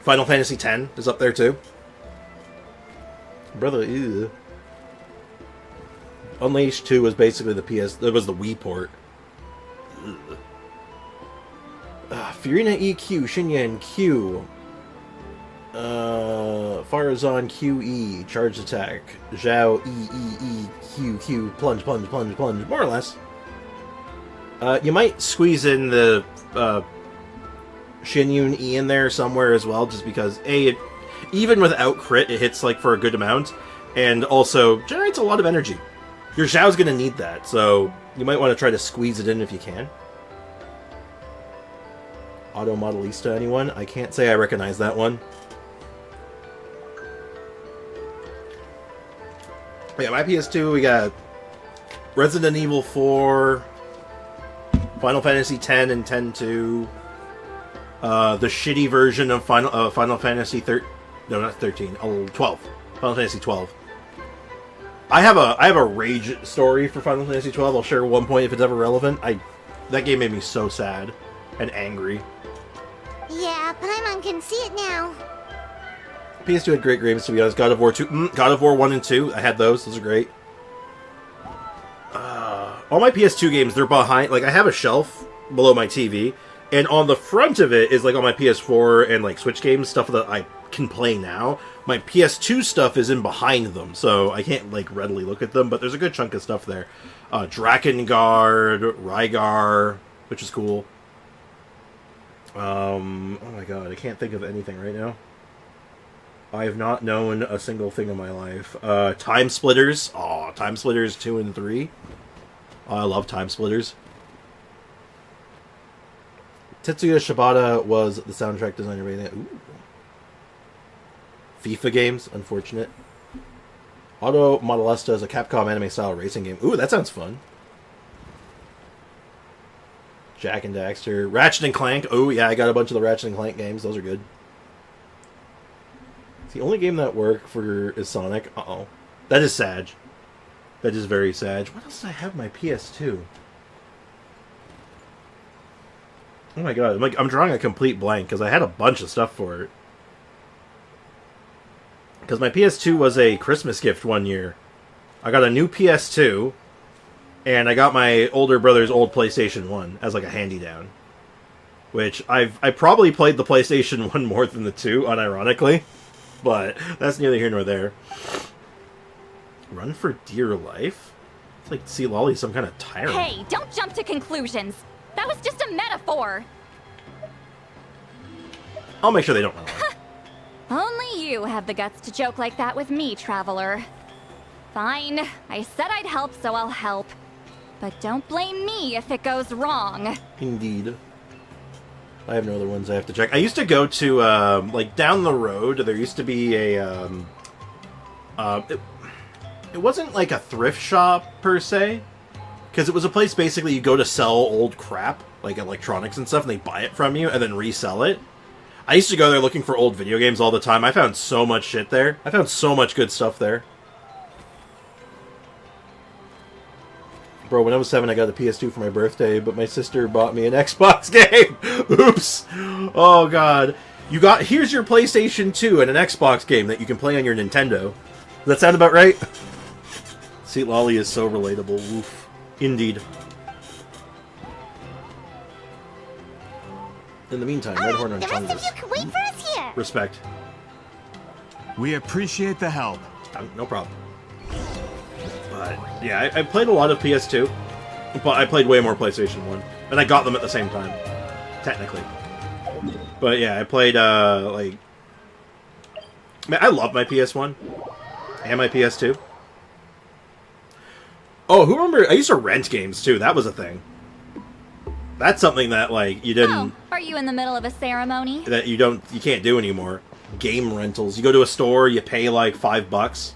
Final Fantasy X is up there, too. Brother, ew. Unleashed 2 was basically it was the Wii port. Furina EQ, Shinyan Q. Farazan QE, Charge Attack. Zhao EEE Plunge, Plunge, Plunge, Plunge. More or less. You might squeeze in the Shinyun E in there somewhere as well, just because, even without crit, it hits like for a good amount, and also generates a lot of energy. Your Zhao's gonna need that, so you might want to try to squeeze it in if you can. Auto Modelista, anyone? I can't say I recognize that one. Yeah, my PS2, we got Resident Evil 4, Final Fantasy X and X-2, the shitty version of Final Fantasy 13. No, not 13. 12. Final Fantasy 12. I have a rage story for Final Fantasy 12. I'll share at one point if it's ever relevant. That game made me so sad and angry.
Yeah, Paimon can see it now.
PS2 had great games, to be honest. God of War 2, God of War 1 and 2. I had those. Those are great. All my PS2 games, they're behind. Like, I have a shelf below my TV, and on the front of it is like all my PS4 and like Switch games, stuff that I can play now. My PS2 stuff is in behind them, so I can't like readily look at them. But there's a good chunk of stuff there. Drakengard, Rygar, which is cool. Oh my god, I can't think of anything right now. I have not known a single thing in my life. Time Splitters. Aw, Time Splitters 2 and 3. I love Time Splitters. Tetsuya Shibata was the soundtrack designer. Ooh. FIFA games, unfortunate. Auto Modelista is a Capcom anime-style racing game. Ooh, that sounds fun. Jak and Daxter. Ratchet and Clank. Oh, yeah, I got a bunch of the Ratchet and Clank games. Those are good. It's the only game that worked for is Sonic. Uh-oh. That is sad. That is very sad. What else did I have on my PS2? Oh my god. I'm drawing a complete blank because I had a bunch of stuff for it. Because my PS2 was a Christmas gift one year. I got a new PS2, and I got my older brother's old PlayStation 1 as like a hand-me-down. Which I probably played the PlayStation 1 more than the 2, unironically. But that's neither here nor there. Run for dear life? It's like Citlali, some kind of tyrant.
Hey, don't jump to conclusions. That was just a metaphor.
I'll make sure they don't know.
Only you have the guts to joke like that with me, Traveler. Fine. I said I'd help, so I'll help. But don't blame me if it goes wrong.
Indeed. I have no other ones I have to check. I used to go to, like, down the road, there used to be a, it wasn't like a thrift shop, per se. Because it was a place, basically, you go to sell old crap, like electronics and stuff, and they buy it from you and then resell it. I used to go there looking for old video games all the time. I found so much shit there. I found so much good stuff there. Bro, when I was 7, I got a PS2 for my birthday, but my sister bought me an Xbox game. Oops. Oh, God. Here's your PlayStation 2 and an Xbox game that you can play on your Nintendo. Does that sound about right? Citlali is so relatable. Woof. Indeed. In the meantime, Red Horn on
The rest of
Chungus.
you can wait for us here.
Respect.
We appreciate the help.
No problem. But, yeah, I played a lot of PS2, but I played way more PlayStation 1. And I got them at the same time, technically. But, yeah, I played, like... Man, I love my PS1 and my PS2. Oh, who remember? I used to rent games, too. That was a thing. That's something that, like, you didn't...
Oh, are you in the middle of a ceremony?
That you can't do anymore. Game rentals. You go to a store, you pay, like, $5,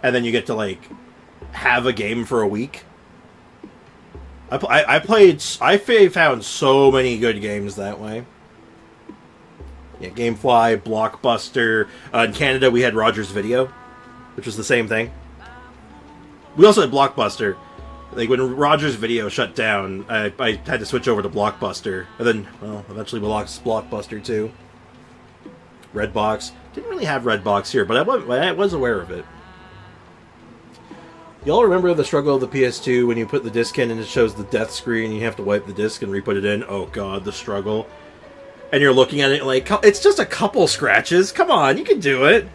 and then you get to, like... have a game for a week. I found so many good games that way. Yeah, Gamefly, Blockbuster. In Canada, we had Rogers Video, which was the same thing. We also had Blockbuster. Like, when Rogers Video shut down, I had to switch over to Blockbuster. And then, well, eventually we lost Blockbuster, too. Redbox. Didn't really have Redbox here, but I was aware of it. Y'all remember the struggle of the PS2 when you put the disc in and it shows the death screen and you have to wipe the disc and re-put it in? Oh god, the struggle. And you're looking at it like, it's just a couple scratches. Come on, you can do it.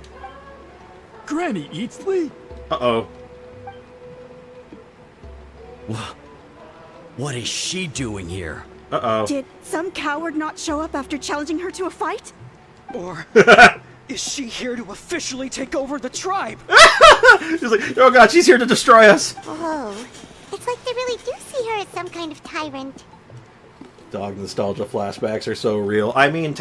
Granny Eatsley?
Uh-oh.
What is she doing here?
Uh-oh.
Did some coward not show up after challenging her to a fight? Or is she here to officially take over the tribe?
She's like, oh god, she's here to destroy us.
Oh, it's like they really do see her as some kind of tyrant.
Dog nostalgia flashbacks are so real. I mean, not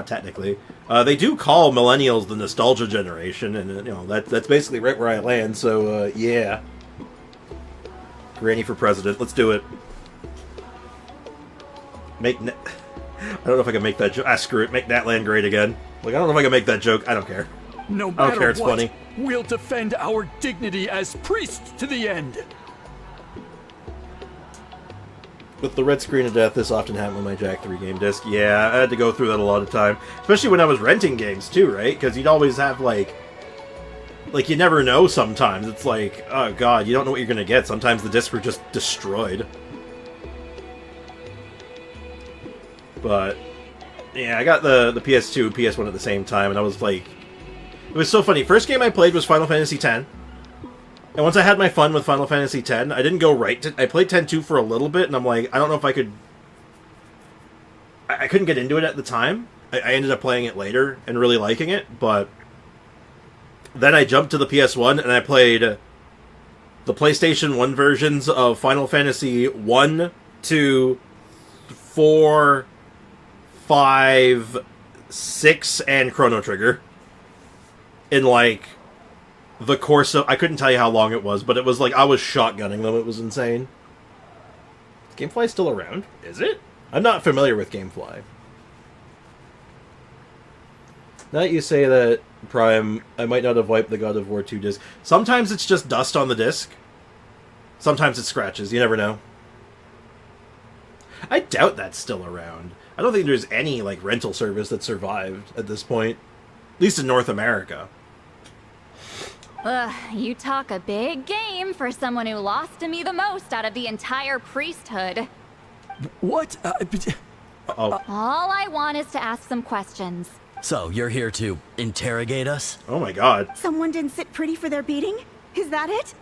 technically, they do call millennials the nostalgia generation, and you know that's basically right where I land. So yeah, Granny for president. Let's do it. I don't know if I can make that joke. Screw it. Make Natland great again. Like, I don't know if I can make that joke. I don't care.
No matter
I don't care. It's
what,
funny.
We'll defend our dignity as priests to the end.
With the red screen of death, this often happened with my Jack 3 game disc. Yeah, I had to go through that a lot of time. Especially when I was renting games, too, right? Because you'd always have, like, you never know sometimes. It's like, oh god, you don't know what you're going to get. Sometimes the discs were just destroyed. But, yeah, I got the PS2 and PS1 at the same time, and I was like... It was so funny. First game I played was Final Fantasy X. And once I had my fun with Final Fantasy X, I didn't go right to... I played 10-2 for a little bit, and I'm like, I don't know if I could... I couldn't get into it at the time. I ended up playing it later and really liking it, but... Then I jumped to the PS1, and I played the PlayStation 1 versions of Final Fantasy 1, 2, 4, 5, 6, and Chrono Trigger. In, like... the course of... I couldn't tell you how long it was, but it was like I was shotgunning them. It was insane. Is Gamefly still around? Is it? I'm not familiar with Gamefly. Now that you say that, Prime, I might not have wiped the God of War 2 disc. Sometimes it's just dust on the disc. Sometimes it's scratches. You never know. I doubt that's still around. I don't think there's any like rental service that survived at this point. At least in North America.
Ugh, you talk a big game for someone who lost to me the most out of the entire priesthood.
What?
Uh-oh.
All I want is to ask some questions.
So, you're here to interrogate us?
Oh my god.
Someone didn't sit pretty for their beating? Is that it?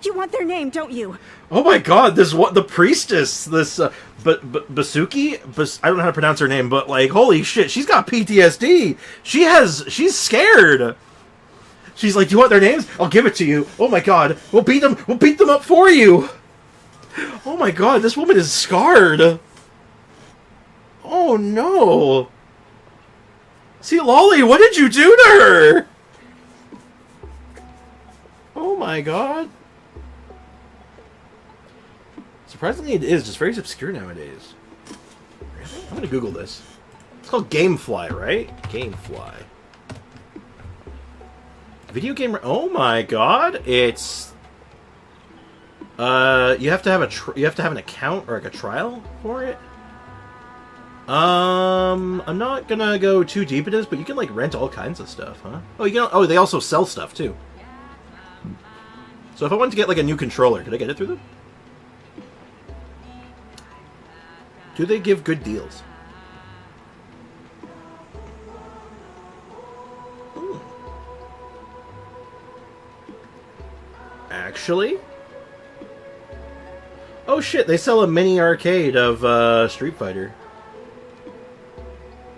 You want their name, don't you?
Oh my god, the priestess, this, Basuki? I don't know how to pronounce her name, but like, holy shit, she's got PTSD! She's scared! She's like, "Do you want their names? I'll give it to you." Oh my god, we'll beat them up for you. Oh my god, this woman is scarred. Oh no. Citlali, what did you do to her? Oh my god. Surprisingly, it is just very obscure nowadays. Really? I'm gonna Google this. It's called Gamefly, right? Gamefly. Video game. Oh my god! It's. You have to have an account or like a trial for it. I'm not gonna go too deep into this, but you can like rent all kinds of stuff, huh? Oh, you can. Oh, they also sell stuff too. So if I wanted to get like a new controller, could I get it through them? Do they give good deals? Actually? Oh shit, they sell a mini arcade of Street Fighter.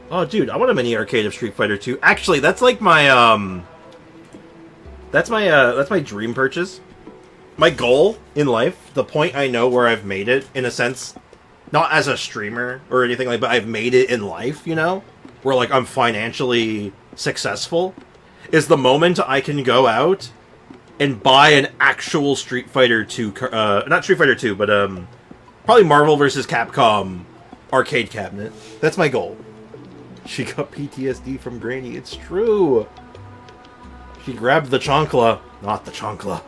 Oh dude, I want a mini arcade of Street Fighter 2. Actually, that's like my that's my dream purchase. My goal in life, the point I know where I've made it, in a sense, not as a streamer or anything like, but I've made it in life, you know? Where like I'm financially successful, is the moment I can go out and buy an actual Street Fighter 2, not Street Fighter 2, but probably Marvel vs. Capcom arcade cabinet. That's my goal. She got PTSD from Granny. It's true. She grabbed the chancla, not the chancla.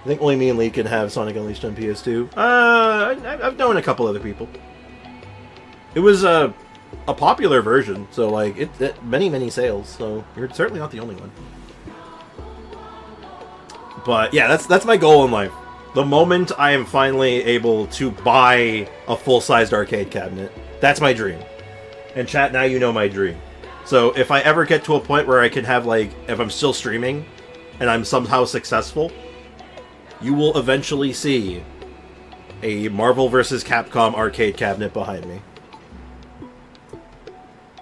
I think only me and Lee can have Sonic Unleashed on PS2. I've known a couple other people. It was a popular version, so like it many sales. So you're certainly not the only one. But yeah, that's my goal in life. The moment I am finally able to buy a full-sized arcade cabinet, that's my dream. And chat, now you know my dream. So if I ever get to a point where I can have like, if I'm still streaming and I'm somehow successful, you will eventually see a Marvel vs. Capcom arcade cabinet behind me.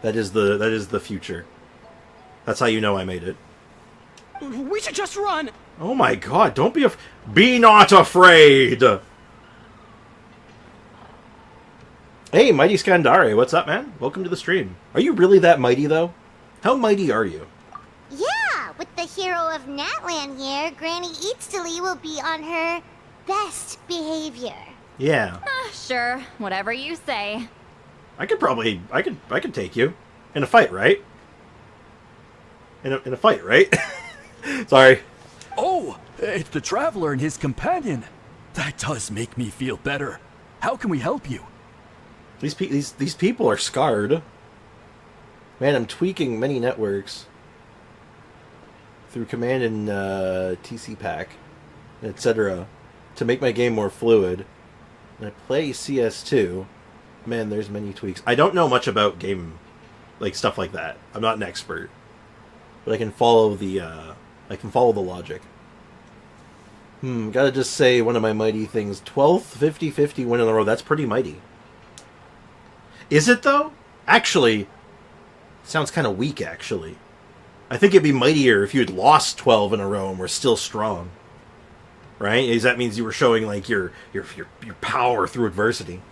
That is the future. That's how you know I made it.
We should just run!
Oh my god, don't be not afraid! Hey, Mighty Skandare, what's up, man? Welcome to the stream. Are you really that mighty, though? How mighty are you?
Yeah, with the hero of Natlan here, Granny Citlali will be on her best behavior.
Yeah.
Sure, whatever you say.
I could take you. In a fight, right? In a fight, right? Sorry.
Oh, it's the traveler and his companion. That does make me feel better. How can we help you?
These people are scarred. Man, I'm tweaking many networks through command and TC pack, etc., to make my game more fluid. And I play CS2. Man, there's many tweaks. I don't know much about game, like stuff like that. I'm not an expert, but I can follow the logic. Gotta just say one of my mighty things. 12th 50-50 win in a row. That's pretty mighty. Is it though? Actually, sounds kind of weak. Actually, I think it'd be mightier if you had lost 12 in a row and were still strong. Right? Because that means you were showing like your power through adversity.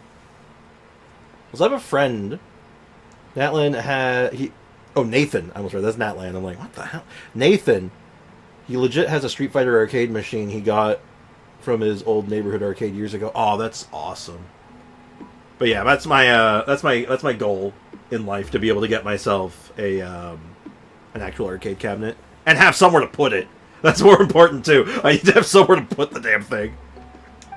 Because I have a friend. Natlan had Nathan. I almost read that's Natlan. I'm like, what the hell? Nathan. He legit has a Street Fighter arcade machine he got from his old neighborhood arcade years ago. Oh, that's awesome. But yeah, that's my goal in life, to be able to get myself an actual arcade cabinet and have somewhere to put it. That's more important too. I need to have somewhere to put the damn thing.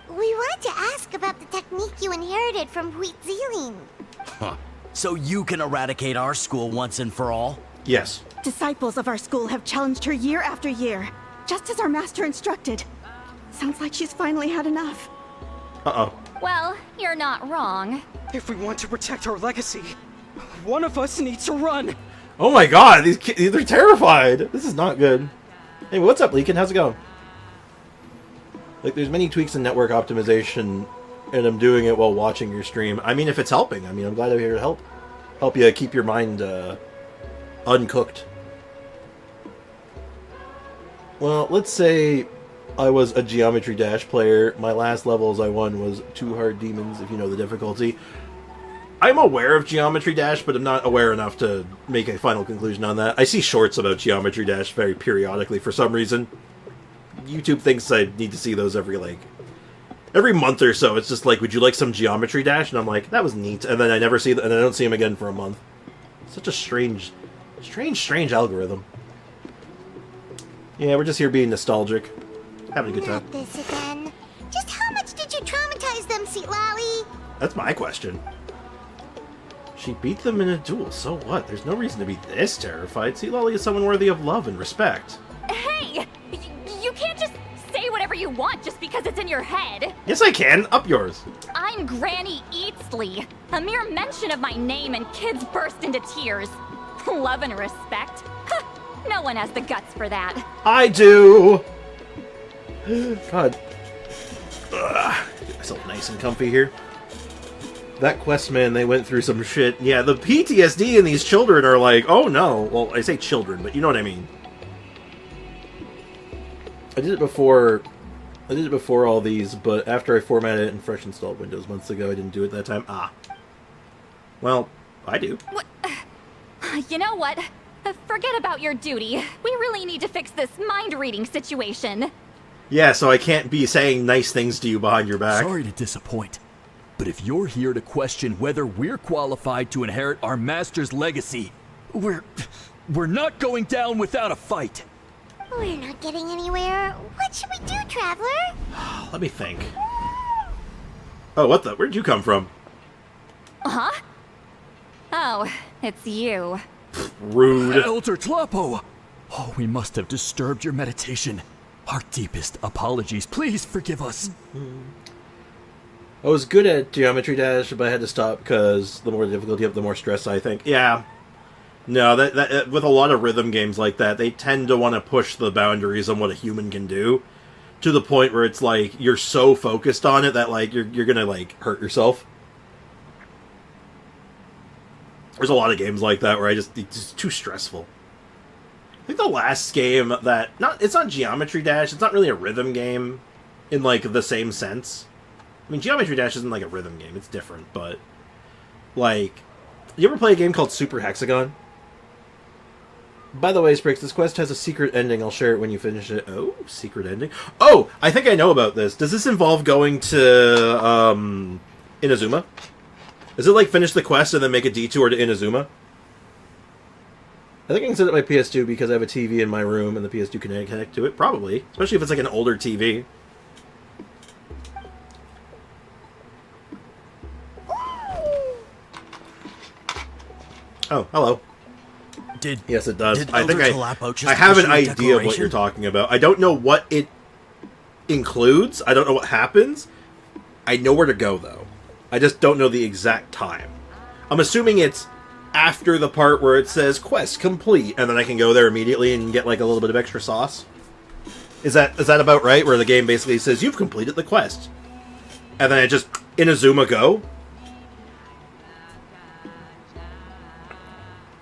We wanted to ask about the technique you inherited from Huitziling.
Huh. So you can eradicate our school once and for all?
Yes.
Disciples of our school have challenged her year after year, just as our master instructed. Sounds like she's finally had enough.
Uh-oh.
Well, you're not wrong.
If we want to protect our legacy, one of us needs to run.
Oh my god, these kids, they're terrified. This is not good. Hey, what's up, Leakin? How's it going? Like, there's many tweaks in network optimization, and I'm doing it while watching your stream. I mean, if it's helping, I'm glad I'm here to help you keep your mind uncooked. Well, let's say I was a Geometry Dash player. My last levels I won was 2 hard demons, if you know the difficulty. I'm aware of Geometry Dash, but I'm not aware enough to make a final conclusion on that. I see shorts about Geometry Dash very periodically for some reason. YouTube thinks I need to see those every month or so. It's just like, would you like some Geometry Dash? And I'm like, that was neat. And then I never see them, and I don't see them again for a month. Such a strange algorithm. Yeah, we're just here being nostalgic. Having a good time.
Not this again. Just how much did you traumatize them, Citlali?
That's my question. She beat them in a duel, so what? There's no reason to be this terrified. Citlali is someone worthy of love and respect.
Hey! You can't just say whatever you want just because it's in your head.
Yes, I can. Up yours.
I'm Granny Eatsley. A mere mention of my name and kids burst into tears. Love and respect? Huh, no one has the guts for that.
I do! God. Ugh. Get myself nice and comfy here. That quest, man, they went through some shit. Yeah, the PTSD in these children are like, oh no. Well, I say children, but you know what I mean. I did it before all these, but after I formatted it and fresh installed Windows months ago, I didn't do it that time. Ah. Well, I do.
What? You know what? Forget about your duty. We really need to fix this mind-reading situation.
Yeah, so I can't be saying nice things to you behind your back.
Sorry to disappoint, but if you're here to question whether we're qualified to inherit our master's legacy, we're not going down without a fight.
We're not getting anywhere. What should we do, Traveler?
Let me think. Oh, what the? Where'd you come from?
Huh? Oh, it's you.
Rude.
Elder Tlapo! Oh, we must have disturbed your meditation. Our deepest apologies. Please forgive us.
I was good at Geometry Dash, but I had to stop because the more difficulty up, the more stress, I think. Yeah. No, that with a lot of rhythm games like that, they tend to want to push the boundaries on what a human can do to the point where it's like you're so focused on it that like you're gonna like hurt yourself. There's a lot of games like that where it's just too stressful. I think the last game that it's not Geometry Dash, it's not really a rhythm game in like the same sense. I mean, Geometry Dash isn't like a rhythm game, it's different, but like, you ever play a game called Super Hexagon? By the way, Sprix, this quest has a secret ending. I'll share it when you finish it. Oh, secret ending? Oh, I think I know about this. Does this involve going to Inazuma? Is it like finish the quest and then make a detour to Inazuma? I think I can set up my PS2 because I have a TV in my room and the PS2 can connect to it. Probably. Especially if it's like an older TV. Oh, hello. Yes, it does. I think I have an idea of what you're talking about. I don't know what it includes. I don't know what happens. I know where to go, though. I just don't know the exact time. I'm assuming it's after the part where it says quest complete, and then I can go there immediately and get like a little bit of extra sauce. Is that about right? Where the game basically says you've completed the quest, and then I just Inazuma go.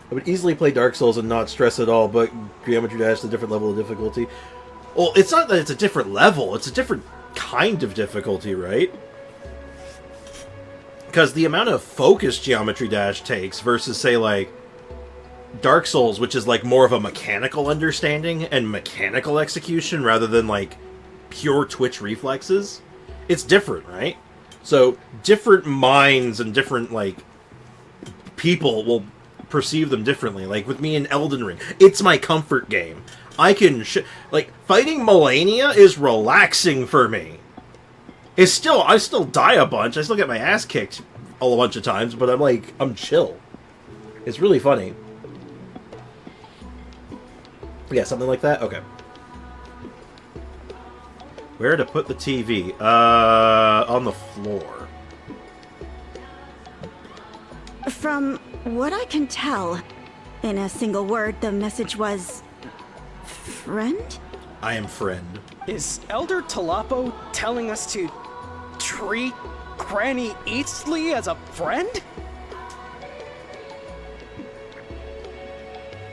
I would easily play Dark Souls and not stress at all, but Geometry Dash is a different level of difficulty. Well, it's not that it's a different level, it's a different kind of difficulty, right? Because the amount of focus Geometry Dash takes versus, say, like, Dark Souls, which is, like, more of a mechanical understanding and mechanical execution rather than, like, pure twitch reflexes, it's different, right? So, different minds and different, like, people will perceive them differently. Like with me in Elden Ring, it's my comfort game. I can like fighting Melania is relaxing for me. I still die a bunch. I still get my ass kicked a bunch of times, but I'm chill. It's really funny. Yeah, something like that. Okay. Where to put the TV? On the floor.
From what I can tell, in a single word, the message was... friend?
I am friend.
Is Elder Tlapo telling us to treat Granny Eatsley as a friend?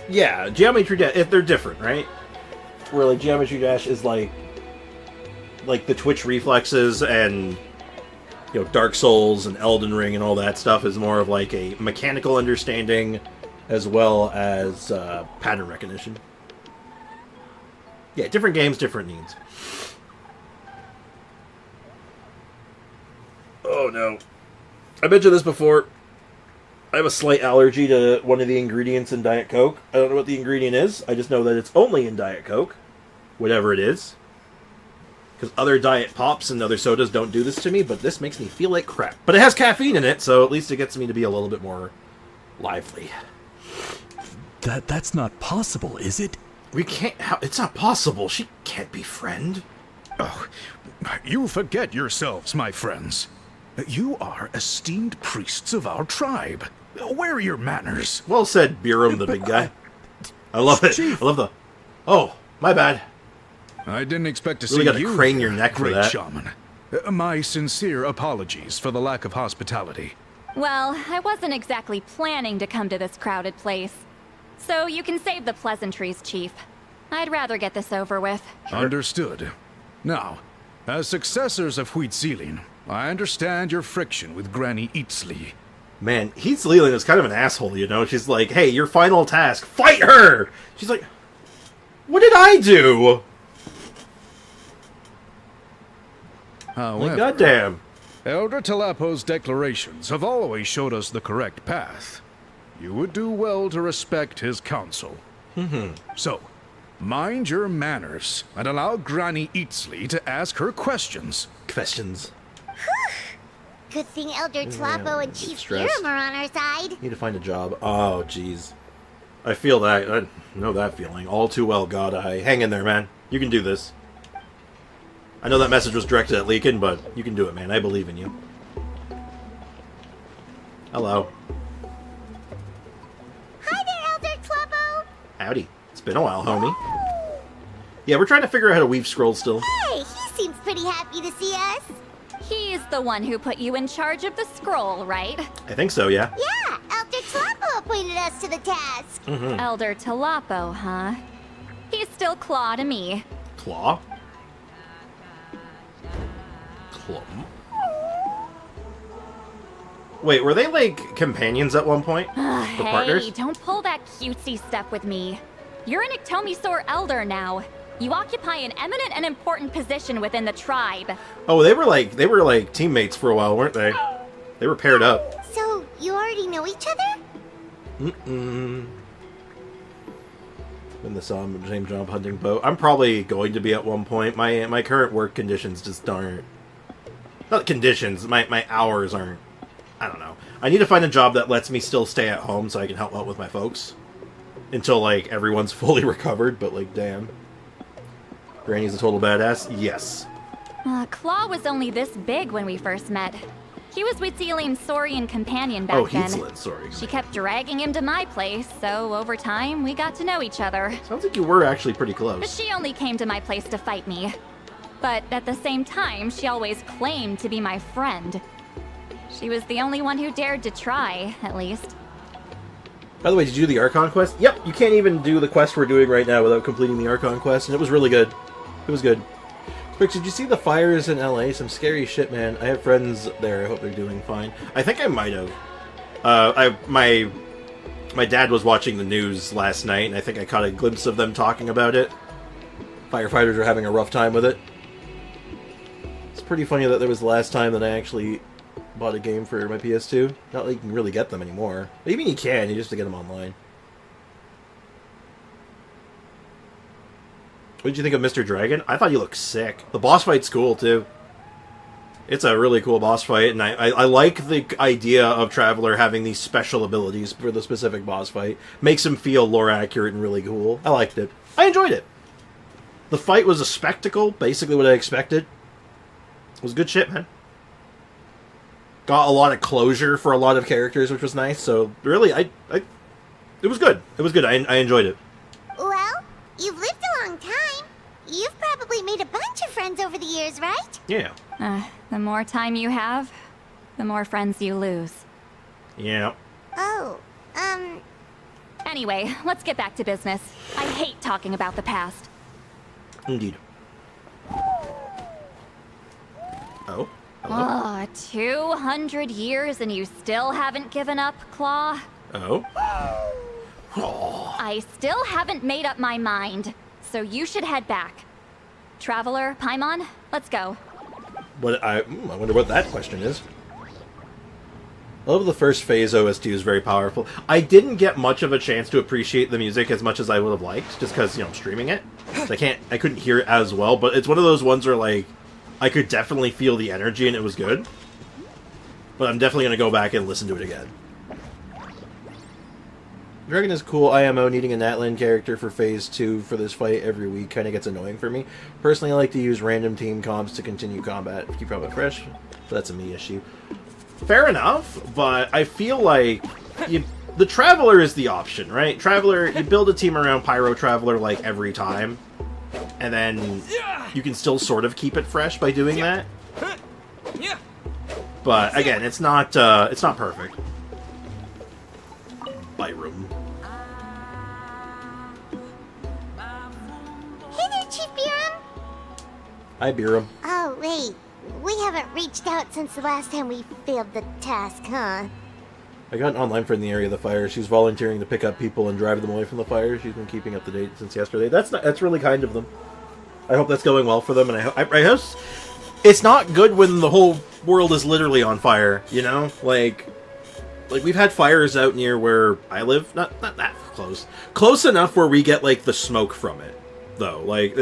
Yeah, Geometry Dash, if they're different, right? where like Geometry Dash is like the Twitch reflexes and Dark Souls and Elden Ring and all that stuff is more of like a mechanical understanding as well as pattern recognition. Yeah, different games, different needs. Oh no. I mentioned this before. I have a slight allergy to one of the ingredients in Diet Coke. I don't know what the ingredient is. I just know that it's only in Diet Coke. Whatever it is. Because other Diet Pops and other sodas don't do this to me, but this makes me feel like crap. But it has caffeine in it, so at least it gets me to be a little bit more lively.
That's not possible, is it?
We can't... It's not possible. She can't be friend.
Oh, you forget yourselves, my friends. You are esteemed priests of our tribe. Where are your manners?
Well said, Biram, the big guy. I love it.
Chief.
I love the... Oh, my bad.
I didn't expect to
Really
see
gotta
you
crane your
here,
neck for
great
that.
shaman. My sincere apologies for the lack of hospitality.
Well, I wasn't exactly planning to come to this crowded place. So you can save the pleasantries, Chief. I'd rather get this over with.
Understood. Now, as successors of Huitzilin, I understand your friction with Granny Itzli.
Man, Huitzilin is kind of an asshole, She's like, hey, your final task, fight her! She's like, what did I do?
However,
Like, goddamn.
Elder Talapo's declarations have always showed us the correct path. You would do well to respect his counsel. So, mind your manners and allow Granny Itzli to ask her questions.
Questions.
Good thing Elder Talapo and Chief
stressed.
Biram are on our side.
Need to find a job. Oh, jeez. I feel that. I know that feeling. All too well, God. Hang in there, man. You can do this. I know that message was directed at Leakin, but you can do it, man. I believe in you. Hello.
Hi there, Elder Talapo.
Howdy. It's been a while, homie. Yeah, we're trying to figure out how to weave scrolls still.
Hey, he seems pretty happy to see us.
He's the one who put you in charge of the scroll, right?
I think so, yeah.
Yeah, Elder Talapo appointed us to the task.
Elder Talapo, huh? He's still Claw to me.
Claw? Claw? Wait, were they, like, companions at one point? Or
Hey,
partners?
don't pull that cutesy stuff with me. You're an Iktomi-Sor elder now. You occupy an eminent and important position within the tribe.
Oh, they were like teammates for a while, weren't they? They were paired up.
So, you already know each other?
In the same job hunting boat. I'm probably going to be at one point. My current work conditions just aren't... Not conditions, my hours aren't... I don't know. I need to find a job that lets me still stay at home so I can help out with my folks. Until, like, everyone's fully recovered, but, like, damn. Granny's a total badass? Yes.
Claw was only this big when we first met. He was Huitzilin's Saurian companion back then.
Huitzilin, sorry.
She kept dragging him to my place, so over time, we got to know each other.
Sounds like you were actually pretty
But
close.
she only came to my place to fight me. But at the same time, she always claimed to be my friend. She was the only one who dared to try, at least.
By the way, did you do the Archon quest? Yep, you can't even do the quest we're doing right now without completing the Archon quest, and it was really good. It was good. Quick, did you see the fires in LA? Some scary shit, man. I have friends there. I hope they're doing fine. I think I might have. My dad was watching the news last night, and I think I caught a glimpse of them talking about it. Firefighters are having a rough time with it. It's pretty funny that there was the last time that I actually bought a game for my PS2. Not like you can really get them anymore. But even you can, you just have to get them online. What did you think of Mr. Dragon? I thought he looked sick. The boss fight's cool, too. It's a really cool boss fight, and I like the idea of Traveler having these special abilities for the specific boss fight. Makes him feel lore accurate and really cool. I liked it. I enjoyed it. The fight was a spectacle, basically what I expected. It was good shit, man. Got a lot of closure for a lot of characters, which was nice, so really, it was good. It was good. I enjoyed it.
Well, you've lived a long time. You've probably made a bunch of friends over the years, right?
Yeah.
The more time you have, the more friends you lose.
Yeah.
Oh,
Anyway, let's get back to business. I hate talking about the past.
Indeed. Oh? Hello?
Oh, 200 years and you still haven't given up, Claw?
Oh? Oh.
I still haven't made up my mind, so you should head back. Traveler, Paimon, let's go.
I wonder what that question is. I love the first phase OST is very powerful. I didn't get much of a chance to appreciate the music as much as I would have liked, just because, I'm streaming it. So I couldn't hear it as well, but it's one of those ones where, like, I could definitely feel the energy and it was good. But I'm definitely going to go back and listen to it again. Dragon is cool. IMO needing a Natlan character for Phase 2 for this fight every week kind of gets annoying for me. Personally, I like to use random team comps to continue combat, keep combat fresh. So that's a me issue. Fair enough, but I feel like the Traveler is the option, right? Traveler, you build a team around Pyro Traveler like every time, and then you can still sort of keep it fresh by doing that. But again, it's not perfect. Byram.
Hey there, Chief Byram.
Hi, Byram.
Oh, wait. We haven't reached out since the last time we failed the task, huh?
I got an online friend in the area of the fire. She's volunteering to pick up people and drive them away from the fire. She's been keeping up to date since yesterday. That's really kind of them. I hope that's going well for them, and I hope it's not good when the whole world is literally on fire. Like we've had fires out near where I live, not that close enough where we get like the smoke from it, though. Like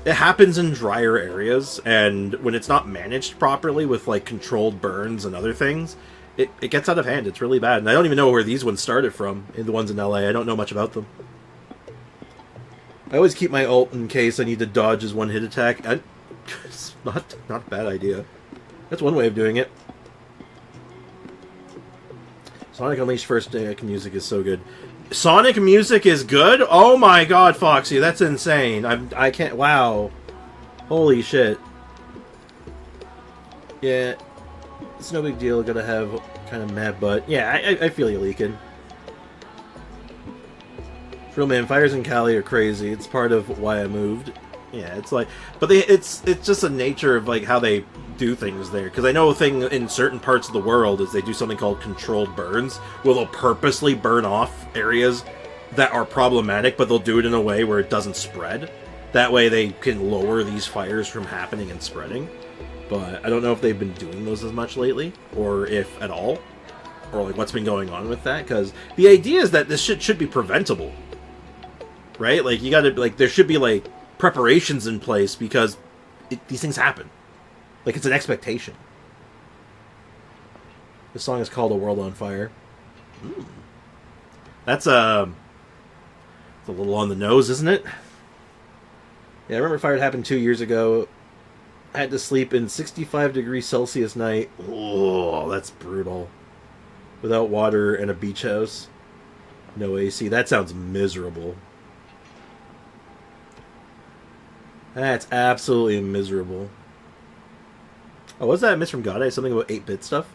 it happens in drier areas, and when it's not managed properly with like controlled burns and other things, it gets out of hand. It's really bad, and I don't even know where these ones started from. The ones in LA, I don't know much about them. I always keep my ult in case I need to dodge his one-hit attack. It's not a bad idea. That's one way of doing it. Sonic Unleashed first music is so good. Sonic music is good? Oh my god, Foxy, that's insane. I can't. Wow. Holy shit. Yeah. It's no big deal. Gotta have kind of mad butt. Yeah, I feel you leaking. Real man, fires in Cali are crazy. It's part of why I moved. Yeah, it's like, but it's just the nature of like how they do things there. Because I know a thing in certain parts of the world is they do something called controlled burns, where they'll purposely burn off areas that are problematic, but they'll do it in a way where it doesn't spread. That way they can lower these fires from happening and spreading. But I don't know if they've been doing those as much lately, or if at all, or like what's been going on with that. Because the idea is that this shit should be preventable. Right? Like, you gotta, like, there should be, like, preparations in place because these things happen. Like, it's an expectation. This song is called A World on Fire. That's, it's a little on the nose, isn't it? Yeah, I remember fire happened 2 years ago. I had to sleep in 65 degrees Celsius night. Oh, that's brutal. Without water and a beach house. No AC. That sounds miserable. That's absolutely miserable. Oh, what's that miss from God? Something about 8-bit stuff?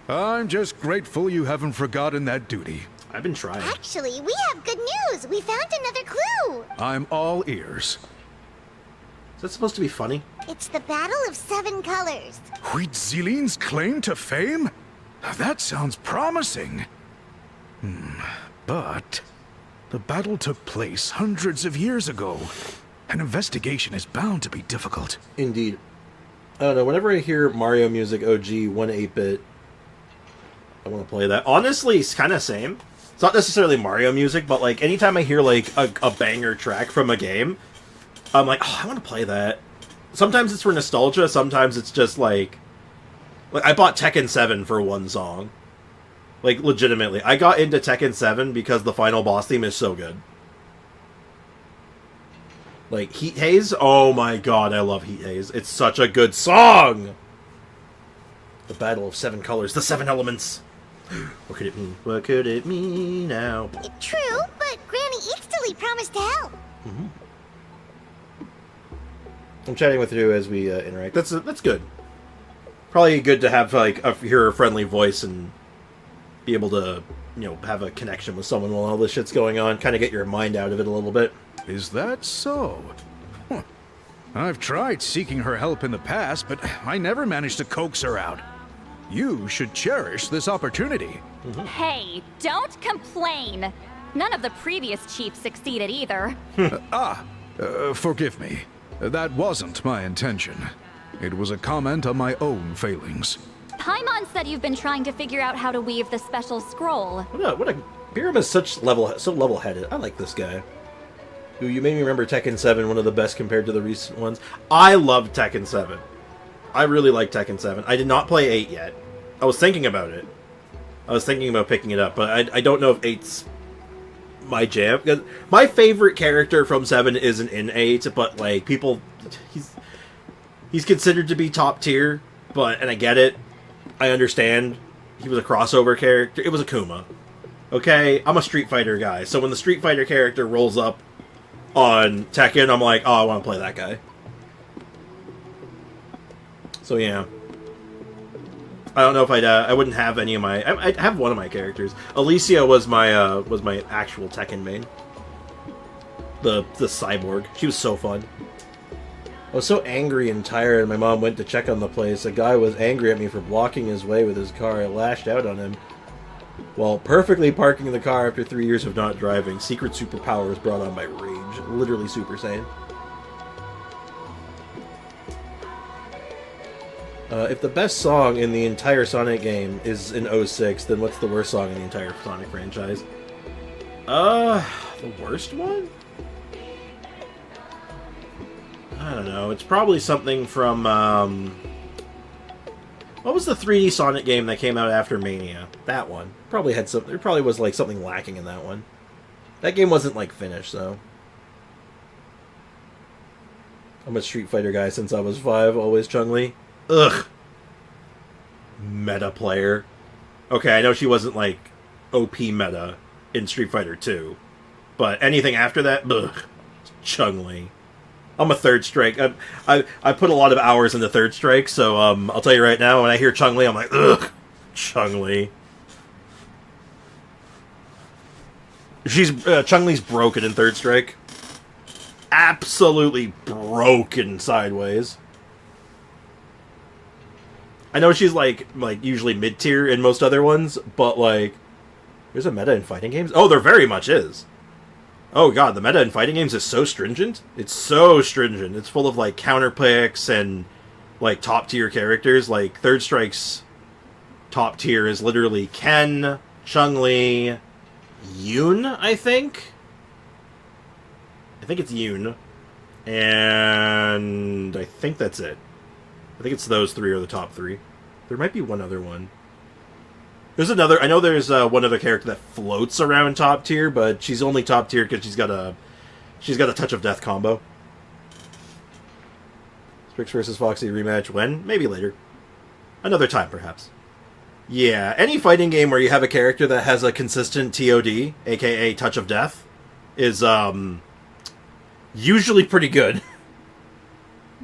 I'm just grateful you haven't forgotten that duty.
I've been trying.
Actually, we have good news. We found another clue.
I'm all ears.
Is that supposed to be funny?
It's the Battle of 7 Colors.
Huitzilin's claim to fame? That sounds promising. But the battle took place hundreds of years ago. An investigation is bound to be difficult.
Indeed. I don't know, whenever I hear Mario music OG 1 8-bit, I want to play that. Honestly, it's kind of same. It's not necessarily Mario music, but like anytime I hear like a banger track from a game, I'm like, oh, I want to play that. Sometimes it's for nostalgia, sometimes it's just like I bought Tekken 7 for one song. Like, legitimately. I got into Tekken 7 because the final boss theme is so good. Like, Heat Haze? Oh my god, I love Heat Haze. It's such a good song! The Battle of 7 Colors, the 7 Elements. What could it mean? What could it mean now?
True, but Granny Eatsterly promised to help.
I'm chatting with you as we interact. That's good. Probably good to have, like, hear a friendly voice and be able to, have a connection with someone while all this shit's going on. Kind of get your mind out of it a little bit.
Is that so? Huh. I've tried seeking her help in the past, but I never managed to coax her out. You should cherish this opportunity.
Hey, don't complain. None of the previous chiefs succeeded either.
Forgive me. That wasn't my intention. It was a comment on my own failings.
Paimon said you've been trying to figure out how to weave the special scroll.
What a Pyro is so level-headed. I like this guy. Who you made me remember Tekken 7, one of the best compared to the recent ones. I love Tekken 7. I really like Tekken 7. I did not play 8 yet. I was thinking about it. I was thinking about picking it up, but I don't know if 8's my jam. My favorite character from 7 isn't in 8, but like people, he's considered to be top tier. And I get it. I understand. He was a crossover character. It was Akuma. Okay, I'm a Street Fighter guy, so when the Street Fighter character rolls up on Tekken, I'm like, oh, I want to play that guy. So yeah. I don't know if I wouldn't have any of my... I'd have one of my characters. Alicia was my actual Tekken main. The cyborg. She was so fun. I was so angry and tired, and my mom went to check on the place. A guy was angry at me for blocking his way with his car. I lashed out on him while perfectly parking the car after 3 years of not driving. Secret superpowers brought on by rage. Literally Super Saiyan. If the best song in the entire Sonic game is in 06, then what's the worst song in the entire Sonic franchise? The worst one? I don't know. It's probably something from, what was the 3D Sonic game that came out after Mania? That one. Probably had some... There probably was, like, something lacking in that one. That game wasn't, like, finished, though. I'm a Street Fighter guy since I was 5, always Chun-Li. Ugh. Meta player. Okay, I know she wasn't, like, OP meta in Street Fighter 2. But anything after that, ugh. Chun-Li. I'm a Third Strike. I put a lot of hours into Third Strike, so I'll tell you right now, when I hear Chun-Li, I'm like, ugh, Chun-Li. Chun-Li's broken in Third Strike. Absolutely broken sideways. I know she's like usually mid-tier in most other ones, but like, there's a meta in fighting games? Oh, there very much is. Oh god, the meta in fighting games is so stringent. It's so stringent. It's full of like counter picks and like top tier characters. Like Third Strike's top tier is literally Ken, Chun-Li, Yoon, I think. I think it's Yoon. And I think that's it. I think it's those three are the top three. There might be one other one. There's another... I know there's one other character that floats around top tier, but she's only top tier because she's got a Touch of Death combo. Strix vs. Foxy rematch when? Maybe later. Another time, perhaps. Yeah, any fighting game where you have a character that has a consistent TOD, aka Touch of Death, is usually pretty good.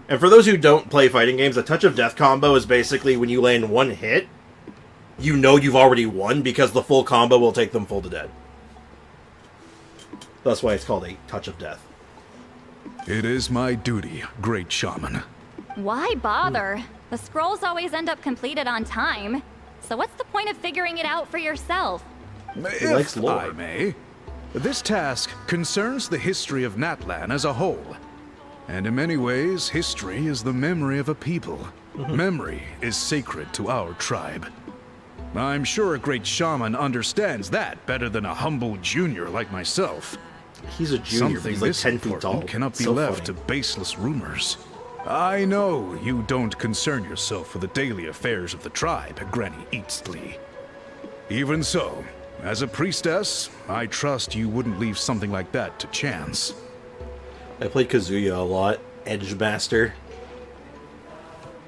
And for those who don't play fighting games, a Touch of Death combo is basically when you land one hit, you know you've already won because the full combo will take them full to dead. That's why it's called a Touch of Death.
It is my duty, great shaman.
Why bother? The scrolls always end up completed on time. So what's the point of figuring it out for yourself?
If I may, this task concerns the history of Natlan as a whole. And in many ways, history is the memory of a people. Memory is sacred to our tribe. I'm sure a great shaman understands that better than a humble junior like myself.
He's a junior,
Something
he's like
this
10 feet tall.
cannot be
So
left
funny.
to baseless rumors. I know you don't concern yourself with the daily affairs of the tribe, Granny Eatsley. Even so, as a priestess, I trust you wouldn't leave something like that to chance.
I played Kazuya a lot. Edge Master.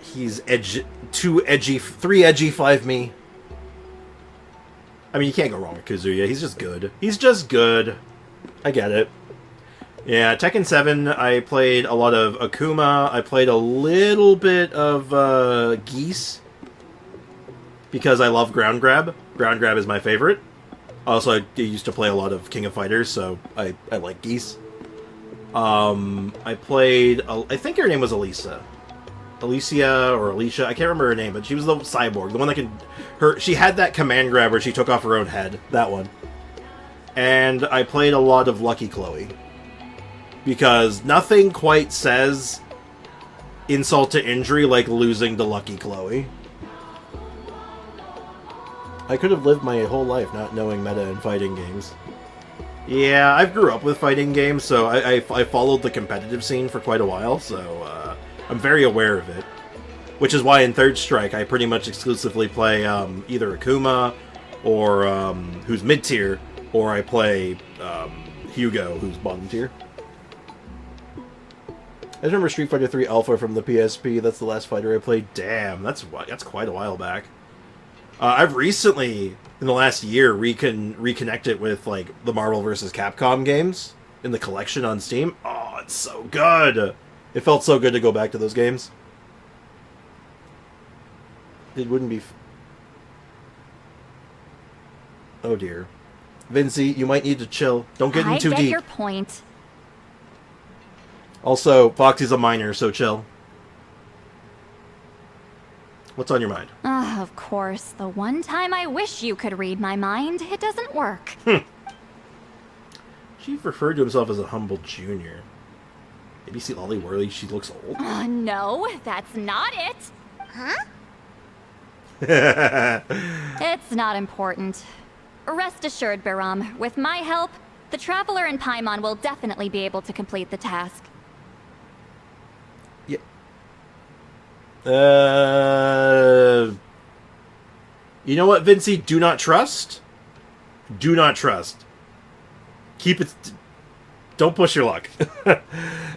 He's too edgy, 3 edgy, 5 me. I mean, you can't go wrong with Kazuya. He's just good. He's just good. I get it. Yeah, Tekken 7, I played a lot of Akuma. I played a little bit of Geese. Because I love Ground Grab. Ground Grab is my favorite. Also, I used to play a lot of King of Fighters, so I like Geese. I played, I think her name was Alicia, or Alicia, I can't remember her name, but she was the cyborg, the one that she had that command grab where she took off her own head, that one. And I played a lot of Lucky Chloe, because nothing quite says insult to injury like losing to Lucky Chloe. I could have lived my whole life not knowing meta in fighting games. Yeah, I grew up with fighting games, so I followed the competitive scene for quite a while, so I'm very aware of it. Which is why in Third Strike I pretty much exclusively play either Akuma, or who's mid-tier, or I play Hugo, who's bottom tier. I remember Street Fighter 3 Alpha from the PSP, that's the last fighter I played. Damn, that's quite a while back. I've recently, in the last year, reconnected with, like, the Marvel vs. Capcom games in the collection on Steam. Oh, it's so good! It felt so good to go back to those games. It wouldn't be... Oh, dear. Vinci, you might need to chill. Don't get in too deep.
I get your point.
Also, Foxy's a minor, so chill. What's on your mind?
Of course. The one time I wish you could read my mind, it doesn't work.
She referred to himself as a humble junior. Maybe Citlali worried she looks old?
No, that's not it.
Huh?
It's not important. Rest assured, Biram, with my help, the Traveler and Paimon will definitely be able to complete the task.
Yeah. You know what, Vinci? Do not trust. Do not trust. Keep it... Don't push your luck.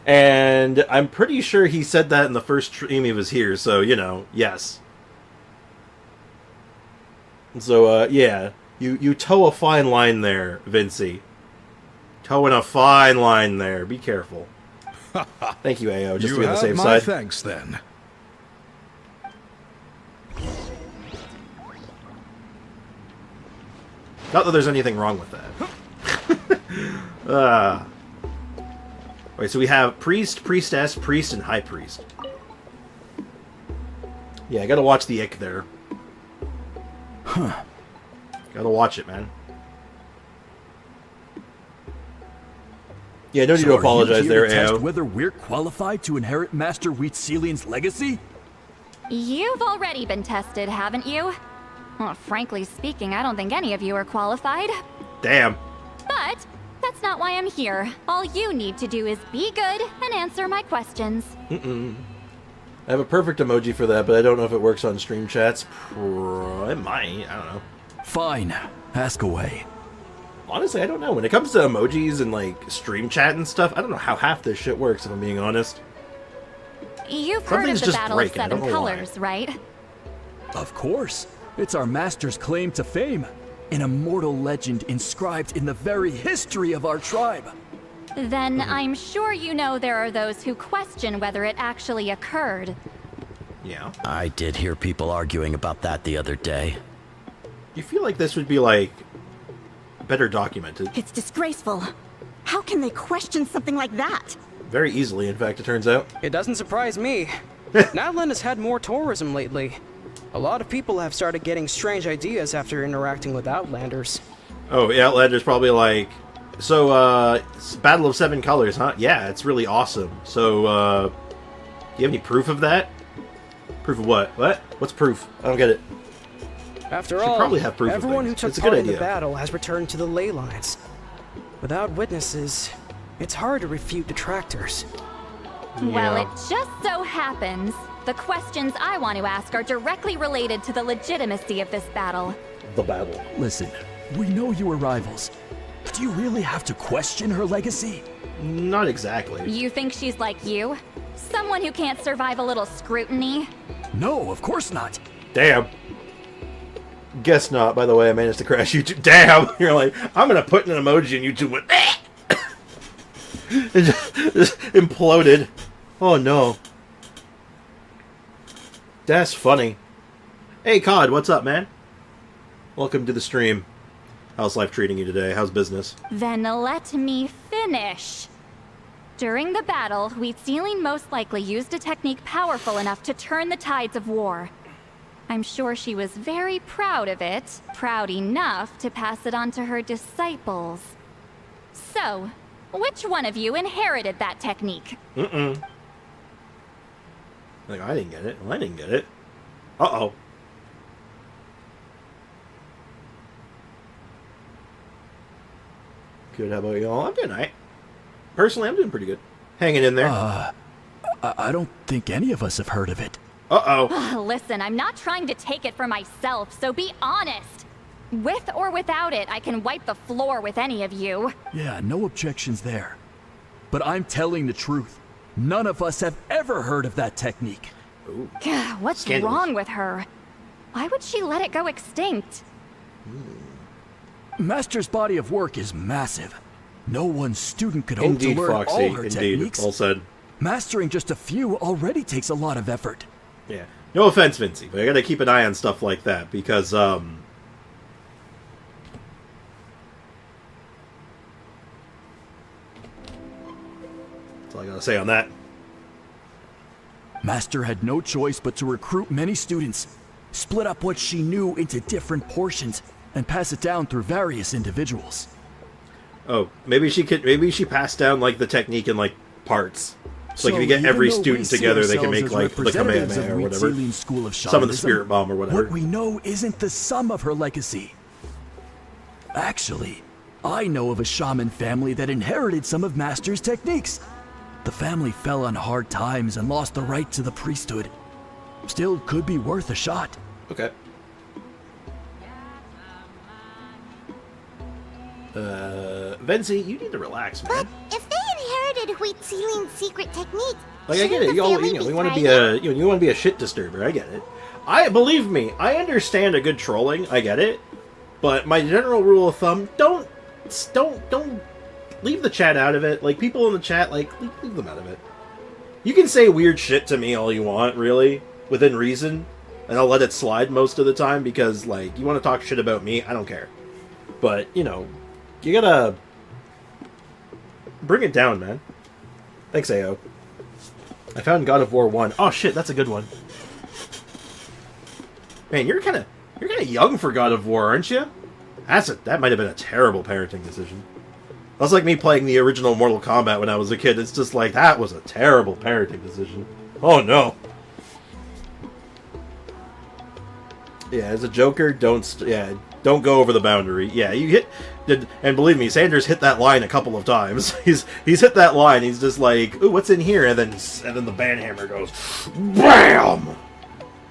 And I'm pretty sure he said that in the first stream he was here, so, you know, yes. So, yeah. You toe a fine line there, Vinci. Toeing a fine line there. Be careful. Thank you, Ayo, just to be on the safe side.
Thanks, then.
Not that there's anything wrong with that. Alright, so we have Priest, Priestess, Priest, and High Priest. Yeah, I gotta watch the ick there.
Huh.
Gotta watch it, man. Yeah, no need to apologize there, Ao.
Whether we're qualified to inherit Master Wheatselian's legacy?
You've already been tested, haven't you? Well, frankly speaking, I don't think any of you are qualified.
Damn.
But that's not why I'm here. All you need to do is be good and answer my questions.
I have a perfect emoji for that, but I don't know if it works on stream chats. It might. I don't know.
Fine. Ask away.
Honestly, I don't know. When it comes to emojis and, like, stream chat and stuff, I don't know how half this shit works, if I'm being honest.
You've heard of the Battle of Seven Colors, right?
Of course. It's our master's claim to fame. An immortal legend inscribed in the very history of our tribe.
Then I'm sure you know there are those who question whether it actually occurred.
Yeah.
I did hear people arguing about that the other day.
You feel like this would be, like, better documented.
It's disgraceful. How can they question something like that?
Very easily, in fact, it turns out.
It doesn't surprise me. Natlan has had more tourism lately. A lot of people have started getting strange ideas after interacting with Outlanders.
Oh, yeah, Outlander's probably like, so, Battle of Seven Colors, huh? Yeah, it's really awesome. So, do you have any proof of that? Proof of what? What? What's proof? I don't get it.
After all,
probably have proof
everyone
of
who took
it's a
part
good
in the
idea.
battle has returned to the ley lines. Without witnesses, it's hard to refute detractors.
Well, it just so happens the questions I want to ask are directly related to the legitimacy of this battle.
The battle.
Listen, we know you were rivals. Do you really have to question her legacy?
Not exactly.
You think she's like you? Someone who can't survive a little scrutiny?
No, of course not.
Damn. Guess not, by the way, I managed to crash YouTube. Damn! You're like, I'm gonna put an emoji and YouTube went it just imploded. Oh no. That's funny. Hey COD, what's up, man? Welcome to the stream. How's life treating you today? How's business?
Then let me finish. During the battle, Citlali most likely used a technique powerful enough to turn the tides of war. I'm sure she was very proud of it, proud enough to pass it on to her disciples. So, which one of you inherited that technique?
Like, I didn't get it. Well, I didn't get it. Uh-oh. Good, how about y'all? I'm doing alright. Personally, I'm doing pretty good. Hanging in there.
I don't think any of us have heard of it.
Uh-oh.
Listen, I'm not trying to take it for myself, so be honest. With or without it, I can wipe the floor with any of you.
Yeah, no objections there. But I'm telling the truth. None of us have ever heard of that technique.
Ooh.
What's
Scandalous.
wrong with her? Why would she let it go extinct?
Master's body of work is massive. No one student could hope
Indeed,
to learn
Foxy.
all her
Indeed.
techniques.
All said.
Mastering just a few already takes a lot of effort.
Yeah. No offense, Vincey, but I gotta keep an eye on stuff like that, because, That's all I gotta say on that.
Master had no choice but to recruit many students, split up what she knew into different portions, and pass it down through various individuals.
Oh, maybe she passed down, like, the technique in, like, parts. So, like, if you get
even
every
though we
student
see
together, they can
ourselves
make,
as
like, the
representatives
Kamehameha or
of
whatever.
Wheatzilian's school of
Some of the
shamanism,
Spirit Bomb or whatever.
What we know isn't the sum of her legacy. Actually, I know of a shaman family that inherited some of Master's techniques. The family fell on hard times and lost the right to the priesthood. Still could be worth a shot.
Okay. Vincey, you need to relax, man.
But if they inherited Wheatzilian's secret technique,
Like, I get it.
shouldn't the
Y'all,
family
we want to be
thriving?
you want to be a shit disturber. I get it. Believe me, I understand a good trolling. I get it. But my general rule of thumb: don't leave the chat out of it. Like, people in the chat, like, leave them out of it. You can say weird shit to me all you want, really, within reason, and I'll let it slide most of the time because, like, you want to talk shit about me, I don't care. But, you know, you gotta bring it down, man. Thanks, AO. I found God of War 1. Oh shit, that's a good one. Man, you're kind of young for God of War, aren't you? That might have been a terrible parenting decision. That's like me playing the original Mortal Kombat when I was a kid. It's just like, that was a terrible parenting decision. Oh no. Yeah, as a Joker, don't go over the boundary. Yeah, and believe me, Sanders hit that line a couple of times. He's hit that line. He's just like, ooh, what's in here? And then the banhammer goes, BAM!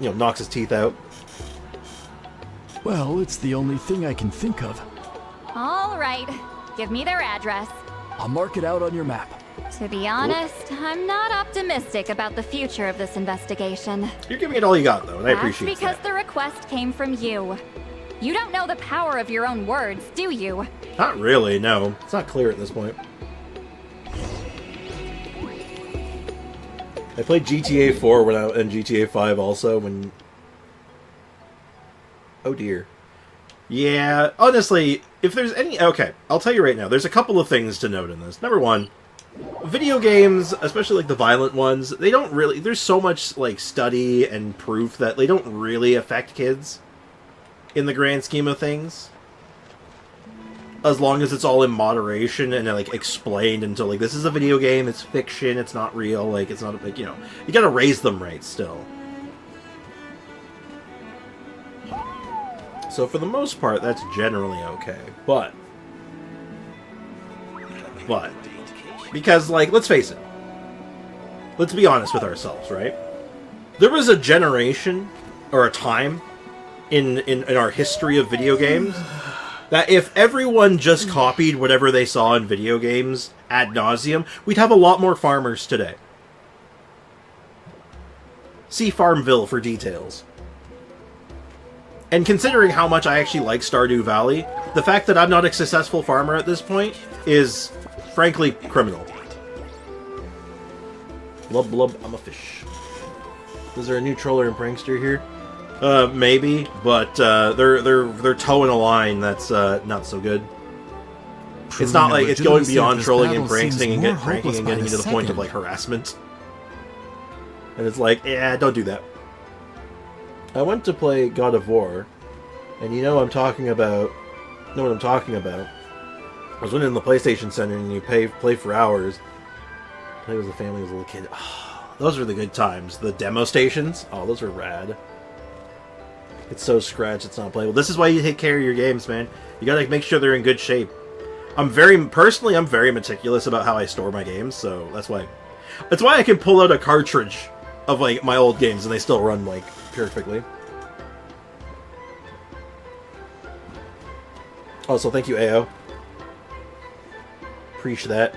You know, knocks his teeth out.
Well, it's the only thing I can think of.
All right, give me their address.
I'll mark it out on your map.
To be honest, I'm not optimistic about the future of this investigation.
You're giving it all you got, though, and I appreciate
That's because
that.
the request came from you. You don't know the power of your own words, do you?
Not really, no. It's not clear at this point. I played GTA 4 and GTA 5 also when... Oh dear. Yeah, honestly, if there's any... Okay, I'll tell you right now, there's a couple of things to note in this. Number one, video games, especially like the violent ones, they don't really... There's so much like study and proof that they don't really affect kids in the grand scheme of things. As long as it's all in moderation and like explained until like, this is a video game, it's fiction, it's not real, like it's not like, you know, you gotta raise them right still. So for the most part, that's generally okay. But because, like, let's face it. Let's be honest with ourselves, right? There was a generation, or a time, in our history of video games, that if everyone just copied whatever they saw in video games ad nauseum, we'd have a lot more farmers today. See Farmville for details. And considering how much I actually like Stardew Valley, the fact that I'm not a successful farmer at this point is, frankly, criminal. Blub blub, I'm a fish. Is there a new troller and prankster here? Maybe, but they're towing a line that's not so good. It's not like it's going
legitimacy of
beyond
this
trolling and
battle seems
pranking and,
more
pranking
hopeless
and
by
getting
the
to the point of
second.
like harassment. And it's like, yeah, don't do that. I went to play God of War, and you know what I'm talking about. Know what I'm talking about? I was in the PlayStation Center, and you play for hours. Play with the family as a little kid. Oh, those are the good times. The demo stations. Oh, those are rad. It's so scratched, it's not playable. This is why you take care of your games, man. You gotta make sure they're in good shape. I'm very meticulous about how I store my games, so that's why I can pull out a cartridge of like my old games and they still run like perfectly. Also, thank you, AO. Appreciate that.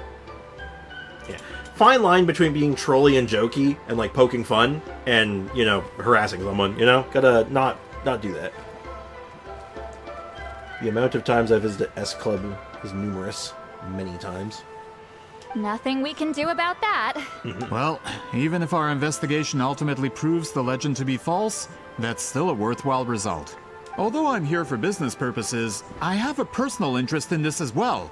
Yeah. Fine line between being trolly and jokey and like poking fun and, you know, harassing someone, you know? Gotta not do that. The amount of times I visited S Club is numerous. Many times.
Nothing we can do about that.
Well, even if our investigation ultimately proves the legend to be false, that's still a worthwhile result. Although I'm here for business purposes, I have a personal interest in this as well.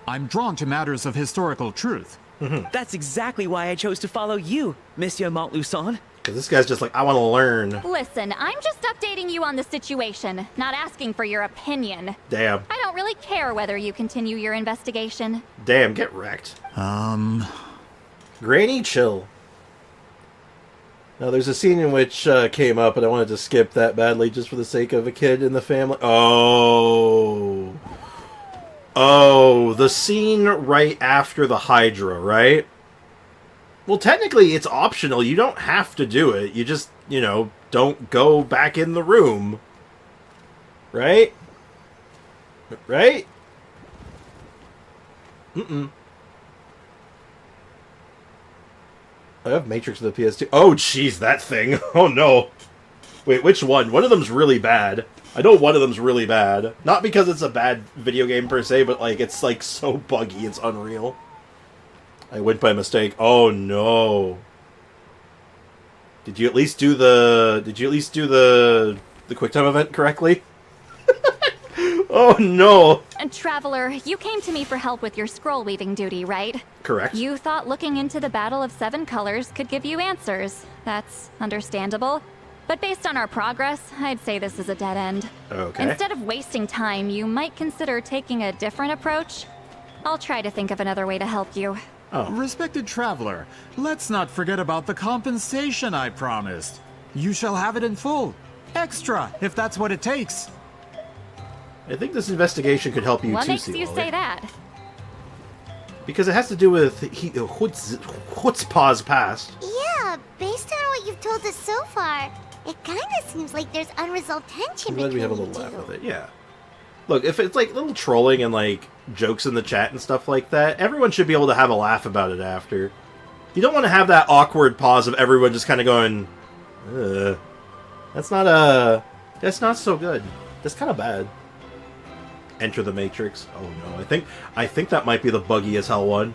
I'm drawn to matters of historical truth.
That's exactly why I chose to follow you, Monsieur Montluçon.
Because this guy's just like, I want to learn.
Listen, I'm just updating you on the situation, not asking for your opinion.
Damn.
I don't really care whether you continue your investigation.
Damn, get wrecked. Granny, chill. Now, there's a scene in which came up, and I wanted to skip that badly just for the sake of a kid in the family. Oh, the scene right after the Hydra, right? Well, technically, it's optional. You don't have to do it. You just, you know, don't go back in the room. Right? Right? I have Matrix for the PS2. Oh, jeez, that thing. Oh, no. Wait, which one? One of them's really bad. I know one of them's really bad. Not because it's a bad video game per se, but, like, it's, like, so buggy. It's unreal. I went by mistake. Oh, no. Did you at least do the QuickTime event correctly? Oh, no.
And Traveler, you came to me for help with your scroll weaving duty, right?
Correct.
You thought looking into the Battle of Seven Colors could give you answers. That's understandable. But based on our progress, I'd say this is a dead end.
Okay.
Instead of wasting time, you might consider taking a different approach. I'll try to think of another way to help you.
Oh.
Respected traveler, let's not forget about the compensation I promised. You shall have it in full. Extra, if that's what it takes.
I think this investigation could help you
What
too,
makes you
Citlali.
say that?
Because it has to do with Chutzpah's past.
Yeah, based on what you've told us so far, it kind of seems like there's unresolved tension
I'm glad we
between
have a
you
little laugh
two.
with it, yeah. Look, if it's like little trolling and like jokes in the chat and stuff like that, everyone should be able to have a laugh about it after. You don't want to have that awkward pause of everyone just kind of going, ugh. That's not so good. That's kind of bad. Enter the Matrix. Oh no, I think that might be the buggy as hell one.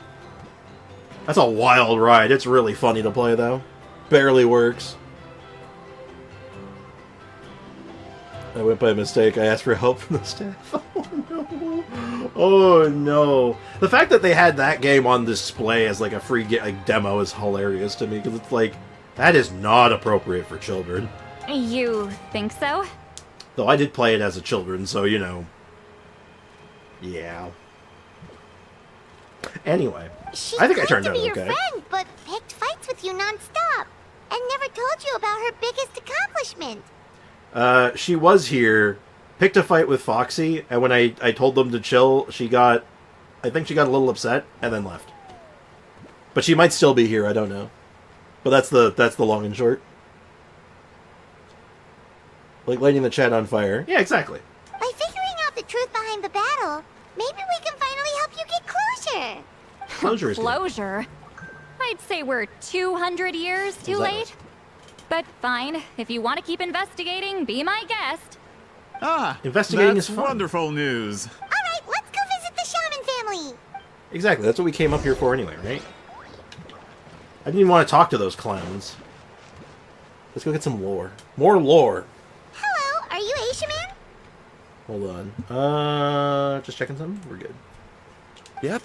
That's a wild ride. It's really funny to play though. Barely works. I went by mistake. I asked for help from the staff. Oh no. Oh no. The fact that they had that game on display as like a free demo is hilarious to me because it's like that is not appropriate for children.
You think so?
Though I did play it as a children, so you know. Yeah. Anyway,
She
I think I
claimed
turned
to
out
be
okay.
your friend, but picked fights with you non-stop, and never told you about her biggest accomplishment.
She was here, picked a fight with Foxy, and when I told them to chill, I think she got a little upset, and then left. But she might still be here, I don't know. But that's the long and short. Like lighting the chat on fire. Yeah, exactly.
By figuring out the truth behind the battle, maybe we can finally help you get closure.
Closure is good.
Closure? I'd say we're 200 years too late. But fine, if you want to keep investigating, be my guest.
Ah,
Investigating
that's
is fun.
Wonderful news.
Alright, let's go visit the shaman family.
Exactly, that's what we came up here for anyway, right? I didn't even want to talk to those clowns. Let's go get some lore. More lore.
Hello, are you a shaman?
Hold on. Just checking something? We're good.
Yep,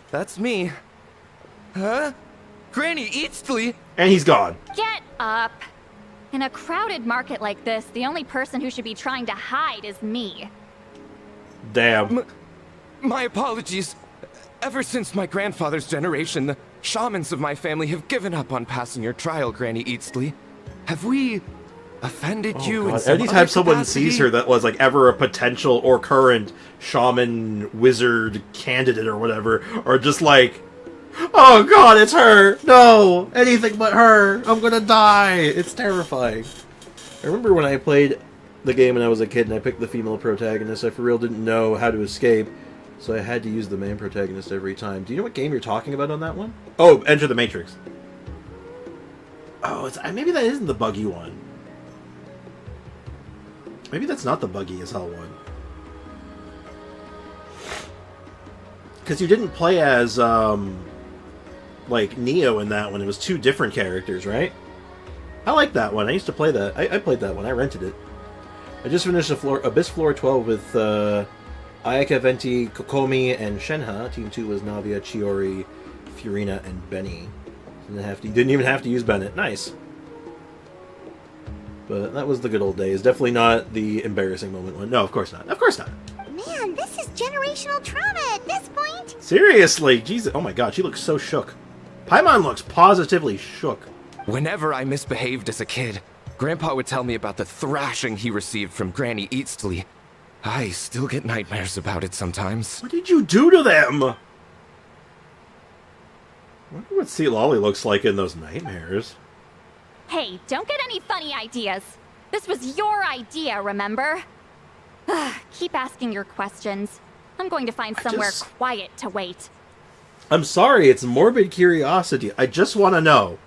that's me. Huh? Granny Eatsley?
And he's gone.
Get up. In a crowded market like this, the only person who should be trying to hide is me.
Damn.
My apologies. Ever since my grandfather's generation, the shamans of my family have given up on passing your trial, Granny Eatsley. Have we offended you in some
Anytime
other
someone
capacity?
sees her that was like ever a potential or current shaman wizard candidate or whatever, or just like, oh god, it's her! No! Anything but her! I'm gonna die! It's terrifying. I remember when I played the game when I was a kid and I picked the female protagonist, I for real didn't know how to escape, so I had to use the main protagonist every time. Do you know what game you're talking about on that one? Oh, Enter the Matrix. Oh, maybe that isn't the buggy one. Maybe that's not the buggy as hell one. Because you didn't play as, like, Neo in that one. It was two different characters, right? I like that one. I used to play that. I played that one. I rented it. I just finished Abyss Floor 12 with Ayaka, Venti, Kokomi, and Shenhe. Team 2 was Navia, Chiori, Furina, and Benny. You didn't even have to use Bennett. Nice. But that was the good old days. Definitely not the embarrassing moment one. No, of course not. Of course not.
Man, this is generational trauma at this point.
Seriously, Jesus. Oh my god, she looks so shook. Paimon looks positively shook.
Whenever I misbehaved as a kid, Grandpa would tell me about the thrashing he received from Granny Eatsley. I still get nightmares about it sometimes.
What did you do to them? I wonder what Citlali looks like in those nightmares.
Hey, don't get any funny ideas. This was your idea, remember? Keep asking your questions. I'm going to find somewhere quiet to wait.
I'm sorry, it's morbid curiosity. I just want to know.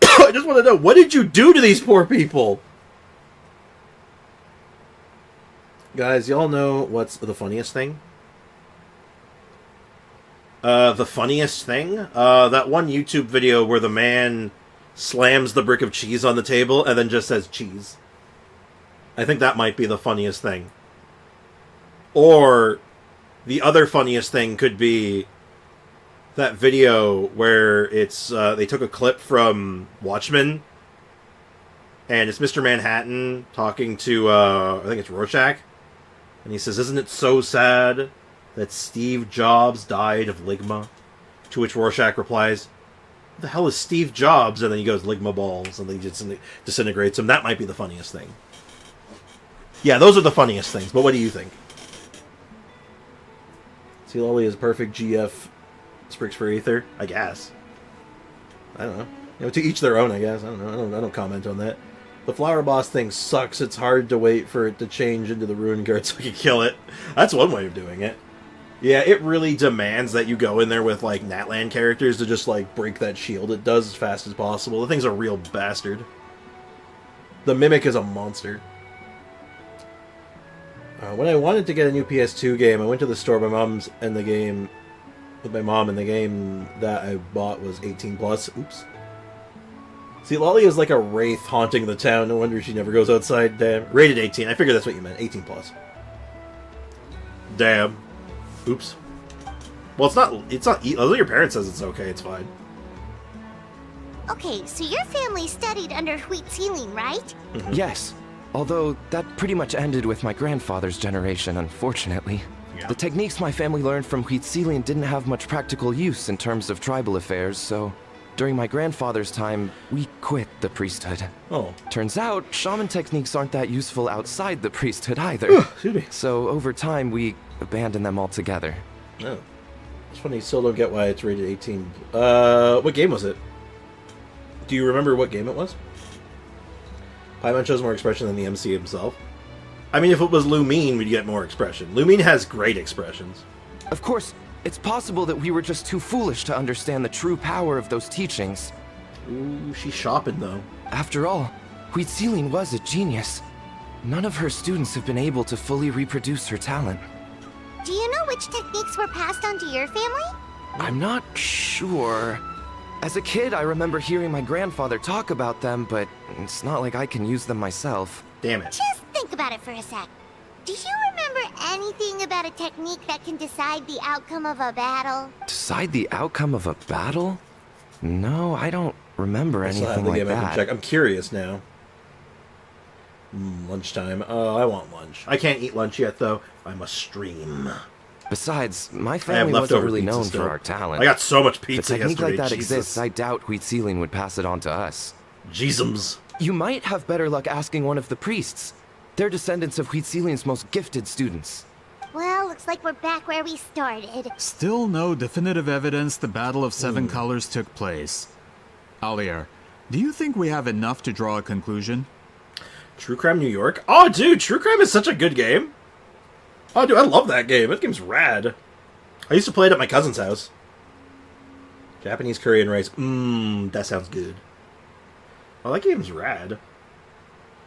I just want to know, what did you do to these poor people? Guys, y'all know what's the funniest thing? The funniest thing? That one YouTube video where the man slams the brick of cheese on the table and then just says cheese. I think that might be the funniest thing. Or the other funniest thing could be that video where it's they took a clip from Watchmen and it's Mr. Manhattan talking to I think it's Rorschach, and he says, "Isn't it so sad that Steve Jobs died of Ligma?" To which Rorschach replies, "What the hell is Steve Jobs?" And then he goes, "Ligma balls," and then he just disintegrates him. That might be the funniest thing. Yeah, those are the funniest things, but what do you think? Citlali is perfect GF Sprigs for Aether? I guess. I don't know. You know, to each their own, I guess. I don't know. I don't comment on that. The flower boss thing sucks. It's hard to wait for it to change into the ruin guard so we can kill it. That's one way of doing it. Yeah, it really demands that you go in there with, like, Natlan characters to just, like, break that shield it does as fast as possible. The thing's a real bastard. The Mimic is a monster. When I wanted to get a new PS2 game, I went to the store with my mom, and the game that I bought was 18+. Oops. Citlali is like a wraith haunting the town. No wonder she never goes outside. Damn. Rated 18. I figured that's what you meant. 18+. Damn. Oops. Well, it's not. Although your parent says it's okay, it's fine.
Okay, so your family studied under Huitzilin, right?
Mm-hmm. Yes. Although that pretty much ended with my grandfather's generation, unfortunately. Yeah. The techniques my family learned from Huitzilin didn't have much practical use in terms of tribal affairs, so during my grandfather's time, we quit the priesthood. Oh. Turns out, shaman techniques aren't that useful outside the priesthood either.
Excuse me.
So over time, we abandoned them altogether.
Oh. It's funny, you still don't get why it's rated 18. What game was it? Do you remember what game it was? Paimon shows more expression than the MC himself. I mean, if it was Lumine, we'd get more expression. Lumine has great expressions.
Of course, it's possible that we were just too foolish to understand the true power of those teachings.
Ooh, she's shopping, though.
After all, Huitzilin was a genius. None of her students have been able to fully reproduce her talent.
Do you know which techniques were passed on to your family?
I'm not sure. As a kid, I remember hearing my grandfather talk about them, but it's not like I can use them myself.
Damn it.
Just think about it for a sec. Do you remember anything about a technique that can decide the outcome of a battle?
Decide the outcome of a battle? No, I don't remember
I still have
anything
the
like
game I can
that.
check. I'm curious now. Lunchtime. Oh, I want lunch. I can't eat lunch yet, though. I must stream.
Besides, my
I have
family wasn't
leftover
really
pizza
known
still.
for our talent.
I got so much
If
pizza
a technique
yesterday.
like that
Jesus.
exists, I doubt Huitziling would pass it on to us.
Jeezums.
You might have better luck asking one of the priests. They're descendants of Huitziling's most gifted students.
Well, looks like we're back where we started.
Still no definitive evidence the Battle of Seven Colors took place. Alier, do you think we have enough to draw a conclusion?
True Crime New York? Oh, dude, True Crime is such a good game. Oh, dude, I love that game. That game's rad. I used to play it at my cousin's house. Japanese curry and rice. That sounds good. Oh, that game's rad.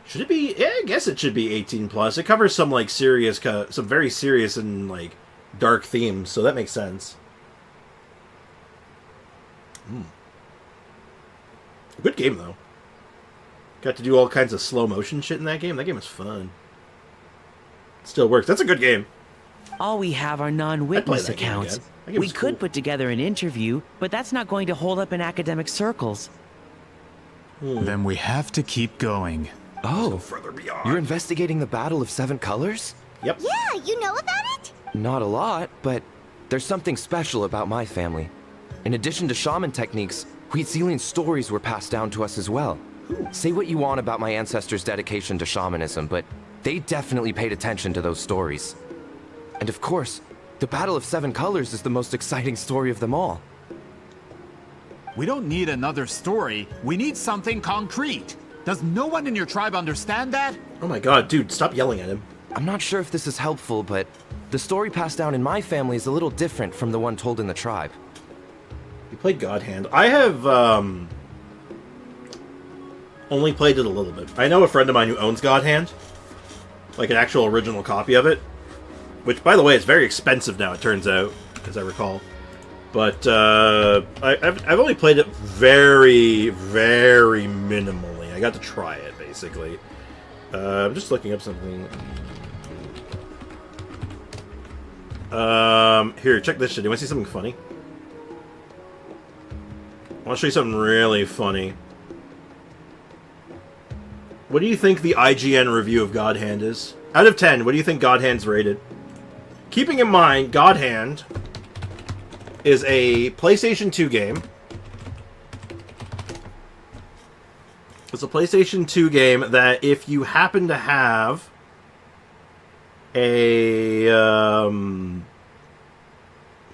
Should it be? Yeah, I guess it should be 18 plus. It covers some like serious, some very serious and like dark themes, so that makes sense. Good game though. Got to do all kinds of slow motion shit in that game. That game is fun. Still works. That's a good game.
All we have are
I'd play
non-witness
that game
accounts.
again. That game
We
was
could
cool.
put together an interview, but that's not going to hold up in academic circles.
Then we have to keep going.
Oh,
further beyond.
You're investigating the Battle of Seven Colors?
Yep.
Yeah, you know about it?
Not a lot, but there's something special about my family. In addition to shaman techniques, Huitziling's stories were passed down to us as well. Say what you want about my ancestors' dedication to shamanism, but they definitely paid attention to those stories. And of course, the Battle of Seven Colors is the most exciting story of them all.
We don't need another story. We need something concrete. Does no one in your tribe understand that?
Oh my god, dude, stop yelling at him.
I'm not sure if this is helpful, but the story passed down in my family is a little different from the one told in the tribe.
You played God Hand. I have only played it a little bit. I know a friend of mine who owns God Hand, like an actual original copy of it, which, by the way, is very expensive now. It turns out, as I recall. But I've only played it very, very minimally. I got to try it basically. I'm just looking up something. Here, check this shit. Do you want to see something funny? I want to show you something really funny. What do you think the IGN review of God Hand is? Out of 10, what do you think God Hand's rated? Keeping in mind, God Hand is a PlayStation 2 game. It's a PlayStation 2 game that if you happen to have a...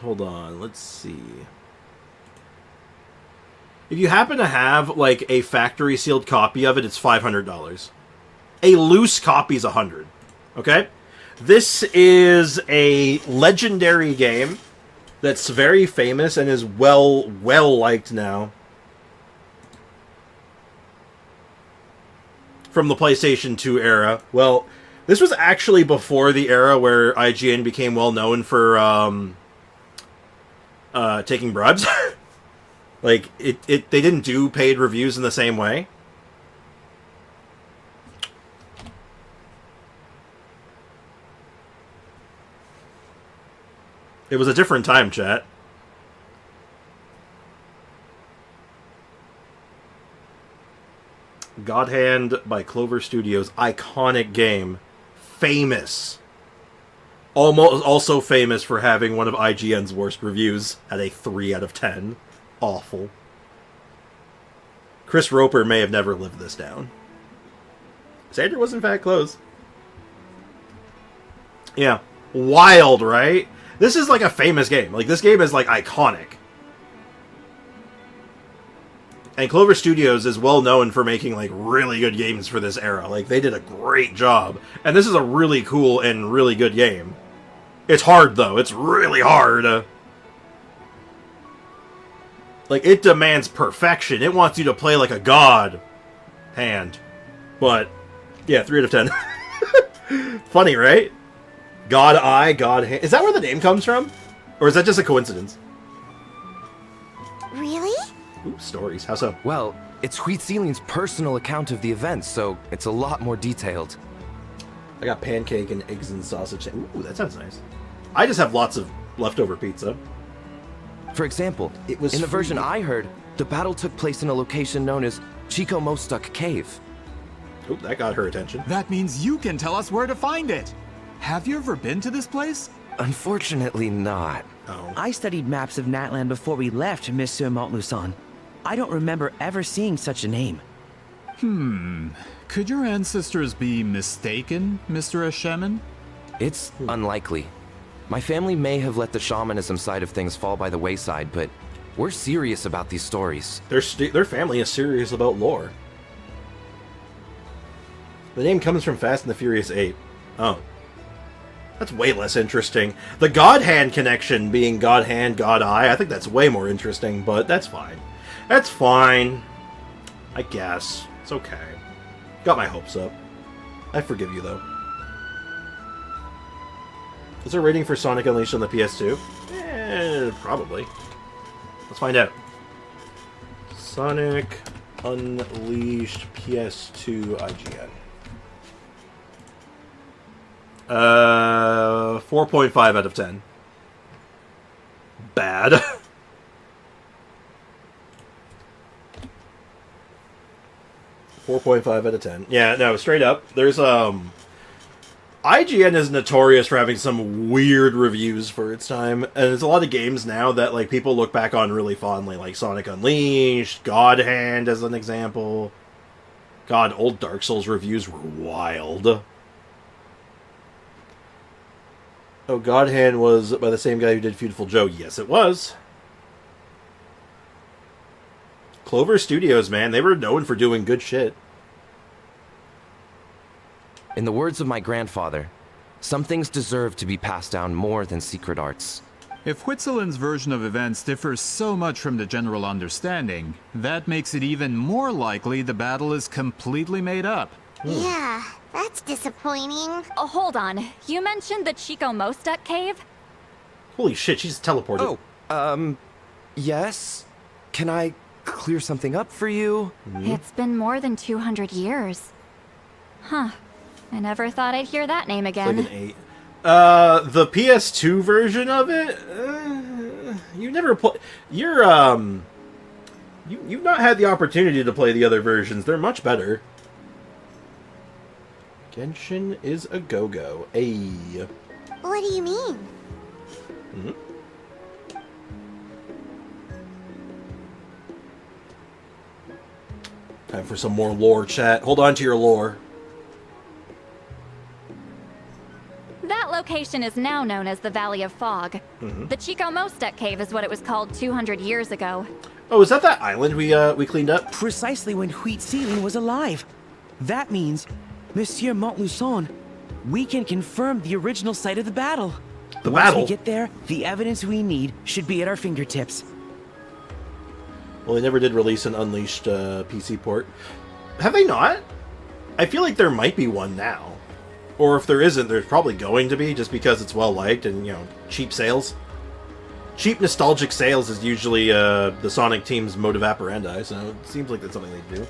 hold on, let's see. If you happen to have, like, a factory-sealed copy of it, it's $500. A loose copy's $100. Okay? This is a legendary game that's very famous and is well liked now. From the PlayStation 2 era. Well, this was actually before the era where IGN became well known for taking bribes. Like, they didn't do paid reviews in the same way. It was a different time, chat. God Hand by Clover Studios. Iconic game. Famous. Almost also famous for having one of IGN's worst reviews at a 3 out of 10. Awful. Chris Roper may have never lived this down. Sandra was in fact close. Yeah. Wild, right? This is like a famous game. Like, this game is like iconic. And Clover Studios is well known for making like really good games for this era. Like, they did a great job. And this is a really cool and really good game. It's hard though. It's really hard. Like, it demands perfection. It wants you to play like a god hand. But, yeah, 3 out of 10. Funny, right? God Eye, God Hand. Is that where the name comes from? Or is that just a coincidence?
Really?
Ooh, stories. How so?
Well, it's Huitziling's personal account of the event, so it's a lot more detailed.
I got pancake and eggs and sausage. Ooh, that sounds nice. I just have lots of leftover pizza.
For example,
it was
in the
free.
version I heard, the battle took place in a location known as Chico Mostuk Cave.
Oop, that got her attention.
That means you can tell us where to find it. Have you ever been to this place?
Unfortunately not.
Oh.
I studied maps of Natland before we left, Monsieur Montluçon. I don't remember ever seeing such a name.
Could your ancestors be mistaken, Mr. Ashemin?
It's unlikely. My family may have let the shamanism side of things fall by the wayside, but we're serious about these stories.
Their family is serious about lore. The name comes from Fast and the Furious 8. Oh. That's way less interesting. The God Hand connection being God Hand, God Eye, I think that's way more interesting, but that's fine. That's fine. I guess. It's okay. Got my hopes up. I forgive you, though. Is there a rating for Sonic Unleashed on the PS2? Probably. Let's find out. Sonic Unleashed PS2 IGN. 4.5 out of 10. Bad. .5 out of 10. Yeah, no, straight up. There's IGN is notorious for having some weird reviews for its time, and there's a lot of games now that like people look back on really fondly, like Sonic Unleashed, God Hand as an example. God, old Dark Souls reviews were wild. Oh, God Hand was by the same guy who did Beautiful Joe. Yes, it was. Clover Studios, man, they were known for doing good shit.
In the words of my grandfather, some things deserve to be passed down more than secret arts.
If Whitzelin's version of events differs so much from the general understanding, that makes it even more likely the battle is completely made up.
Yeah, that's disappointing.
Oh, hold on. You mentioned the Chico Mostuk cave?
Holy shit, she's teleported.
Oh, yes? Can I clear something up for you?
It's been more than 200 years. Huh. I never thought I'd hear that name again.
It's like an 8. The PS2 version of it? You never play... You've not had the opportunity to play the other versions. They're much better. Genshin is a go-go. Ayy.
What do you mean?
Time for some more lore, chat. Hold on to your lore.
That location is now known as the Valley of Fog. The Chico Mostuk cave is what it was called 200 years ago.
Oh, is that island we cleaned up?
Precisely when Huitziling was alive. That means, Monsieur Montluçon, we can confirm the original site of the battle.
The
Once
battle?
we get there, the evidence we need should be at our fingertips.
Well, they never did release an Unleashed PC port. Have they not? I feel like there might be one now. Or if there isn't, there's probably going to be, just because it's well-liked and, you know, cheap sales. Cheap, nostalgic sales is usually the Sonic team's modus operandi, so it seems like that's something they do.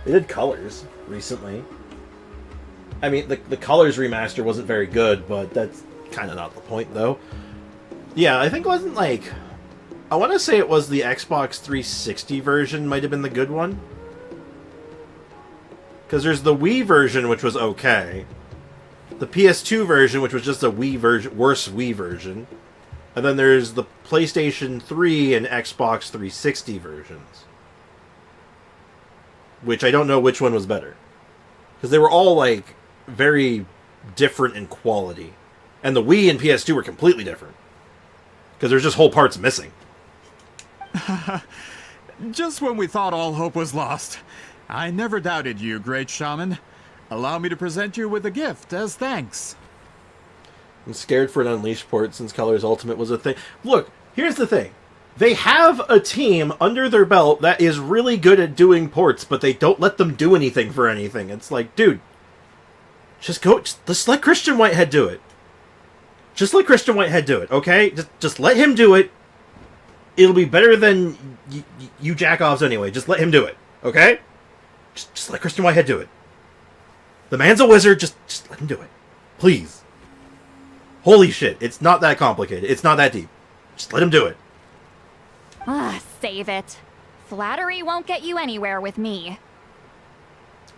They did Colors recently. I mean, the Colors remaster wasn't very good, but that's kind of not the point, though. Yeah, I think it wasn't, like... I want to say it was the Xbox 360 version might have been the good one. Because there's the Wii version, which was okay. The PS2 version, which was just a Wii version, worse Wii version. And then there's the PlayStation 3 and Xbox 360 versions. Which I don't know which one was better. Because they were all, like, very different in quality. And the Wii and PS2 were completely different. Because there's just whole parts missing.
Just when we thought all hope was lost. I never doubted you, great shaman. Allow me to present you with a gift as thanks.
I'm scared for an Unleashed port since Colors Ultimate was a thing. Look, here's the thing. They have a team under their belt that is really good at doing ports, but they don't let them do anything for anything. It's like, dude, just let Christian Whitehead do it. Just let Christian Whitehead do it, okay? Just let him do it. It'll be better than you jack-offs anyway. Just let him do it, okay? Just let Christian Whitehead do it. The man's a wizard, just let him do it. Please. Holy shit, it's not that complicated. It's not that deep. Just let him do it.
Save it. Flattery won't get you anywhere with me.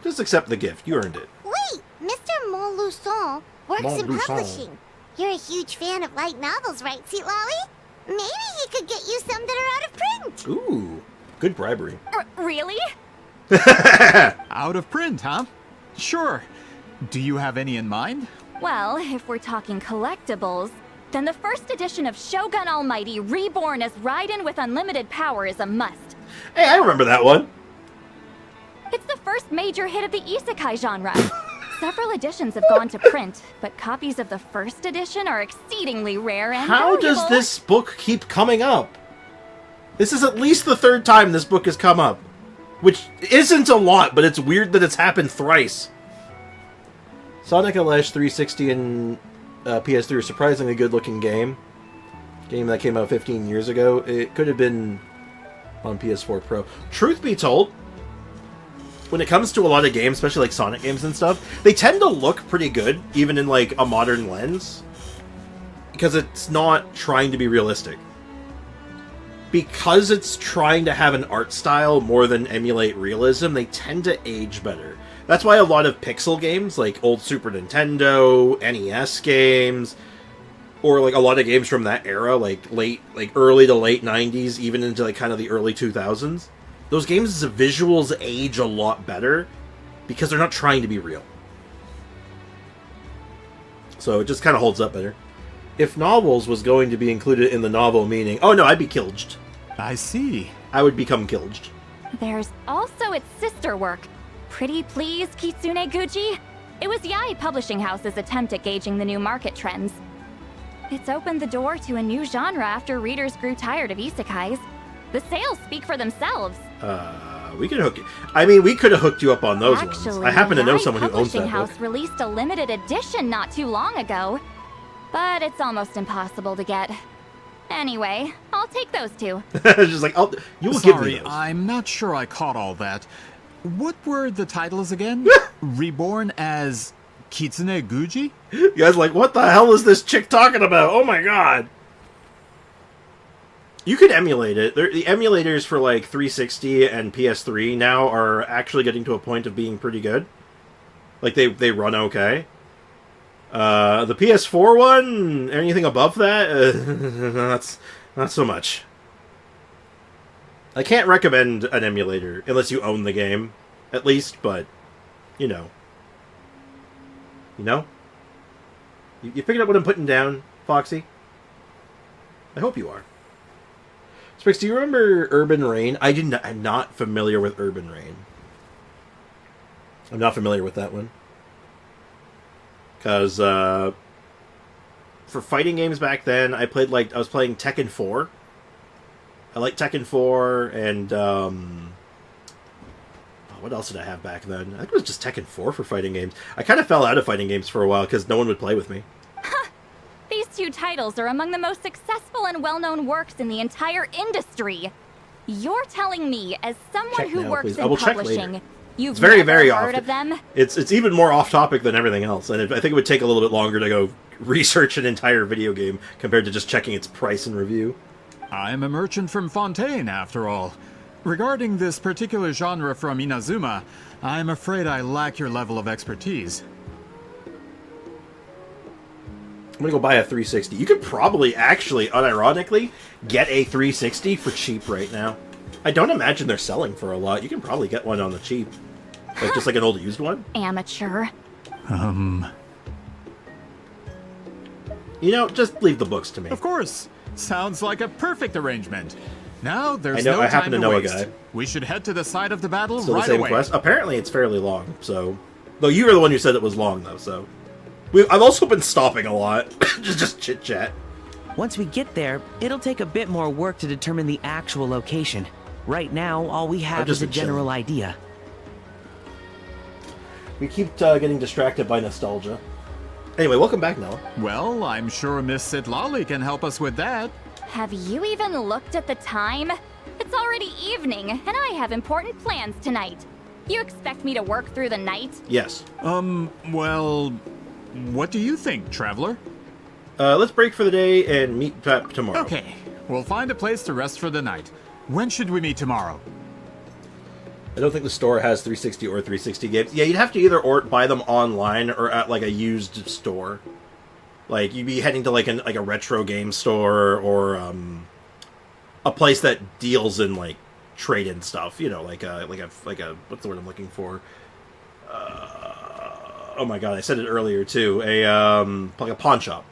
Just accept the gift. You earned it.
Wait, Mr. Montluçon works in publishing. You're a huge fan of light novels, right, Citlali? Maybe he could get you some that are out of print.
Ooh, good bribery.
Really?
Out of print, huh? Sure. Do you have any in mind?
Well, if we're talking collectibles, then the first edition of Shogun Almighty reborn as Raiden with unlimited power is a must.
Hey, I remember that one.
It's the first major hit of the isekai genre. Several editions have gone to print, but copies of the first edition are exceedingly rare and
How
valuable.
does this book keep coming up? This is at least the third time this book has come up. Which isn't a lot, but it's weird that it's happened thrice. Sonic LS 360 and PS3 are a surprisingly good-looking game. Game that came out 15 years ago. It could have been on PS4 Pro. Truth be told, when it comes to a lot of games, especially like Sonic games and stuff, they tend to look pretty good, even in like a modern lens. Because it's not trying to be realistic. Because it's trying to have an art style more than emulate realism, they tend to age better. That's why a lot of pixel games, like old Super Nintendo, NES games, or like a lot of games from that era, like early to late 90s, even into like kind of the early 2000s, those games' visuals age a lot better because they're not trying to be real. So it just kind of holds up better. If novels was going to be included in the novel meaning, oh no, I'd be killed.
I see.
I would become killed.
There's also its sister work, Pretty Please Kitsune Guji. It was Yae Publishing House's attempt at gauging the new market trends. It's opened the door to a new genre after readers grew tired of isekais. The sales speak for themselves.
We could hook you. I mean, we could have hooked you up on those ones.
Actually,
I happen to know
Yae
someone who owns that
Publishing House
book.
released a limited edition not too long ago, but it's almost impossible to get. Anyway, I'll take those two.
Just like, you will give me
Sorry,
those.
I'm not sure I caught all that. What were the titles again? Reborn as Kitsune Guji?
You guys are like, what the hell is this chick talking about? Oh my god. You could emulate it. The emulators for like 360 and PS3 now are actually getting to a point of being pretty good. Like they run okay. The PS4 one, anything above that, not so much. I can't recommend an emulator unless you own the game, at least. But you know. You picking up what I'm putting down, Foxy? I hope you are. Sprix, do you remember Urban Rain? I'm not familiar with Urban Rain. I'm not familiar with that one. Because, for fighting games back then, I was playing Tekken 4. I liked Tekken 4, and, what else did I have back then? I think it was just Tekken 4 for fighting games. I kind of fell out of fighting games for a while, because no one would play with me.
These two titles are among the most successful and well-known works in the entire industry. You're telling me, as someone
Check
who
now,
works
please. I
in
will check
publishing,
later.
you've
It's very,
never
very
heard
often.
of them?
It's even more off topic than everything else, and I think it would take a little bit longer to go research an entire video game compared to just checking its price and review.
I'm a merchant from Fontaine, after all. Regarding this particular genre from Inazuma, I'm afraid I lack your level of expertise.
I'm gonna go buy a 360. You could probably actually, unironically, get a 360 for cheap right now. I don't imagine they're selling for a lot. You can probably get one on the cheap. Like, just like an old used one.
Amateur.
You know, just leave the books to me.
Of course. Sounds like a perfect arrangement. Now there's
I
no
happen
time
to
to
know a
waste.
guy.
We should head to the site of the battle
Still
right
the same
away.
quest. Apparently it's fairly long, so... Though you were the one who said it was long, though, so... I've also been stopping a lot. just chit-chat.
Once we get there, it'll take a bit more work to determine the actual location. Right now, all we have is a general idea.
We keep getting distracted by nostalgia. Anyway, welcome back, Noelle.
Well, I'm sure Miss Citlali can help us with that.
Have you even looked at the time? It's already evening, and I have important plans tonight. You expect me to work through the night?
Yes.
Well... What do you think, Traveler?
Let's break for the day and meet back tomorrow.
Okay, we'll find a place to rest for the night. When should we meet tomorrow?
I don't think the store has 360 or 360 games. Yeah, you'd have to either buy them online or at like a used store. Like you'd be heading to like a retro game store or a place that deals in like trade-in stuff. You know, like a what's the word I'm looking for? Oh my god, I said it earlier too. Like a pawn shop.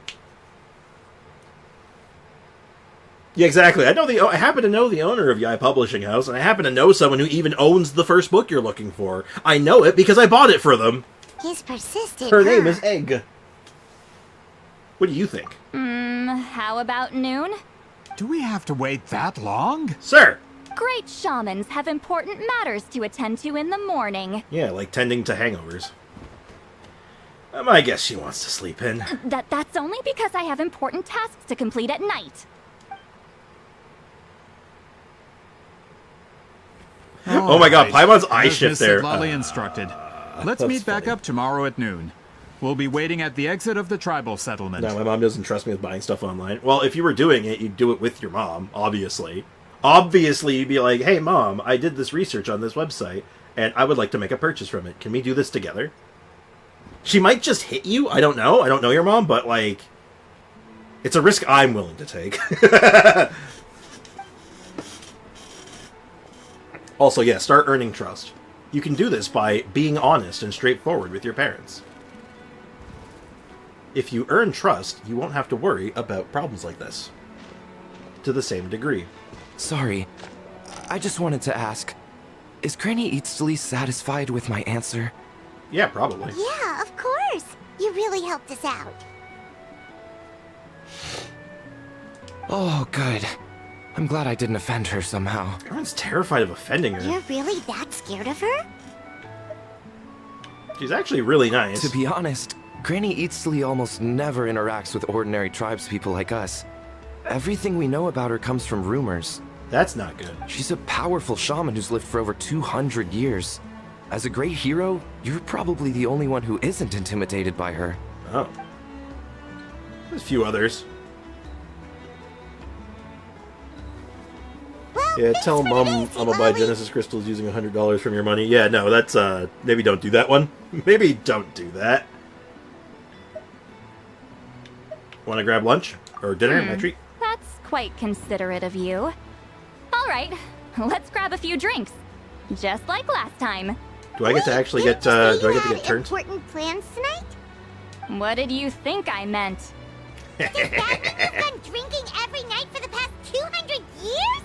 Yeah, exactly. I happen to know the owner of Yai Publishing House, and I happen to know someone who even owns the first book you're looking for. I know it because I bought it for them.
He's persistent.
Her name is Egg. What do you think?
How about noon?
Do we have to wait that long?
Sir!
Great shamans have important matters to attend to in the morning.
Yeah, like tending to hangovers. I guess she wants to sleep in.
That's only because I have important tasks to complete at night.
Oh my god, Paimon's eye
As
shift
Miss
there.
Citlali instructed. Let's
that's
meet back
funny.
up tomorrow at noon. We'll be waiting at the exit of the tribal settlement.
No, my mom doesn't trust me with buying stuff online. Well, if you were doing it, you'd do it with your mom, obviously. Obviously, you'd be like, hey, Mom, I did this research on this website, and I would like to make a purchase from it. Can we do this together? She might just hit you. I don't know. I don't know your mom, but, like, it's a risk I'm willing to take. Also, yeah, start earning trust. You can do this by being honest and straightforward with your parents. If you earn trust, you won't have to worry about problems like this. To the same degree.
Sorry, I just wanted to ask, is Granny Citlali satisfied with my answer?
Yeah, probably.
Yeah, of course. You really helped us out.
Oh, good. I'm glad I didn't offend her somehow.
Everyone's terrified of offending her.
You're really that scared of her?
She's actually really nice.
To be honest, Granny Citlali almost never interacts with ordinary tribespeople like us. Everything we know about her comes from rumors.
That's not good.
She's a powerful shaman who's lived for over 200 years. As a great hero, you're probably the only one who isn't intimidated by her.
Oh. There's a few others. Yeah, tell Mom I'm gonna buy Genesis crystals using $100 from your money. Yeah, no, that's, maybe don't do that one. Maybe don't do that. Want to grab lunch? Or dinner, my treat?
That's quite considerate of you. All right, let's grab a few drinks. Just like last time.
Do I get to actually get, do I get to get turned?
Important plans tonight?
What did you think I meant?
Does that mean you've been drinking every night for the past 200 years?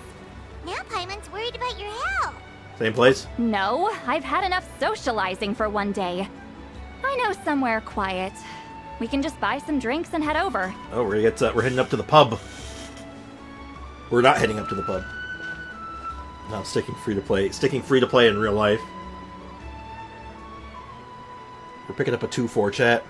Now Paimon's worried about your health.
Same place?
No, I've had enough socializing for one day. I know somewhere quiet. We can just buy some drinks and head over.
Oh, we're heading up to the pub. We're not heading up to the pub. No, sticking free to play in real life. We're picking up a 2-4 chat.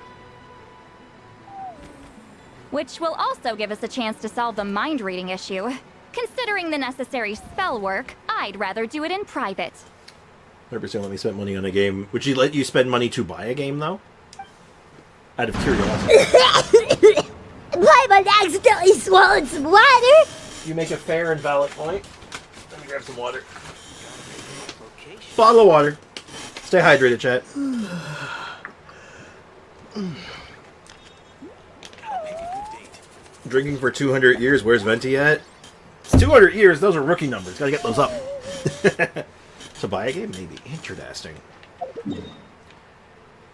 Which will also give us a chance to solve the mind reading issue. Considering the necessary spell work, I'd rather do it in private.
100% let me spend money on a game. Would she let you spend money to buy a game, though? Out of curiosity.
Paimon accidentally swallowed some water.
You make a fair and valid point. Let me grab some water. Bottle of water. Stay hydrated, chat. Drinking for 200 years. Where's Venti at? It's 200 years. Those are rookie numbers. Gotta get those up. To buy a game? Maybe. Interesting.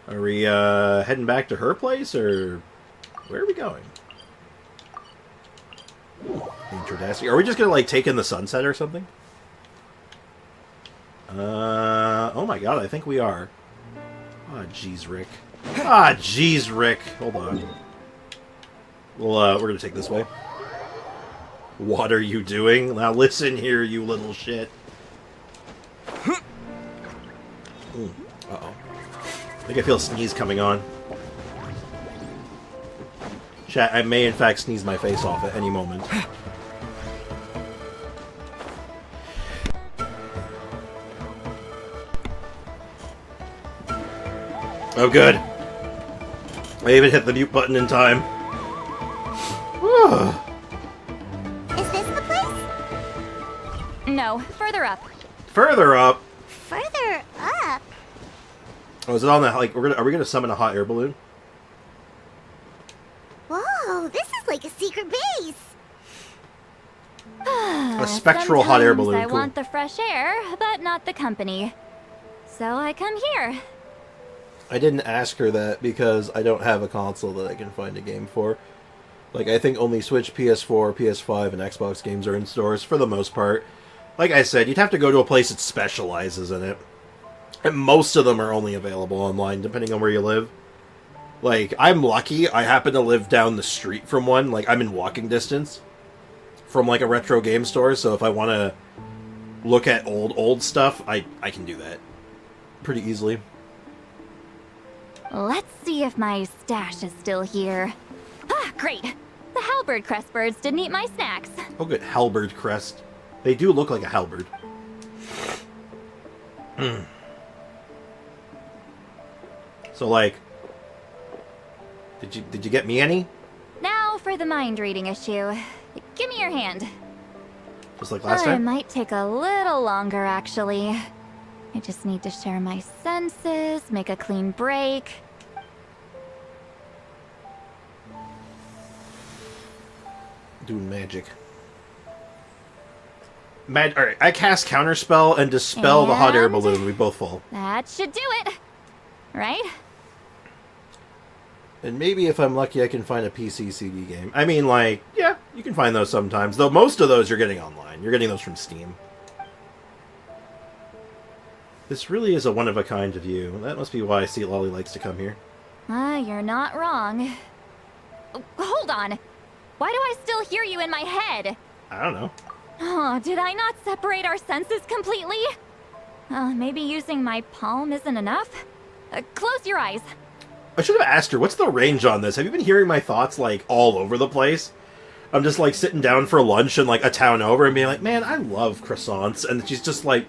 Are we heading back to her place, or where are we going? Interesting. Are we just gonna, like, take in the sunset or something? Oh my god, I think we are. Ah, jeez, Rick. Ah, jeez, Rick. Hold on. Well, we're gonna take this way. What are you doing? Now listen here, you little shit. Uh-oh. I think I feel a sneeze coming on. Chat, I may in fact sneeze my face off at any moment. Oh, good. I even hit the mute button in time.
Is this the place?
No, further up.
Further up.
Further up?
Oh, is it on the like? Are we gonna summon a hot air balloon?
Whoa, this is like a secret base.
A spectral hot air balloon.
I
Cool.
want the fresh air, but not the company. So I come here.
I didn't ask her that because I don't have a console that I can find a game for. Like, I think only Switch, PS4, PS5, and Xbox games are in stores for the most part. Like I said, you'd have to go to a place that specializes in it. And most of them are only available online, depending on where you live. Like, I'm lucky. I happen to live down the street from one. Like, I'm in walking distance from, like, a retro game store. So if I want to look at old stuff, I can do that pretty easily.
Let's see if my stash is still here. Ah, great. The halberd crest birds didn't eat my snacks.
Oh, good. Halberd crest. They do look like a halberd. So, like, did you get me any?
Now for the mind reading issue. Give me your hand.
Just like last
It
time?
might take a little longer, actually. I just need to share my senses, make a clean break.
Doing magic. Alright, I cast Counterspell and Dispel the hot air
And-
balloon. We both fall.
That should do it. Right?
And maybe if I'm lucky, I can find a PC CD game. I mean, like, yeah, you can find those sometimes. Though most of those you're getting online. You're getting those from Steam. This really is a one-of-a-kind view. That must be why Citlali likes to come here.
You're not wrong. Oh, hold on. Why do I still hear you in my head?
I don't know.
Oh, did I not separate our senses completely? Maybe using my palm isn't enough? Close your eyes.
I should have asked her, what's the range on this? Have you been hearing my thoughts, like, all over the place? I'm just, like, sitting down for lunch in, like, a town over and being like, man, I love croissants. And she's just like,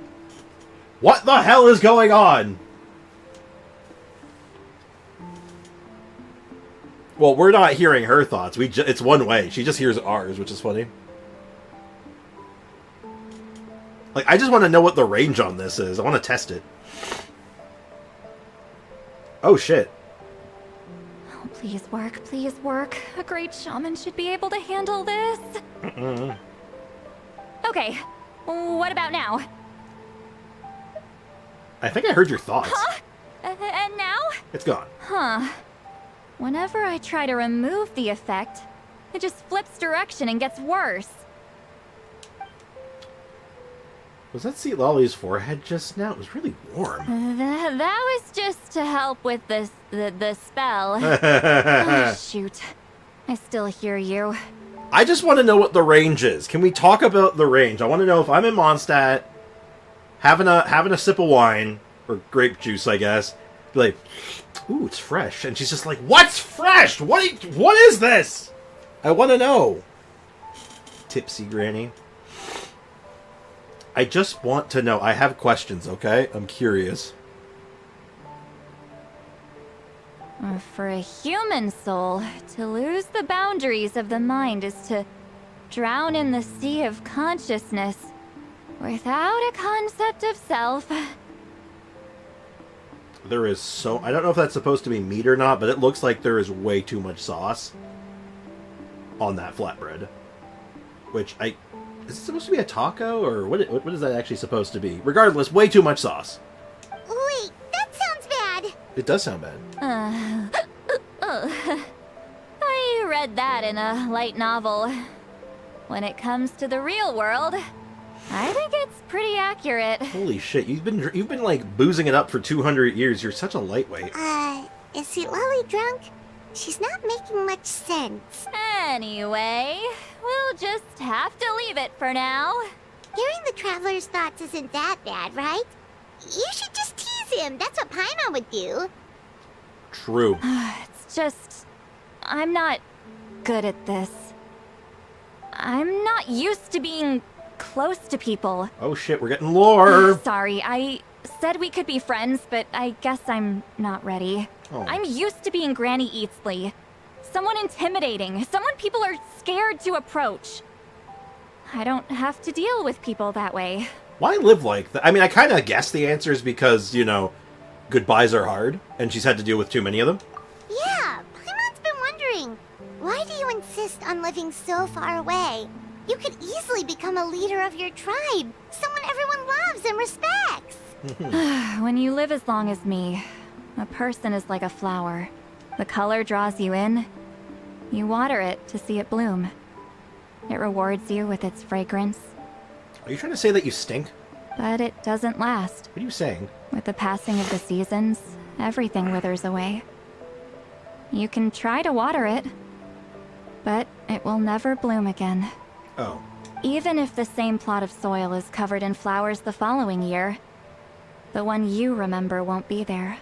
what the hell is going on? Well, we're not hearing her thoughts. It's one way. She just hears ours, which is funny. Like, I just want to know what the range on this is. I want to test it. Oh, shit.
Oh, please work, please work. A great shaman should be able to handle this. Okay, what about now?
I think I heard your thoughts.
Huh? And now?
It's gone.
Huh. Whenever I try to remove the effect, it just flips direction and gets worse.
Was that Citlali's forehead just now? It was really warm.
That was just to help with the spell. Oh, shoot. I still hear you.
I just want to know what the range is. Can we talk about the range? I want to know if I'm in Mondstadt, having a sip of wine, or grape juice, I guess, be like, ooh, it's fresh. And she's just like, what's fresh? What is this? I want to know. Tipsy Granny. I just want to know. I have questions, okay? I'm curious.
For a human soul, to lose the boundaries of the mind is to drown in the sea of consciousness without a concept of self.
There is so... I don't know if that's supposed to be meat or not, but it looks like there is way too much sauce on that flatbread. Which I... Is it supposed to be a taco, or what is that actually supposed to be? Regardless, way too much sauce.
Wait, that sounds bad.
It does sound bad.
I read that in a light novel. When it comes to the real world, I think it's pretty accurate.
Holy shit, you've been like boozing it up for 200 years. You're such a lightweight.
Is Citlali drunk? She's not making much sense.
Anyway, we'll just have to leave it for now.
Hearing the Traveler's thoughts isn't that bad, right? You should just tease him. That's what Paimon would do.
True.
It's just... I'm not good at this. I'm not used to being close to people.
Oh shit, we're getting lore.
Sorry, I said we could be friends, but I guess I'm not ready.
Oh.
I'm used to being Granny Eatsley. Someone intimidating, someone people are scared to approach. I don't have to deal with people that way.
Why live like that? I mean, I kind of guess the answer is because, you know, goodbyes are hard, and she's had to deal with too many of them.
Yeah, Paimon's been wondering, why do you insist on living so far away? You could easily become a leader of your tribe, someone everyone loves and respects.
When you live as long as me, a person is like a flower. The color draws you in. You water it to see it bloom. It rewards you with its fragrance.
Are you trying to say that you stink?
But it doesn't last.
What are you saying?
With the passing of the seasons, everything withers away. You can try to water it, but it will never bloom again.
Oh.
Even if the same plot of soil is covered in flowers the following year, the one you remember won't be there.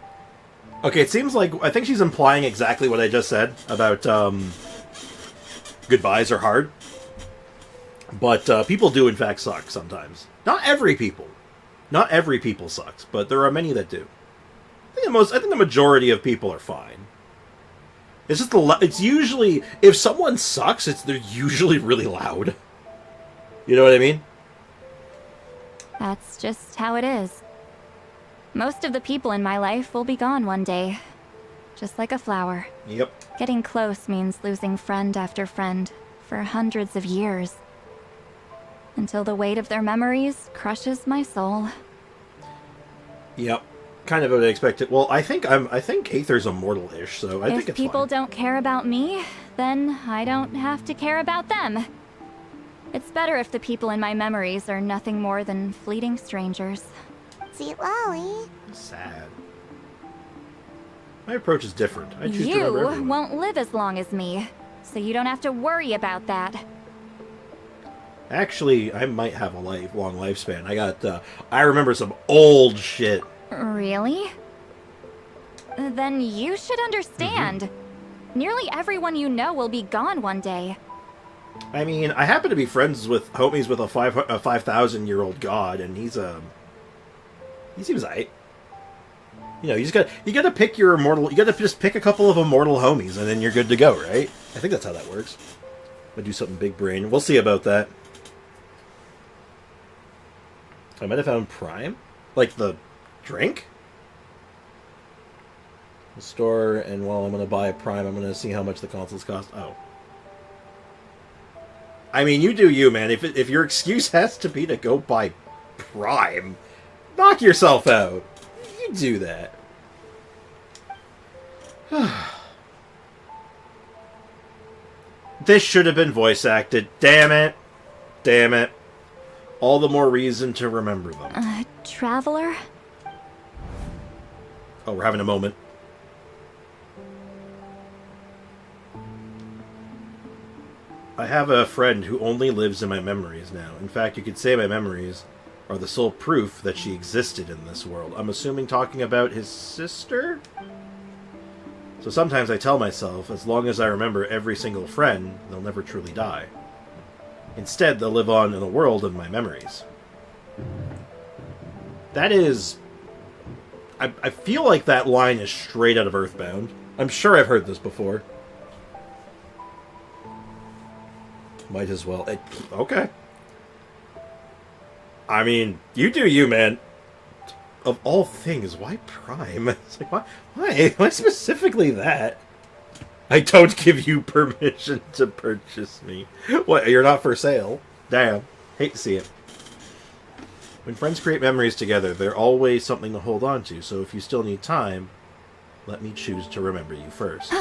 Okay, it seems like, I think she's implying exactly what I just said about, goodbyes are hard. But, people do in fact suck sometimes. Not every people. Not every people sucks, but there are many that do. I think the majority of people are fine. It's just it's usually, if someone sucks, they're usually really loud. You know what I mean?
That's just how it is. Most of the people in my life will be gone one day. Just like a flower.
Yep.
Getting close means losing friend after friend for hundreds of years. Until the weight of their memories crushes my soul.
Yep. Kind of what I expected. Well, I think Aether's immortal-ish, so I think it's
If people
fine.
don't care about me, then I don't have to care about them. It's better if the people in my memories are nothing more than fleeting strangers.
Citlali.
Sad. My approach is different. I choose to remember
You
everyone.
won't live as long as me, so you don't have to worry about that.
Actually, I might have a long lifespan. I remember some old shit.
Really? Then you should understand. Nearly everyone you know will be gone one day.
I mean, I happen to be homies with a 5,000-year-old god, and he seems aight. You know, you gotta pick your immortal. You gotta just pick a couple of immortal homies, and then you're good to go, right? I think that's how that works. I do something big brain. We'll see about that. I might have found Prime, like the drink. The store, and while I'm gonna buy a Prime, I'm gonna see how much the consoles cost. Oh. I mean, you do you, man. If your excuse has to be to go buy Prime, knock yourself out. You do that. This should have been voice acted. Damn it. Damn it. All the more reason to remember them.
Traveler?
Oh, we're having a moment. I have a friend who only lives in my memories now. In fact, you could say my memories are the sole proof that she existed in this world. I'm assuming talking about his sister? So sometimes I tell myself, as long as I remember every single friend, they'll never truly die. Instead, they'll live on in a world of my memories. That is... I feel like that line is straight out of Earthbound. I'm sure I've heard this before. Might as well. Okay. I mean, you do you, man. Of all things, why Prime? It's like, why? Why specifically that? I don't give you permission to purchase me. What, you're not for sale? Damn. Hate to see it. When friends create memories together, they're always something to hold on to, so if you still need time, let me choose to remember you first.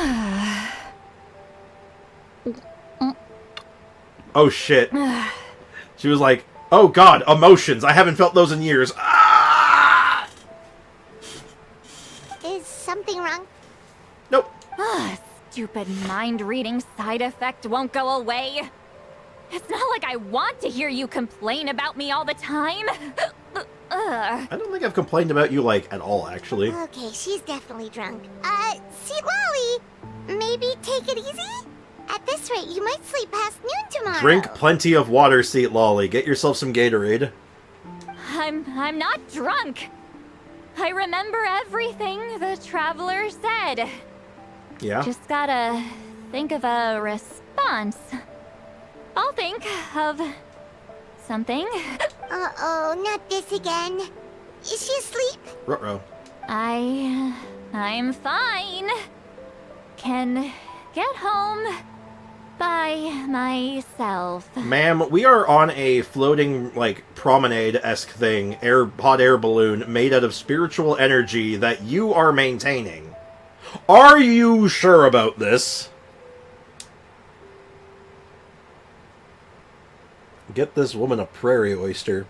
Oh shit. She was like, oh god, emotions. I haven't felt those in years. Ah!
Is something wrong?
Nope.
Stupid mind-reading side effect won't go away. It's not like I want to hear you complain about me all the time.
I don't think I've complained about you, like, at all, actually.
Okay, she's definitely drunk. Citlali, maybe take it easy? At this rate, you might sleep past noon tomorrow.
Drink plenty of water, Citlali. Get yourself some Gatorade.
I'm not drunk. I remember everything the traveler said.
Yeah?
Just gotta think of a response. I'll think of something.
Uh-oh, not this again. Is she asleep?
Ruh-roh.
I'm fine. Can get home by myself.
Ma'am, we are on a floating, like, promenade-esque thing, hot air balloon, made out of spiritual energy that you are maintaining. Are you sure about this? Get this woman a prairie oyster.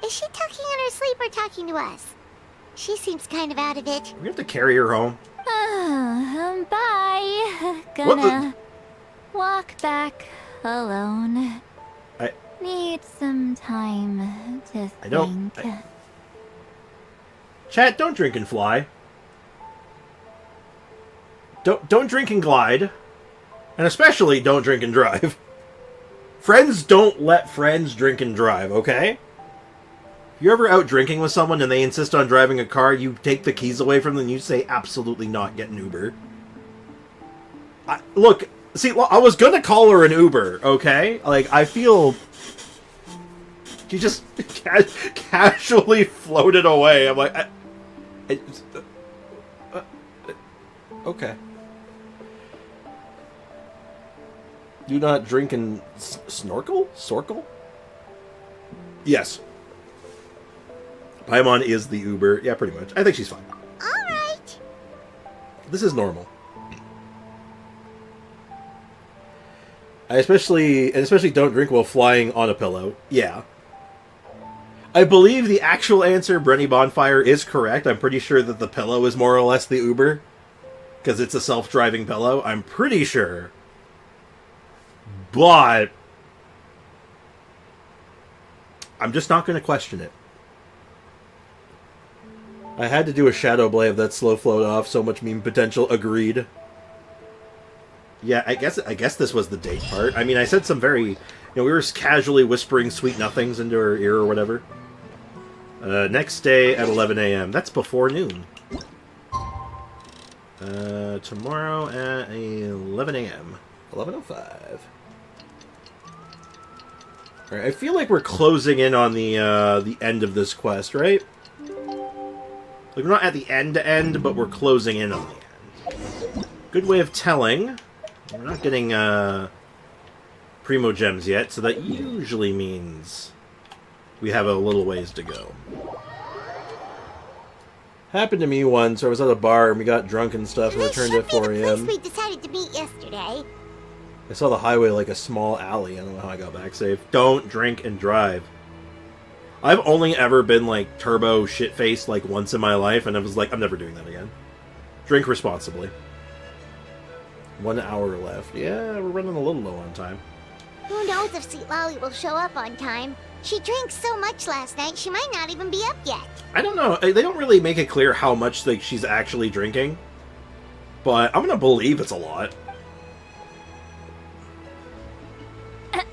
Is she talking in her sleep or talking to us? She seems kind of out of it.
We have to carry her home.
Bye. Gonna walk back alone. Need some time to think.
Chat, don't drink and fly. Don't drink and glide. And especially don't drink and drive. Friends don't let friends drink and drive, okay? If you're ever out drinking with someone and they insist on driving a car, you take the keys away from them and you say, absolutely not, get an Uber. Look, see, I was gonna call her an Uber, okay? Like, I feel... She just casually floated away. I'm like, okay. Do not drink and snorkel? Sorkel? Yes. Paimon is the Uber. Yeah, pretty much. I think she's fine.
Alright.
This is normal. I especially don't drink while flying on a pillow. Yeah. I believe the actual answer, Brenny Bonfire, is correct. I'm pretty sure that the pillow is more or less the Uber. Because it's a self-driving pillow. I'm pretty sure. But I'm just not going to question it. I had to do a shadow blade of that slow float off. So much meme potential. Agreed. Yeah, I guess this was the date part. I mean, I said some very... You know, we were casually whispering sweet nothings into her ear or whatever. Next day at 11 a.m. That's before noon. Tomorrow at 11 a.m. 11:05. Alright, I feel like we're closing in on the end of this quest, right? Like, we're not at the end, but we're closing in on the end. Good way of telling. We're not getting, Primo Gems yet, so that usually means we have a little ways to go. Happened to me once. I was at a bar and we got drunk and stuff and returned at 4 a.m.
We decided to meet yesterday.
I saw the highway like a small alley. I don't know how I got back safe. Don't drink and drive. I've only ever been like turbo shit-faced like once in my life, and I was like, I'm never doing that again. Drink responsibly. 1 hour left. Yeah, we're running a little low on time.
Who knows if Citlali will show up on time? She drank so much last night, she might not even be up yet.
I don't know. They don't really make it clear how much like she's actually drinking. But I'm gonna believe it's a lot.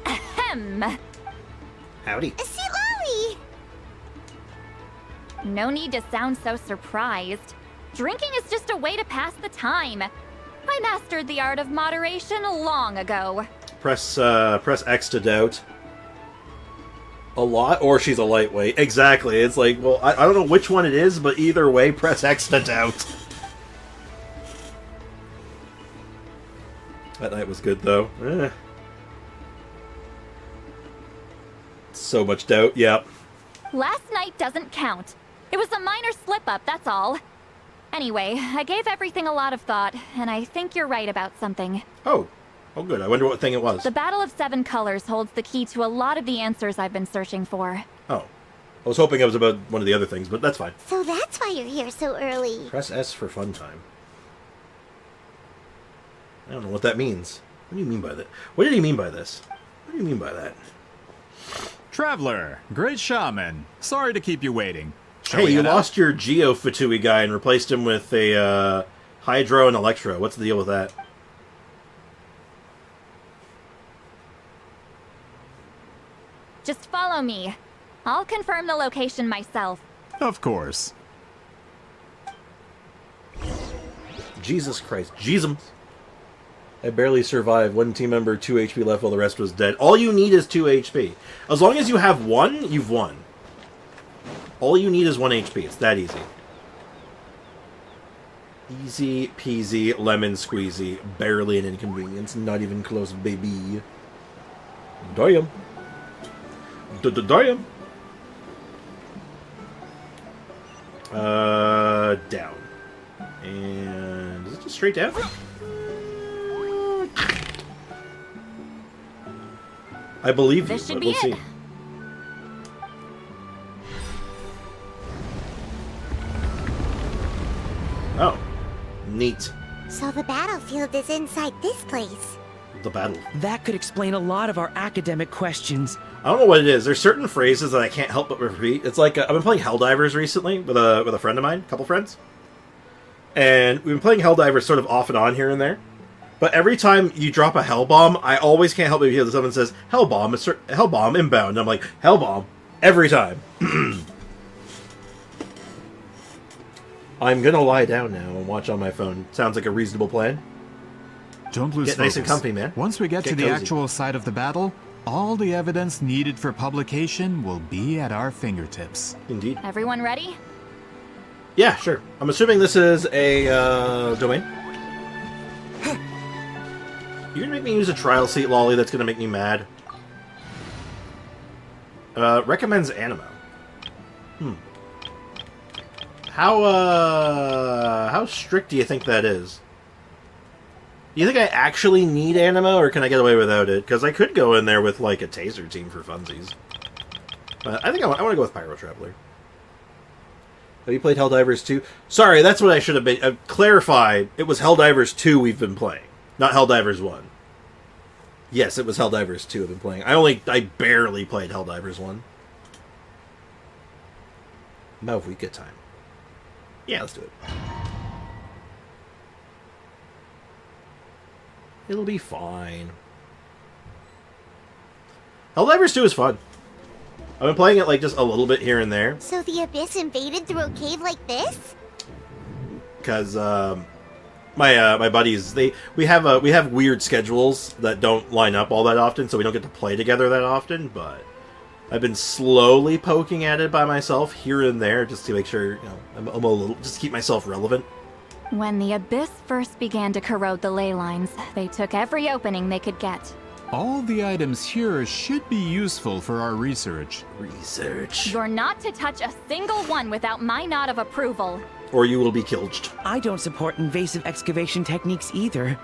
Ahem.
Howdy.
Citlali!
No need to sound so surprised. Drinking is just a way to pass the time. I mastered the art of moderation long ago.
Press X to doubt. A lot, or she's a lightweight. Exactly. It's like, well, I don't know which one it is, but either way, press X to doubt. That night was good, though. So much doubt, yep.
Last night doesn't count. It was a minor slip-up, that's all. Anyway, I gave everything a lot of thought, and I think you're right about something.
Oh. Oh, good. I wonder what thing it was.
The Battle of Seven Colors holds the key to a lot of the answers I've been searching for.
Oh. I was hoping it was about one of the other things, but that's fine.
So that's why you're here so early.
Press S for fun time. I don't know what that means. What do you mean by that? What did he mean by this? What do you mean by that?
Traveler, great shaman. Sorry to keep you waiting.
Hey, you lost your Geo Fatui guy and replaced him with a Hydro and Electro. What's the deal with that?
Just follow me. I'll confirm the location myself.
Of course.
Jesus Christ. Jesus. I barely survived. One team member, 2 HP left while the rest was dead. All you need is 2 HP. As long as you have 1, you've won. All you need is 1 HP. It's that easy. Easy peasy, lemon squeezy. Barely an inconvenience. Not even close, baby. Damn. Damn. Down. And is it just straight down? I believe you,
This should
but
be
we'll see.
it.
Oh. Neat.
So the battlefield is inside this place.
The battle.
That could explain a lot of our academic questions.
I don't know what it is. There's certain phrases that I can't help but repeat. It's like, I've been playing Helldivers recently with a friend of mine, a couple friends. And we've been playing Helldivers sort of off and on here and there. But every time you drop a hell bomb, I always can't help but hear that someone says, hell bomb inbound. And I'm like, hell bomb. Every time. I'm gonna lie down now and watch on my phone. Sounds like a reasonable plan.
Don't lose
Get
focus.
nice and comfy, man.
Once we get to the
cozy.
actual site of the battle, all the evidence needed for publication will be at our fingertips.
Indeed.
Everyone ready?
Yeah, sure. I'm assuming this is a domain. You're gonna make me use a trial seat, Lolly. That's gonna make me mad. Recommends animo. How strict do you think that is? Do you think I actually need animo, or can I get away without it? Because I could go in there with, like, a taser team for funsies. But I think I want to go with Pyro Traveler. Have you played Helldivers 2? Sorry, that's what I should have been... clarify, it was Helldivers 2 we've been playing, not Helldivers 1. Yes, it was Helldivers 2 I've been playing. I barely played Helldivers 1. Now if we get time. Yeah, let's do it. It'll be fine. Helldivers 2 is fun. I've been playing it like just a little bit here and there.
So the Abyss invaded through a cave like this?
Because my buddies, we have weird schedules that don't line up all that often, so we don't get to play together that often. But I've been slowly poking at it by myself here and there, just to make sure I'm a little, just to keep myself relevant.
When the Abyss first began to corrode the ley lines, they took every opening they could get.
All the items here should be useful for our research.
You're not to touch a single one without my nod of approval.
Or you will be killed.
I don't support invasive excavation techniques either.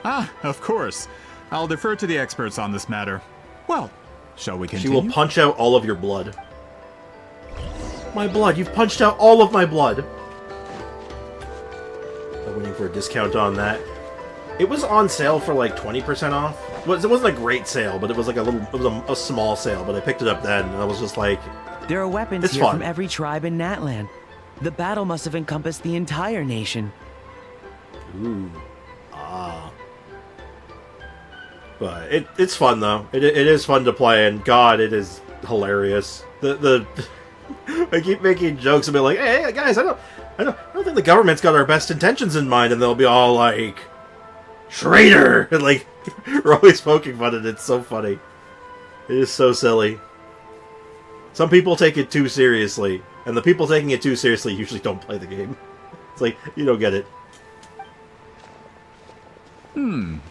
Ah, of course. I'll defer to the experts on this matter. Well, shall we continue?
She will punch out all of your blood. My blood! You've punched out all of my blood! I'm waiting for a discount on that. It was on sale for like 20% off. It wasn't a great sale, but it was like a small sale, but I picked it up then, and I was just like...
There are weapons
it's
here
fun.
from every tribe in Natlan. The battle must have encompassed the entire nation.
Ooh. Ah. But it's fun, though. It is fun to play, and God, it is hilarious. I keep making jokes and be like, hey, guys, I don't think the government's got our best intentions in mind, and they'll be all like, traitor! And like, we're always poking fun at it. It's so funny. It is so silly. Some people take it too seriously, and the people taking it too seriously usually don't play the game. It's like, you don't get it.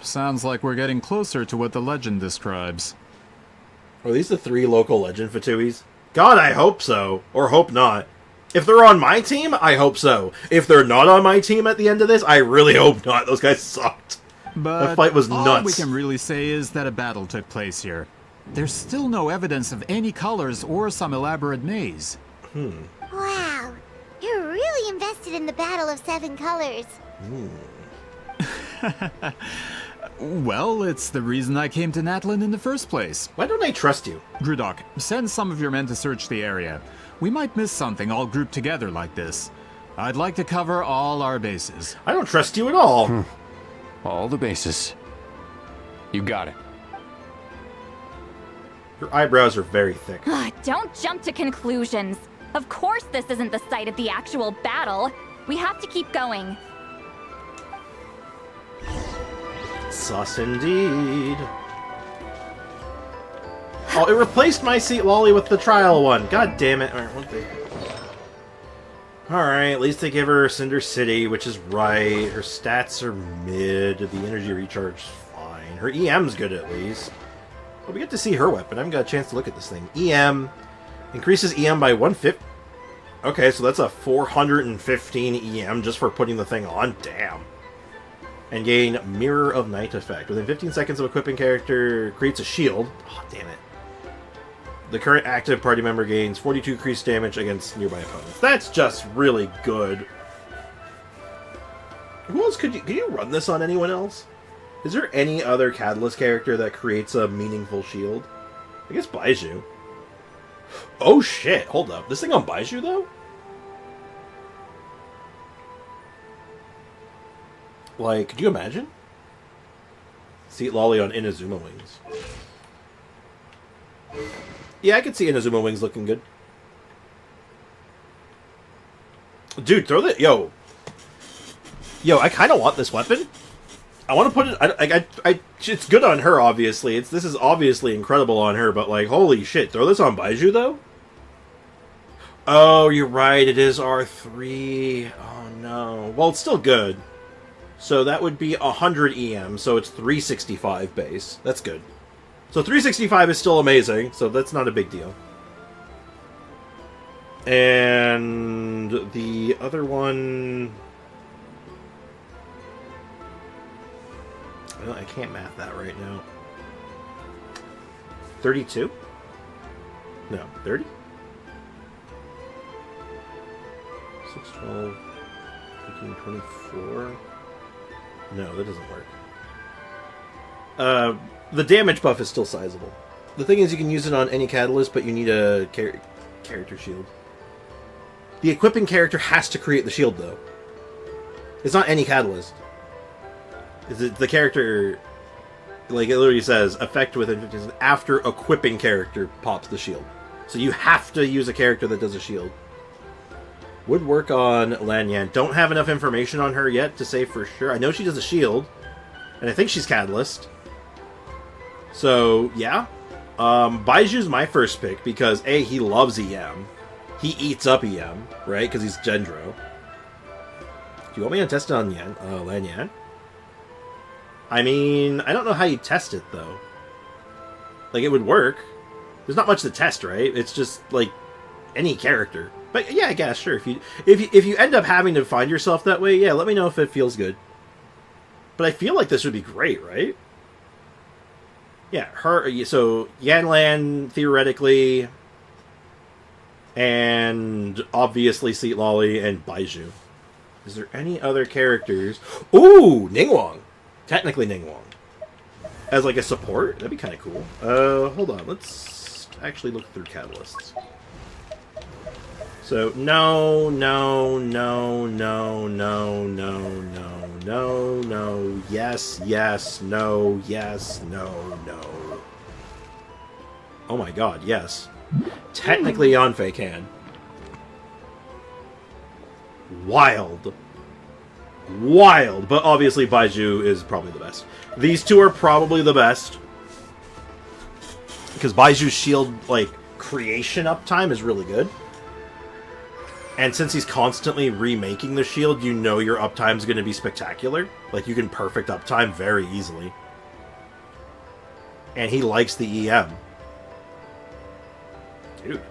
Sounds like we're getting closer to what the legend describes.
Are these the 3 local legend Fatuis? God, I hope so. Or hope not. If they're on my team, I hope so. If they're not on my team at the end of this, I really hope not. Those guys sucked.
But
that fight was
all
nuts.
we can really say is that a battle took place here. There's still no evidence of any colors or some elaborate maze.
Wow. You're really invested in the Battle of 7 Colors.
Well, it's the reason I came to Natlan in the first place.
Why don't I trust you?
Grudok, send some of your men to search the area. We might miss something all grouped together like this. I'd like to cover all our bases.
I don't trust you at all.
All the bases. You got it.
Your eyebrows are very thick.
Don't jump to conclusions. Of course this isn't the site of the actual battle. We have to keep going.
Sus indeed. Oh, it replaced my Citlali with the trial one. God damn it. Alright, at least they give her Cinder City, which is right. Her stats are mid. The energy recharge is fine. Her EM's good at least. Well, we get to see her weapon. I haven't got a chance to look at this thing. EM. Increases EM by 150. Okay, so that's a 415 EM just for putting the thing on. Damn. And gain Mirror of Night effect. Within 15 seconds of equipping character, creates a shield. Oh, damn it. The current active party member gains 42 increased damage against nearby opponents. That's just really good. Who else could you run this on anyone else? Is there any other Catalyst character that creates a meaningful shield? I guess Baizhu. Oh shit, hold up. This thing on Baizhu though? Like, could you imagine? Citlali on Inazuma Wings. Yeah, I could see Inazuma Wings looking good. Dude, throw the... Yo, I kind of want this weapon. I want to put it... it's good on her, obviously. This is obviously incredible on her, but, like, holy shit. Throw this on Baizhu, though? Oh, you're right. It is R3. Oh, no. Well, it's still good. So that would be 100 EM, so it's 365 base. That's good. So 365 is still amazing, so that's not a big deal. And the other one... Well, I can't math that right now. 32? No, 30? 6, 12, 15, 24... No, that doesn't work. The damage buff is still sizable. The thing is, you can use it on any catalyst, but you need a character shield. The equipping character has to create the shield, though. It's not any catalyst. The character, like it literally says, effect within 15 seconds after equipping character pops the shield. So you have to use a character that does a shield. Would work on Lanyan. Don't have enough information on her yet to say for sure. I know she does a shield, and I think she's catalyst. So, yeah. Baiju's my first pick because, A, he loves EM. He eats up EM, right? Because he's Gendro. Do you want me to test it on Lanyan? I mean, I don't know how you test it, though. Like, it would work. There's not much to test, right? It's just, like, any character. But, yeah, I guess, sure. If you end up having to find yourself that way, yeah, let me know if it feels good. But I feel like this would be great, right? Yeah, so Yanlan, theoretically, and obviously Citlali and Baizhu. Is there any other characters? Ooh, Ningguang! Technically Ningguang. As like a support? That'd be kind of cool. Hold on, let's actually look through catalysts. So, no, yes, no. Oh my god, yes. Technically Yanfei can. Wild, but obviously Baizhu is probably the best. These two are probably the best. Because Baiju's shield, like, creation uptime is really good. And since he's constantly remaking the shield, you know your uptime's going to be spectacular. Like, you can perfect uptime very easily. And he likes the EM. Dude.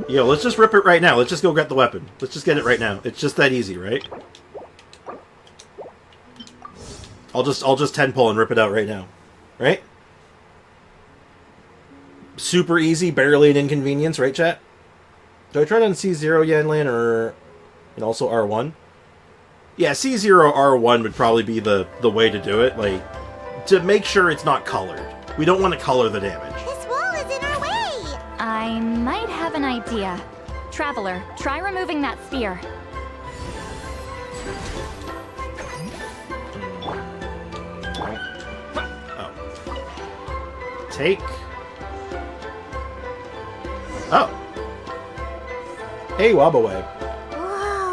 Yo, let's just rip it right now. Let's just go get the weapon. Let's just get it right now. It's just that easy, right? I'll just 10 pull and rip it out right now. Right? Super easy, barely an inconvenience, right, chat? Do I try it on C0 Yanlan or and also R1? Yeah, C0 R1 would probably be the way to do it, like, to make sure it's not colored. We don't want to color the damage.
This wall is in our way!
I might have an idea. Traveler, try removing that sphere.
Oh. Take... Oh. Hey, Wobaway.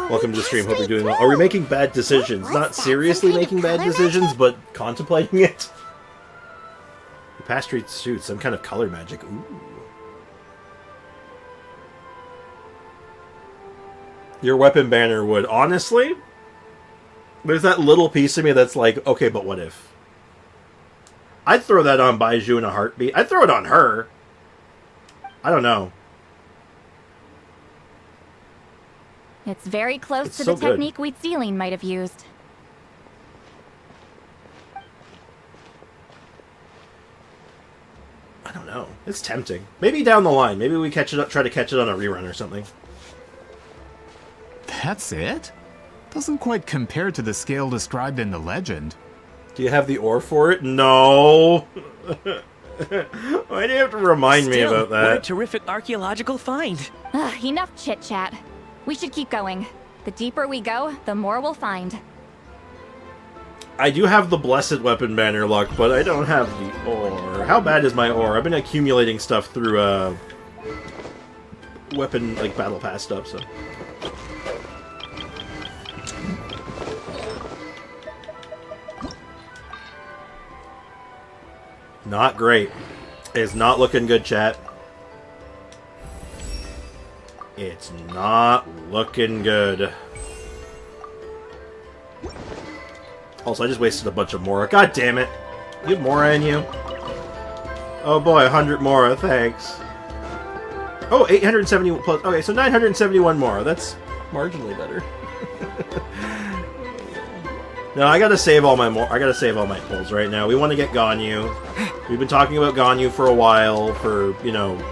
Whoa.
Welcome to the stream. Hope you're doing well. Are we making bad decisions? Not seriously making bad decisions, but contemplating it. The past street suits some kind of color magic. Ooh. Your weapon banner would. Honestly, there's that little piece of me that's like, okay, but what if? I'd throw that on Baiju in a heartbeat. I'd throw it on her. I don't know.
It's very close
It's
to
so
the
good.
technique Citlali might have used.
I don't know. It's tempting. Maybe down the line. Maybe we catch it up, try to catch it on a rerun or something.
That's it? Doesn't quite compare to the scale described in the legend.
Do you have the ore for it? No. Why do you have to remind me about
What a
that?
terrific archaeological find.
Enough chit-chat. We should keep going. The deeper we go, the more we'll find.
I do have the blessed weapon banner luck, but I don't have the ore. How bad is my ore? I've been accumulating stuff through weapon, like, battle pass stuff, so... Not great. It's not looking good, chat. It's not looking good. Also, I just wasted a bunch of Mora. God damn it. You have Mora in you? Oh boy, 100 Mora, thanks. Oh, 870 plus... Okay, so 971 Mora. That's marginally better. No, I gotta save all my I gotta save all my pulls right now. We want to get Ganyu. We've been talking about Ganyu for a while for, you know,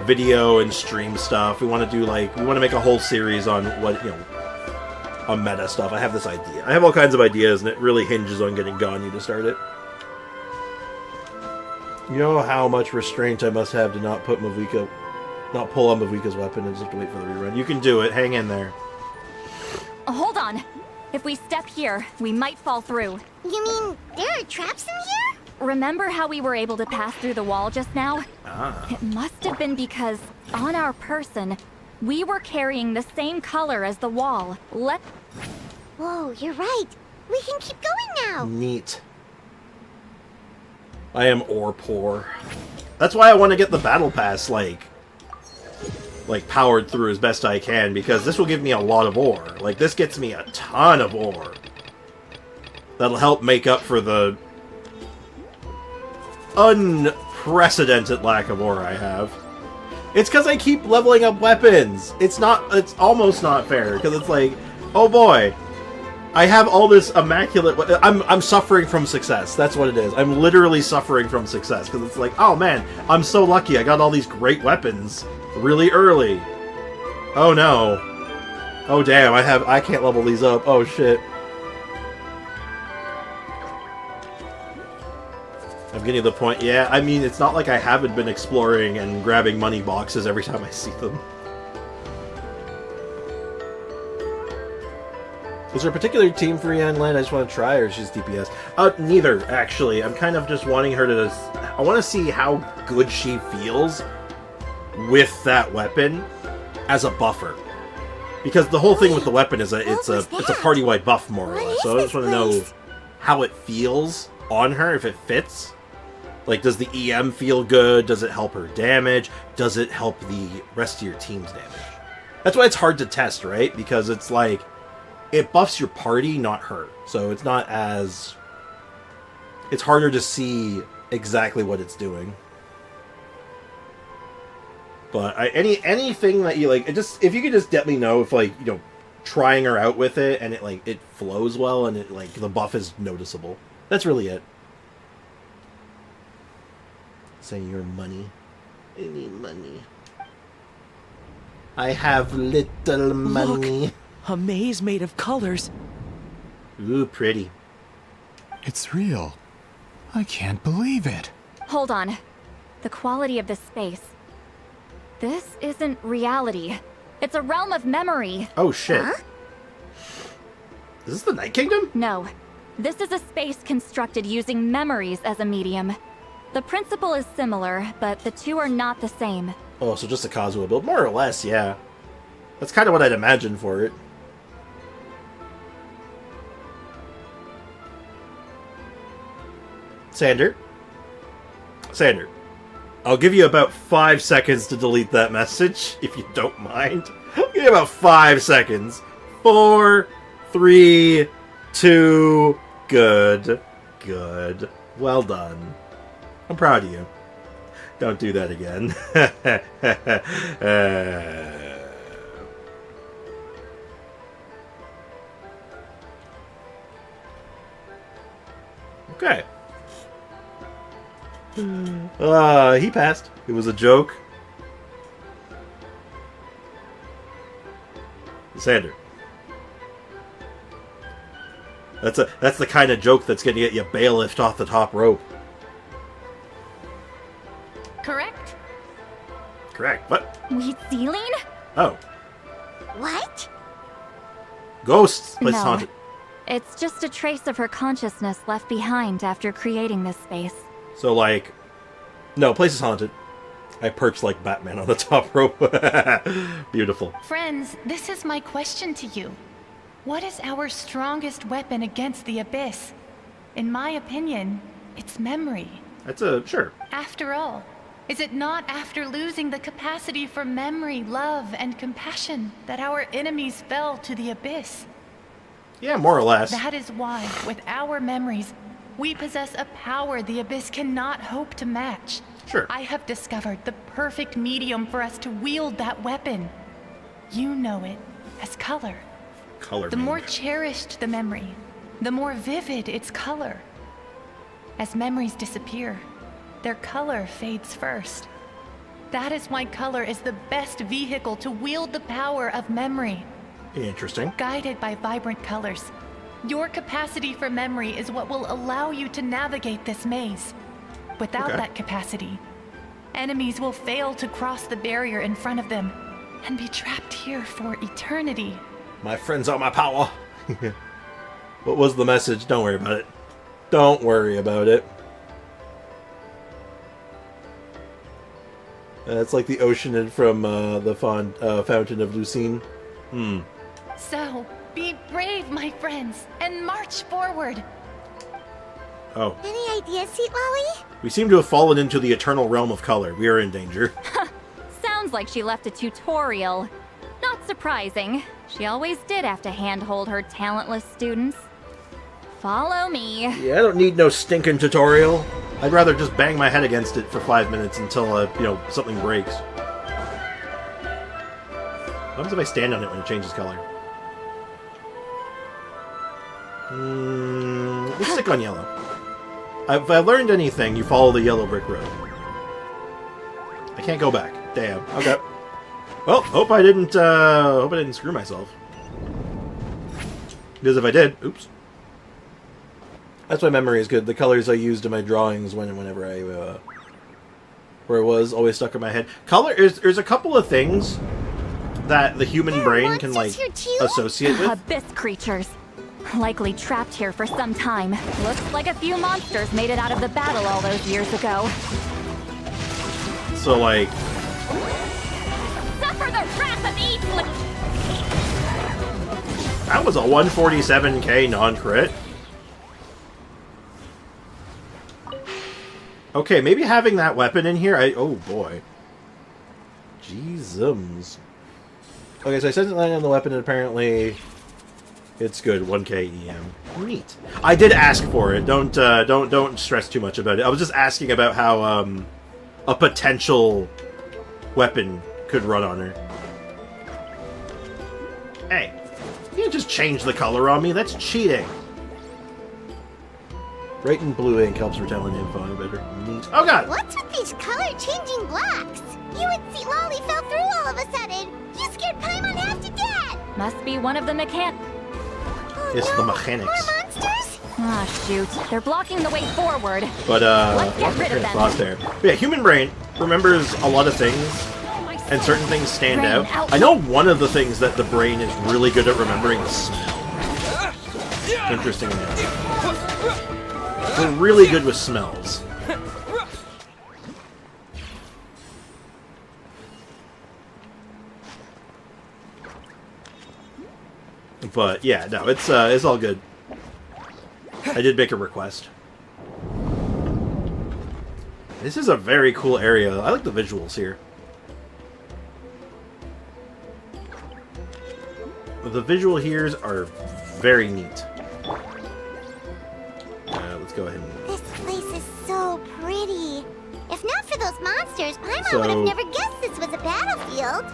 video and stream stuff. We want to do, like, we want to make a whole series on what, you know, on meta stuff. I have this idea. I have all kinds of ideas, and it really hinges on getting Ganyu to start it. You know how much restraint I must have to not pull on Mavuika's weapon and just have to wait for the rerun. You can do it. Hang in there.
Hold on. If we step here, we might fall through.
You mean there are traps in here?
Remember how we were able to pass through the wall just now?
Ah.
It must have been because, on our person, we were carrying the same color as the wall.
Whoa, you're right. We can keep going now.
Neat. I am ore poor. That's why I want to get the battle pass, like powered through as best I can, because this will give me a lot of ore. Like, this gets me a ton of ore. That'll help make up for the unprecedented lack of ore I have. It's because I keep leveling up weapons. It's almost not fair, because it's like, oh boy, I have all this immaculate... I'm suffering from success. That's what it is. I'm literally suffering from success, because it's like, oh man, I'm so lucky. I got all these great weapons really early. Oh no. Oh damn, I can't level these up. Oh shit. I'm getting to the point. Yeah, I mean, it's not like I haven't been exploring and grabbing money boxes every time I see them. Is there a particular team for Yan Land I just want to try, or is she just DPS? Neither, actually. I'm kind of just wanting her to... I want to see how good she feels with that weapon as a buffer. Because the whole thing with the weapon is it's a party-wide buff, more or less. So I just want to know how it feels on her, if it fits. Like, does the EM feel good? Does it help her damage? Does it help the rest of your team's damage? That's why it's hard to test, right? Because it's like... it buffs your party, not her. So it's not as... it's harder to see exactly what it's doing. But anything that you like, if you could just let me know if, like, you know, trying her out with it and it flows well and the buff is noticeable. That's really it. Say your money. I need money. I have little money.
Look, a maze made of colors.
Ooh, pretty.
It's real. I can't believe it.
Hold on. The quality of this space. This isn't reality. It's a realm of memory.
Oh shit. Huh? Is this the Night Kingdom?
No. This is a space constructed using memories as a medium. The principle is similar, but the two are not the same.
Oh, so just a Kazuha build? More or less, yeah. That's kind of what I'd imagine for it. Sander? Sander, I'll give you about 5 seconds to delete that message, if you don't mind. I'll give you about 5 seconds. 4, 3, 2, good. Good. Well done. I'm proud of you. Don't do that again. Okay. He passed. It was a joke. Sander. That's the kind of joke that's gonna get you bailiffed off the top rope.
Correct?
Correct. What?
Wheat ceiling?
Oh.
What?
Ghosts. Place
No.
haunted.
It's just a trace of her consciousness left behind after creating this space.
So, like... No, place is haunted. I perched like Batman on the top rope. Beautiful.
Friends, this is my question to you. What is our strongest weapon against the Abyss? In my opinion, it's memory.
That's a... Sure.
After all, is it not after losing the capacity for memory, love, and compassion that our enemies fell to the Abyss?
Yeah, more or less.
That is why, with our memories, we possess a power the Abyss cannot hope to match.
Sure.
I have discovered the perfect medium for us to wield that weapon. You know it as color.
Color.
The more cherished the memory, the more vivid its color. As memories disappear, their color fades first. That is why color is the best vehicle to wield the power of memory.
Interesting.
Guided by vibrant colors, your capacity for memory is what will allow you to navigate this maze. Without that capacity, enemies will fail to cross the barrier in front of them and be trapped here for eternity.
My friends are my power. What was the message? Don't worry about it. Don't worry about it. It's like the ocean from the Fountain of Lucine.
So, be brave, my friends, and march forward.
Oh.
Any ideas, Citlali?
We seem to have fallen into the eternal realm of color. We are in danger.
Sounds like she left a tutorial. Not surprising. She always did have to handhold her talentless students. Follow me.
Yeah, I don't need no stinking tutorial. I'd rather just bang my head against it for 5 minutes until, something breaks. What happens if I stand on it when it changes color? Let's stick on yellow. If I learned anything, you follow the yellow brick road. I can't go back. Damn. Okay. Well, hope I didn't screw myself. Because if I did, oops. That's why memory is good. The colors I used in my drawings whenever I where it was always stuck in my head. Color there's a couple of things that the human brain can associate with.
Abyss creatures. Likely trapped here for some time. Looks like a few monsters made it out of the battle all those years ago.
So, like...
Suffer the wrath of Eastland!
That was a 147k non-crit. Okay, maybe having that weapon in here, oh boy. Jeezums. Okay, so I sent it on the weapon and apparently... It's good, 1k EM. Neat. I did ask for it. Don't stress too much about it. I was just asking about how a potential weapon could run on her. Hey, you just change the color on me. That's cheating. Bright and blue ink helps retelling info. Better. Neat. Oh god.
What's with these color-changing blocks? You and Citlali fell through all of a sudden. You scared Paimon half to death.
Must be one of the
It's the mechanics.
More monsters?
Ah, shoot. They're blocking the way forward.
But,
let's get rid of them.
thought there. But yeah, human brain remembers a lot of things, and certain things stand out. I know one of the things that the brain is really good at remembering is smell. Interesting enough. We're really good with smells. But yeah, no, it's all good. I did make a request. This is a very cool area. I like the visuals here. The visual here are very neat. Let's go ahead and...
This place is so pretty. If not for those monsters, Paimon would have never guessed this was a battlefield.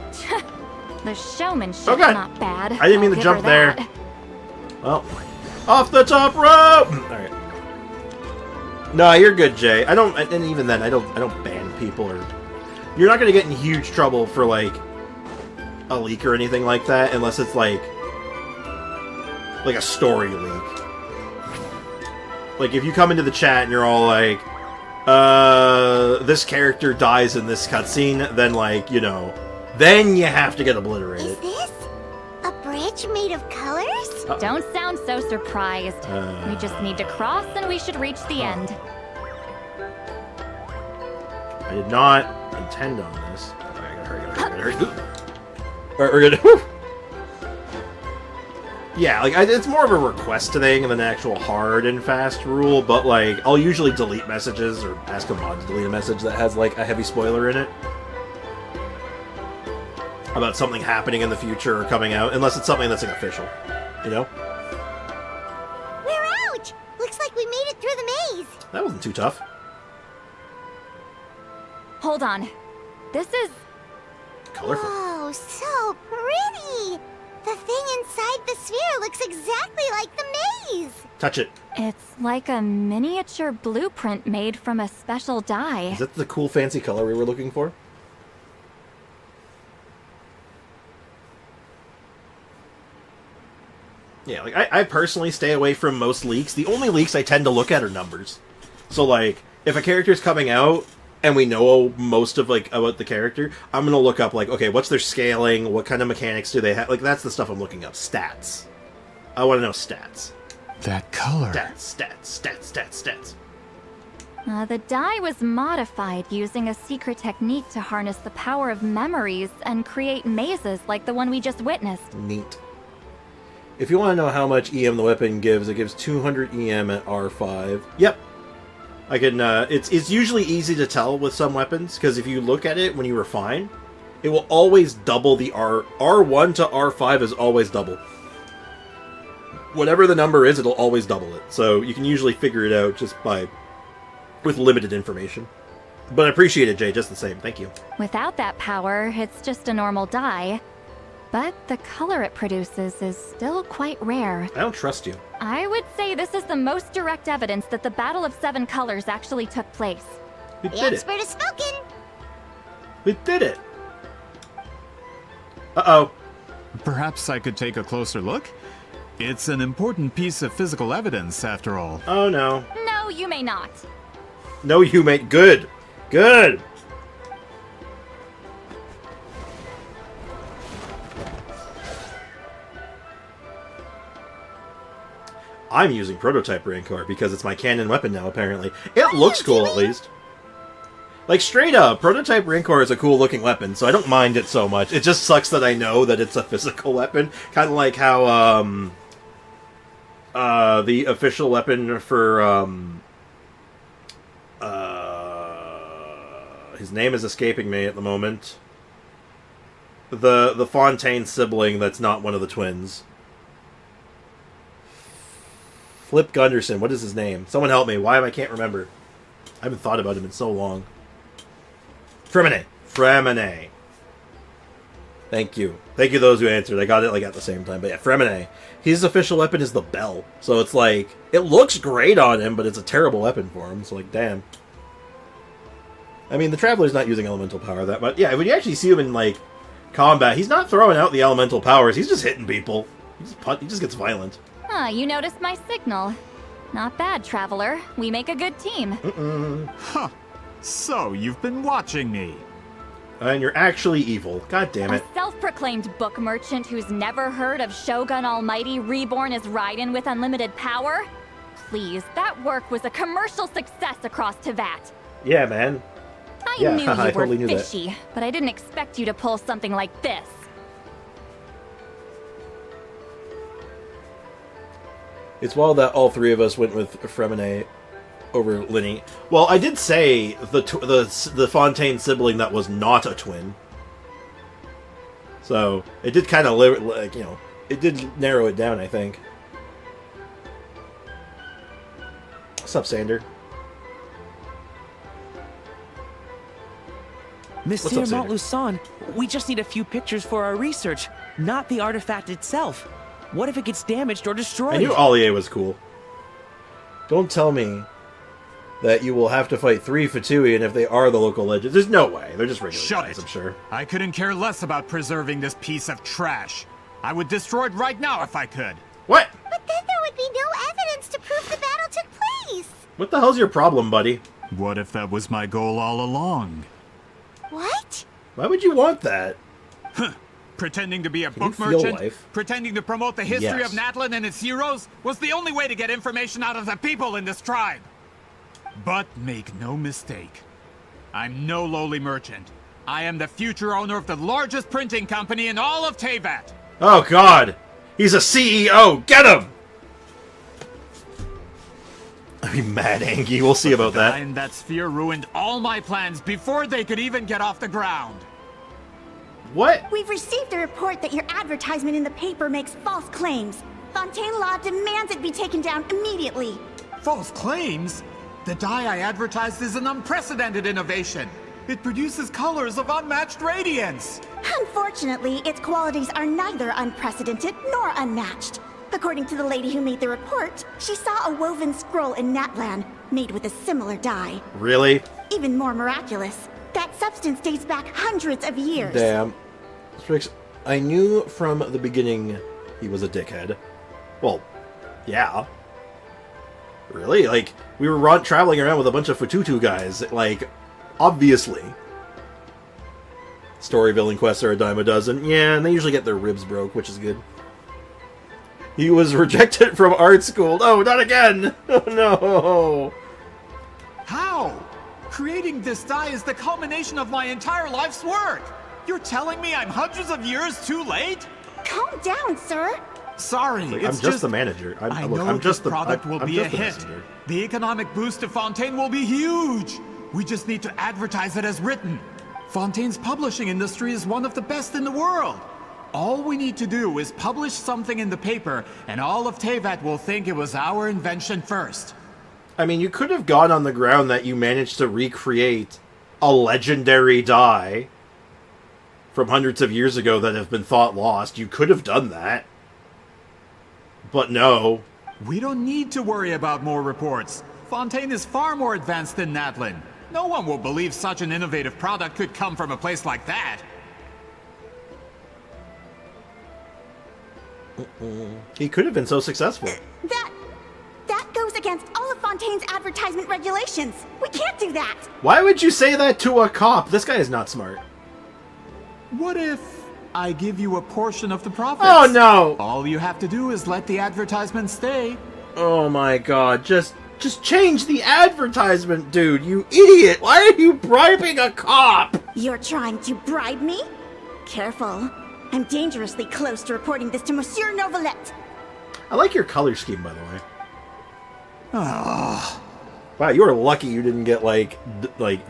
The showmanship's
Okay.
not bad.
I didn't mean
I'll
to
give her
jump there.
that.
Well, off the top rope. All right. No, you're good, Jay. I don't, and even then, I don't ban people or. You're not gonna get in huge trouble for like a leak or anything like that, unless it's like a story leak. Like if you come into the chat and you're all like, this character dies in this cutscene, then like, you know, then you have to get obliterated.
Is this a bridge made of colors?
Don't sound so surprised. We just need to cross and we should reach the end.
I did not intend on this. Alright, hurry. Alright, we're good. Whew. Yeah, like, it's more of a request thing than an actual hard and fast rule, but, like, I'll usually delete messages or ask a mod to delete a message that has, like, a heavy spoiler in it. About something happening in the future or coming out, unless it's something that's, like, official. You know?
We're out! Looks like we made it through the maze.
That wasn't too tough.
Hold on. This is...
Colorful.
Oh, so pretty! The thing inside the sphere looks exactly like the maze!
Touch it.
It's like a miniature blueprint made from a special dye.
Is that the cool fancy color we were looking for? Yeah, like, I personally stay away from most leaks. The only leaks I tend to look at are numbers. So, like, if a character's coming out, and we know most of, like, about the character, I'm gonna look up, like, okay, what's their scaling, what kind of mechanics do they have, like, that's the stuff I'm looking up. Stats. I want to know stats.
That color.
Stats.
The dye was modified using a secret technique to harness the power of memories and create mazes like the one we just witnessed.
Neat. If you want to know how much EM the weapon gives, it gives 200 EM at R5. Yep. I can, it's usually easy to tell with some weapons, because if you look at it when you refine, it will always double the R1 to R5 is always double. Whatever the number is, it'll always double it. So you can usually figure it out just with limited information. But I appreciate it, Jay, just the same. Thank you.
Without that power, it's just a normal dye. But the color it produces is still quite rare.
I don't trust you.
I would say this is the most direct evidence that the Battle of Seven Colors actually took place.
We
The
did it.
expert has spoken!
We did it. Uh-oh.
Perhaps I could take a closer look? It's an important piece of physical evidence, after all.
Oh, no.
No, you may not.
No, you mate. Good. Good. I'm using Prototype Rancor because it's my canon weapon now, apparently. It looks cool, at least. Like, straight up, Prototype Rancor is a cool looking weapon, so I don't mind it so much. It just sucks that I know that it's a physical weapon. Kind of like how, the official weapon for, his name is escaping me at the moment. The Fontaine sibling that's not one of the twins. Flip Gunderson, what is his name? Someone help me. Why I can't remember? I haven't thought about him in so long. Fremine. Thank you. Thank you those who answered. I got it like at the same time. But yeah, Fremine. His official weapon is the bell. So it's like, it looks great on him, but it's a terrible weapon for him. So like, damn. I mean, the Traveler's not using elemental power that much. Yeah, when you actually see him in like combat, he's not throwing out the elemental powers. He's just hitting people. He just gets violent.
You noticed my signal. Not bad, Traveler. We make a good team.
Huh. So, you've been watching me.
And you're actually evil. God damn it.
A self-proclaimed book merchant who's never heard of Shogun Almighty reborn as Raiden with unlimited power? Please, that work was a commercial success across Teyvat.
Yeah, man.
I
Yeah,
knew you
I
were
totally knew that.
fishy, but I didn't expect you to pull something like this.
It's wild that all three of us went with Fremine over Linny. Well, I did say the Fontaine sibling that was not a twin. So, it did kind of, like, you know, it did narrow it down, I think. What's up, Sander?
Monsieur Montluçon, we just need a few pictures for our research, not the artifact itself. What if it gets damaged or destroyed?
I knew Allier was cool. Don't tell me that you will have to fight 3 Fatui, if they are the local legends. There's no way. They're just regular guys, I'm sure.
I couldn't care less about preserving this piece of trash. I would destroy it right now if I could.
What?
But then there would be no evidence to prove the battle took place.
What the hell's your problem, buddy?
What if that was my goal all along?
What?
Why would you want that?
Pretending to be a
Can you
book
feel
merchant,
life?
pretending to promote the history
Yes.
of Natlan and its heroes was the only way to get information out of the people in this tribe. But make no mistake, I'm no lowly merchant. I am the future owner of the largest printing company in all of Teyvat.
Oh god! He's a CEO! Get him! I'd be mad, Angie. We'll see about that.
And that sphere ruined all my plans before they could even get off the ground.
What?
We've received a report that your advertisement in the paper makes false claims. Fontaine Law demands it be taken down immediately.
False claims? The dye I advertised is an unprecedented innovation. It produces colors of unmatched radiance.
Unfortunately, its qualities are neither unprecedented nor unmatched. According to the lady who made the report, she saw a woven scroll in Natlan made with a similar dye.
Really?
Even more miraculous, that substance dates back hundreds of years.
Damn. Strix, I knew from the beginning he was a dickhead. Well, yeah. Really? Like, we were traveling around with a bunch of Fututu guys. Like, obviously. Story villain quests are a dime a dozen. Yeah, and they usually get their ribs broke, which is good. He was rejected from art school. Oh, not again! Oh, no!
How? Creating this dye is the culmination of my entire life's work. You're telling me I'm hundreds of years too late?
Calm down, sir.
Sorry,
Like,
it's
I'm just the manager. I'm just the
product will be a
just the
hit.
messenger.
The economic boost to Fontaine will be huge. We just need to advertise it as written. Fontaine's publishing industry is one of the best in the world. All we need to do is publish something in the paper, and all of Teyvat will think it was our invention first.
I mean, you could have gone on the ground that you managed to recreate a legendary dye from hundreds of years ago that have been thought lost. You could have done that. But no.
We don't need to worry about more reports. Fontaine is far more advanced than Natlan. No one will believe such an innovative product could come from a place like that.
He could have been so successful.
That goes against all of Fontaine's advertisement regulations. We can't do that.
Why would you say that to a cop? This guy is not smart.
What if I give you a portion of the profits?
Oh, no!
All you have to do is let the advertisement stay.
Oh my god, just change the advertisement, dude, you idiot! Why are you bribing a cop?
You're trying to bribe me? Careful. I'm dangerously close to reporting this to Monsieur Novelette.
I like your color scheme, by the way.
Oh.
Wow, you were lucky you didn't get, like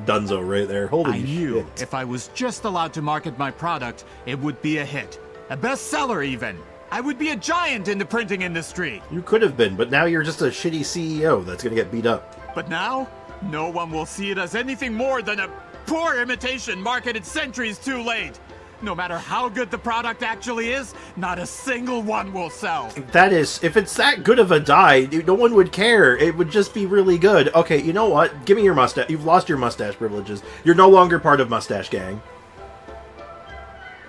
Dunzo right there. Holy
I knew
shit.
if I was just allowed to market my product, it would be a hit. A bestseller, even. I would be a giant in the printing industry.
You could have been, but now you're just a shitty CEO that's gonna get beat up.
But now, no one will see it as anything more than a poor imitation marketed centuries too late. No matter how good the product actually is, not a single one will sell.
That is, if it's that good of a dye, dude, no one would care. It would just be really good. Okay, you know what? Give me your mustache. You've lost your mustache privileges. You're no longer part of Mustache Gang.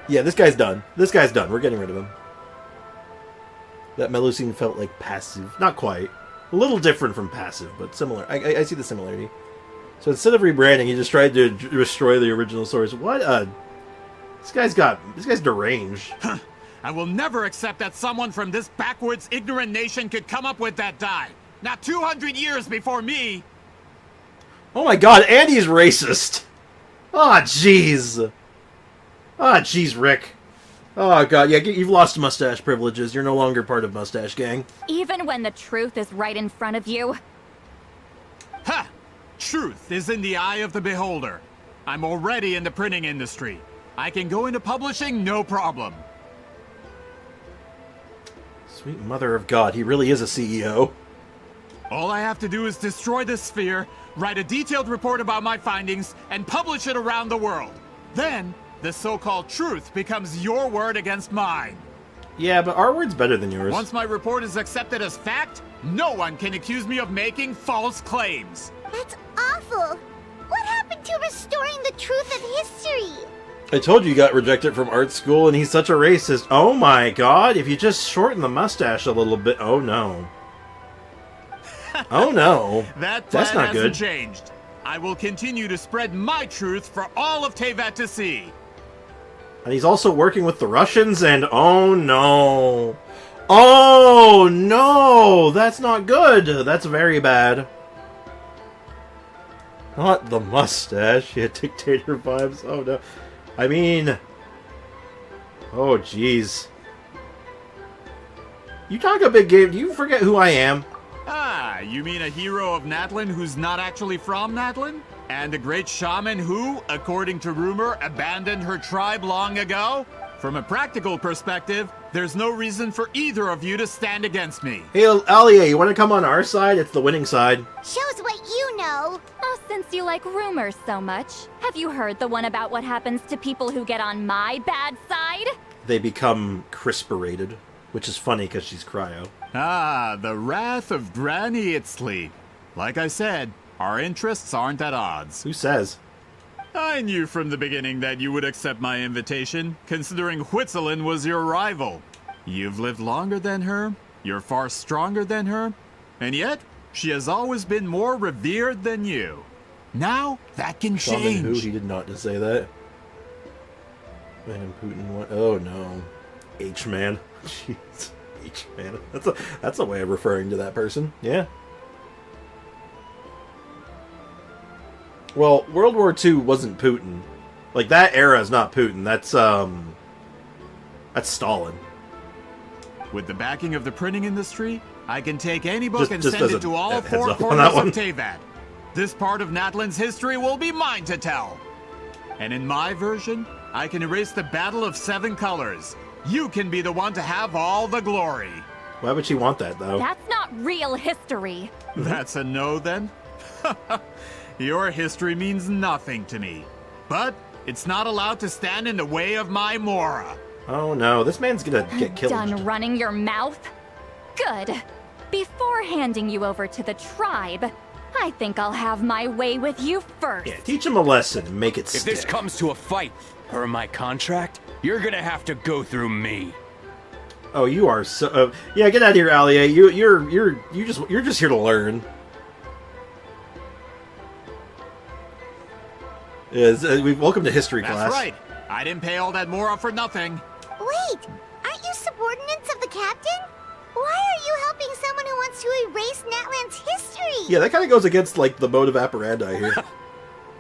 Yeah, this guy's done. This guy's done. We're getting rid of him. That Melusine felt like passive. Not quite. A little different from passive, but similar. I see the similarity. So instead of rebranding, he just tried to destroy the original source. What a... This guy's deranged.
I will never accept that someone from this backwoods, ignorant nation could come up with that dye. Not 200 years before me.
Oh my god, Andy's racist. Ah, jeez. Ah, jeez, Rick. Oh god, yeah, you've lost mustache privileges. You're no longer part of Mustache Gang.
Even when the truth is right in front of you.
Ha! Truth is in the eye of the beholder. I'm already in the printing industry. I can go into publishing, no problem.
Sweet mother of God, he really is a CEO.
All I have to do is destroy this sphere, write a detailed report about my findings, and publish it around the world. Then, the so-called truth becomes your word against mine.
Yeah, but our word's better than yours.
Once my report is accepted as fact, no one can accuse me of making false claims.
That's awful. What happened to restoring the truth of history?
I told you got rejected from art school and he's such a racist. Oh my god, if you just shorten the mustache a little bit. Oh no. Oh no.
That
That's
plan
not
hasn't
good.
changed. I will continue to spread my truth for all of Teyvat to see.
And he's also working with the Russians and oh no. Oh no! That's not good. That's very bad. Not the mustache. Yeah, dictator vibes. Oh no. I mean... Oh jeez. You talk a big game. Do you forget who I am?
Ah, you mean a hero of Natlin who's not actually from Natlin? And a great shaman who, according to rumor, abandoned her tribe long ago? From a practical perspective, there's no reason for either of you to stand against me.
Hey, Ayaya, you want to come on our side? It's the winning side.
Shows what you know.
Oh, since you like rumors so much, have you heard the one about what happens to people who get on my bad side?
They become crispirated, which is funny because she's cryo.
Ah, the wrath of Granny Citlali. Like I said, our interests aren't at odds.
Who says?
I knew from the beginning that you would accept my invitation, considering Hwitzelin was your rival. You've lived longer than her, you're far stronger than her, and yet, she has always been more revered than you. Now, that can
Shaman
change.
who? He did not just say that. Man, Putin, what? Oh no. H-man. Jeez. H-man. That's a way of referring to that person. Yeah. Well, World War II wasn't Putin. Like, that era is not Putin. That's Stalin.
With the backing of the printing industry, I can take any book and
Just
send
as
it to all
a heads
four
up on that
corners of
one.
Teyvat. This part of Natlin's history will be mine to tell. And in my version, I can erase the Battle of Seven Colors. You can be the one to have all the glory.
Why would she want that, though?
That's not real history.
That's a no, then? Your history means nothing to me. But it's not allowed to stand in the way of my Mora.
Oh no, this man's gonna get killed.
Done running your mouth? Good. Before handing you over to the tribe, I think I'll have my way with you first.
Yeah, teach him a lesson and make it
If
stick.
this comes to a fight, per my contract, you're gonna have to go through me.
Oh, you are so... yeah, get out of here, Alia. You're just here to learn. Welcome to history class.
That's right. I didn't pay all that Mora for nothing.
Wait, aren't you subordinates of the captain? Why are you helping someone who wants to erase Natlan's history?
Yeah, that kind of goes against, like, the mode of operandi here.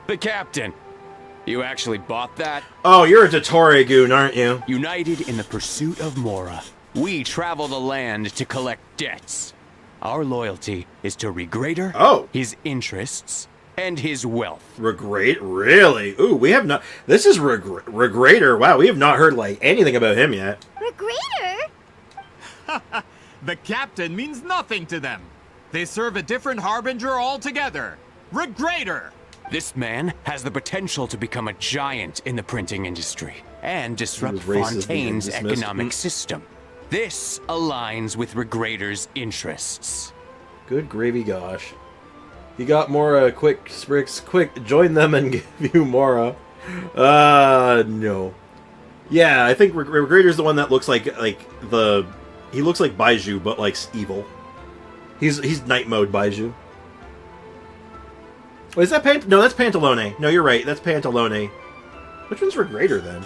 The captain. You actually bought that?
Oh, you're a Dottore goon, aren't you?
United in the pursuit of Mora, we travel the land to collect debts. Our loyalty is to Regrader, his interests, and his wealth.
Regrade? Really? Ooh, we have not... This is Regrader. Wow, we have not heard, like, anything about him yet.
Regrader?
The captain means nothing to them. They serve a different harbinger altogether. Regrader!
This man has the potential to become a giant in the printing industry and disrupt
racist,
Fontaine's
being dismissed.
economic system. This aligns with Regrader's interests.
Good gravy gosh. You got Mora, quick, Sprix, quick, join them and give you Mora. No. Yeah, I think Regrader's the one that looks like the... He looks like Baiju, but, like, evil. He's night mode Baiju. Wait, is that No, that's Pantalone. No, you're right. That's Pantalone. Which one's Regrader, then?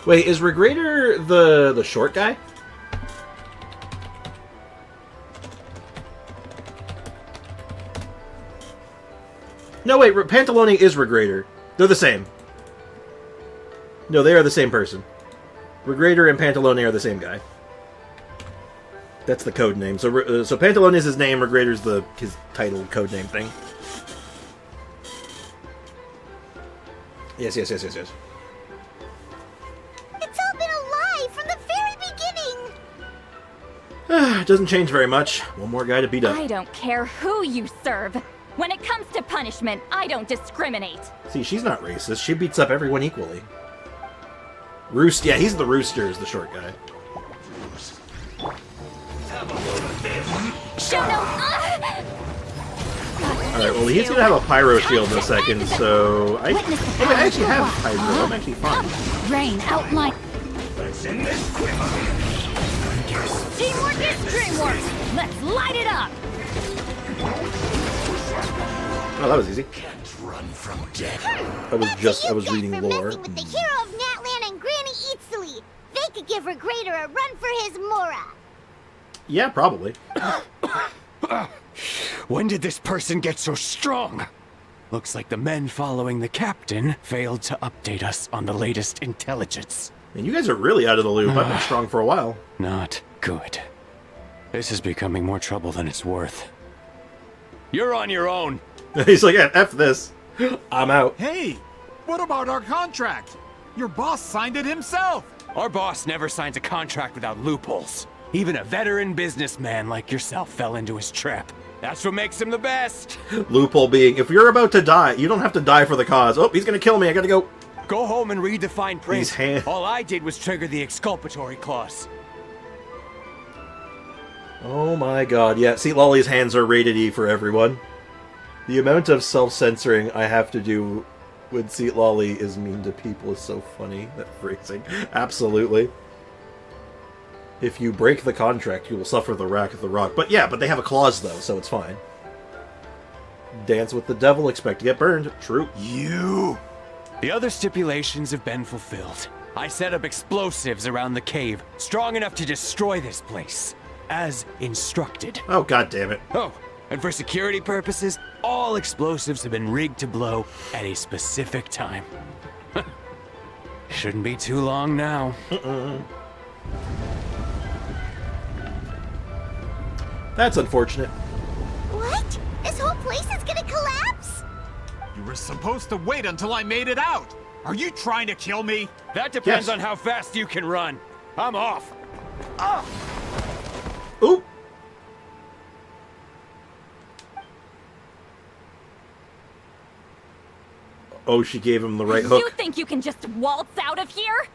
Wait, is Regrader the short guy? No, wait, Pantalone is Regrader. They're the same. No, they are the same person. Regrader and Pantalone are the same guy. That's the code name. So Pantalone is his name. Regrader's his title code name thing. Yes.
It's all been a lie from the very beginning!
It doesn't change very much. One more guy to beat up.
I don't care who you serve. When it comes to punishment, I don't discriminate.
See, she's not racist. She beats up everyone equally. Yeah, he's the rooster, is the short guy.
Show no...
Alright, well, he's gonna have a pyro shield in a second, so... I actually have pyro. I'm actually fine.
Rain outline. Teamwork is dreamwork. Let's light it up.
Oh, that was easy.
Can't run from death.
I was reading lore.
With the hero of Natlan and Granny Citlali, they could give Regrader a run for his Mora.
Yeah, probably.
When did this person get so strong? Looks like the men following the captain failed to update us on the latest intelligence.
And you guys are really out of the loop. I've been strong for a while.
Not good. This is becoming more trouble than it's worth. You're on your own.
He's like, yeah, F this. I'm out.
Hey, what about our contract? Your boss signed it himself.
Our boss never signs a contract without loopholes. Even a veteran businessman like yourself fell into his trap. That's what makes him the best.
Loophole being, if you're about to die, you don't have to die for the cause. Oh, he's gonna kill me. I gotta go.
Go home and read the fine print.
These
All I did was trigger the exculpatory clause.
Oh my god. Yeah, Citlali's hands are rated E for everyone. The amount of self-censoring I have to do when Citlali is mean to people is so funny. That phrasing. Absolutely. If you break the contract, you will suffer the wrath of the rock. But yeah, but they have a clause, though, so it's fine. Dance with the devil, expect to get burned. True.
You! The other stipulations have been fulfilled. I set up explosives around the cave, strong enough to destroy this place, as instructed.
Oh, god damn it.
Oh, and for security purposes, all explosives have been rigged to blow at a specific time. Shouldn't be too long now.
That's unfortunate.
What? This whole place is gonna collapse?
You were supposed to wait until I made it out. Are you trying to kill me?
That depends on how fast you can run. I'm off.
Oop. Oh, she gave him the right hook.
You think you can just waltz out of here?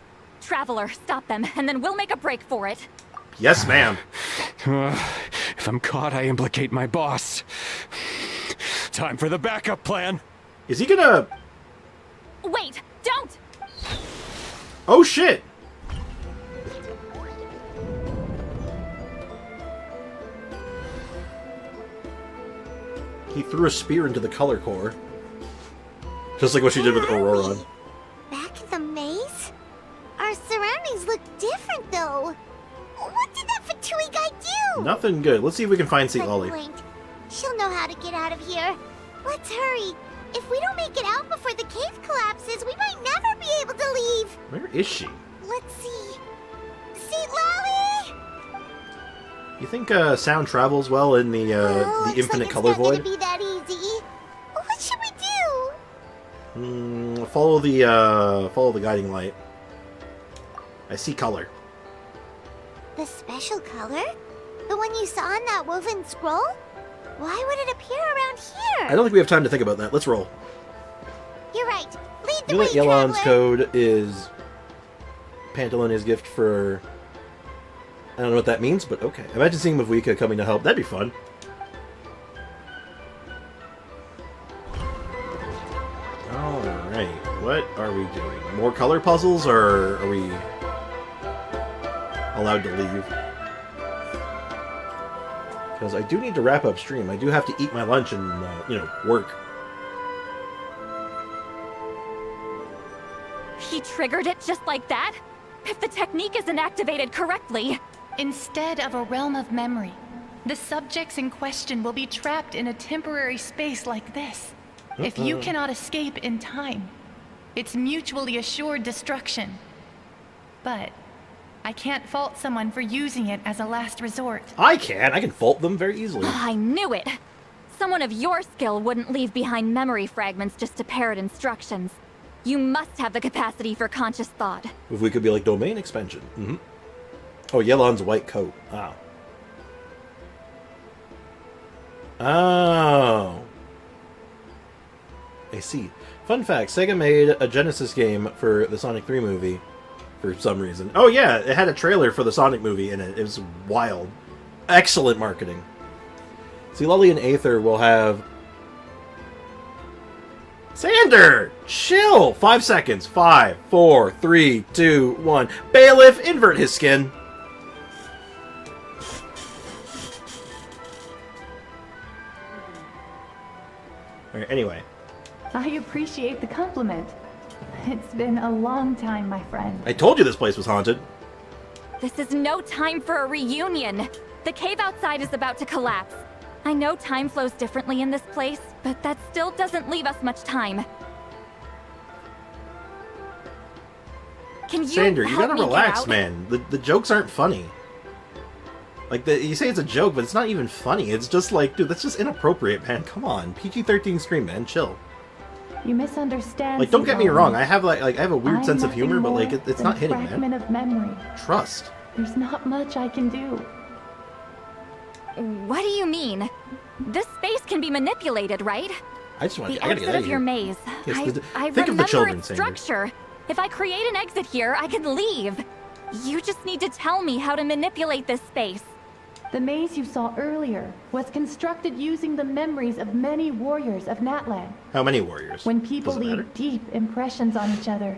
Traveler, stop them, and then we'll make a break for it.
Yes, ma'am.
If I'm caught, I implicate my boss. Time for the backup plan.
Is he gonna...
Wait, don't!
Oh, shit! He threw a spear into the color core. Just like what she did with Aurora.
Back in the maze? Our surroundings look different, though. What did that Fatui guy do?
Nothing good. Let's see if we can find Citlali.
Blink. She'll know how to get out of here. Let's hurry. If we don't make it out before the cave collapses, we might never be able to leave.
Where is she?
Let's see. Citlali!
You think sound travels well in the infinite color void?
It's not gonna be that easy. What should we do?
Follow the guiding light. I see color.
The special color? The one you saw in that woven scroll? Why would it appear around here?
I don't think we have time to think about that. Let's roll.
You're right. Lead the
You
way,
know Yelon's
traveler.
code is Pantalone's gift for... I don't know what that means, but okay. Imagine seeing Mavwika coming to help. That'd be fun. Alright, what are we doing? More color puzzles, or are we allowed to leave? Because I do need to wrap up stream. I do have to eat my lunch and, work.
He triggered it just like that? If the technique isn't activated correctly...
Instead of a realm of memory, the subjects in question will be trapped in a temporary space like this. If you cannot escape in time, it's mutually assured destruction. But I can't fault someone for using it as a last resort.
I can fault them very easily.
I knew it! Someone of your skill wouldn't leave behind memory fragments just to parrot instructions. You must have the capacity for conscious thought.
If we could be like domain expansion. Mm-hmm. Oh, Yelon's white coat. Wow. Oh. I see. Fun fact, Sega made a Genesis game for the Sonic 3 movie for some reason. Oh yeah, it had a trailer for the Sonic movie in it. It was wild. Excellent marketing. Citlali and Aether will have... Sander! Chill! 5 seconds. 5, 4, 3, 2, 1. Bailiff, invert his skin. Alright, anyway.
I appreciate the compliment. It's been a long time, my friend.
I told you this place was haunted.
This is no time for a reunion. The cave outside is about to collapse. I know time flows differently in this place, but that still doesn't leave us much time. Can you
Sander, you
help
gotta
me get
relax,
out?
man. The jokes aren't funny. Like, you say it's a joke, but it's not even funny. It's just like, dude, that's just inappropriate, man. Come on. PG-13 stream, man. Chill.
You misunderstand.
Like, don't get me
Citlali.
wrong. I have, like I have a weird
I'm
sense of
nothing
humor, but, like,
more
it's
than
not
a
hitting,
fragment
man.
of memory.
Trust.
There's not much I can do.
What do you mean? This space can be manipulated, right?
I just want
The
to get
exit
out
of
of
your
here.
maze.
Yes,
I
think of
remember
the children,
its
Sander.
structure. If I create an exit here, I can leave. You just need to tell me how to manipulate this space.
The maze you saw earlier was constructed using the memories of many warriors of Natlan.
How many warriors?
When people
Doesn't
leave
matter.
deep impressions on each other,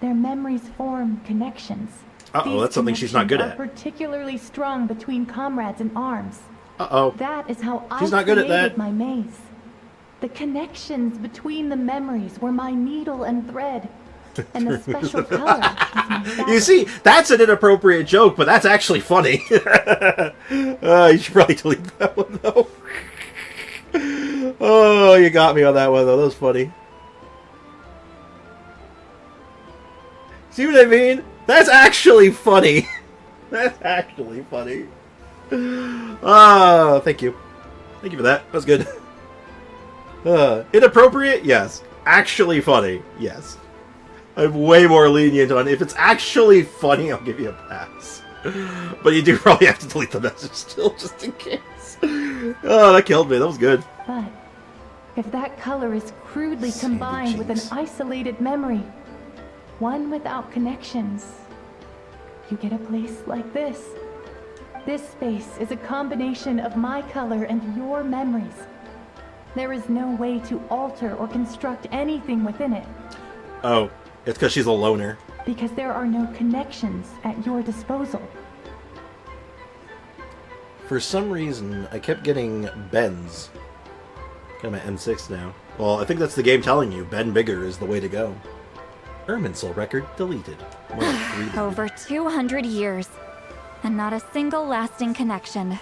their memories form connections.
Uh-oh,
These
that's something she's not good
connections
at.
are particularly strong between comrades in arms.
Uh-oh.
That is how
She's
I
not good at
created
that.
my maze. The connections between the memories were my needle and thread, and the special color was my fabric.
You see, that's an inappropriate joke, but that's actually funny. You should probably delete that one, though. Oh, you got me on that one, though. That was funny. See what I mean? That's actually funny. That's actually funny. Thank you. Thank you for that. That was good. Inappropriate? Yes. Actually funny? Yes. I'm way more lenient on if it's actually funny, I'll give you a pass. But you do probably have to delete the message still, just in case. Oh, that killed me. That was good.
But if that color is crudely combined with an isolated memory, one without connections, you get a place like this. This space is a combination of my color and your memories. There is no way to alter or construct anything within it,
Oh, it's because she's a loner.
because there are no connections at your disposal.
For some reason, I kept getting bends. I'm at N6 now. Well, I think that's the game telling you, bend bigger is the way to go. Erminsul record deleted. More like 3 deleted.
Over 200 years, and not a single lasting connection.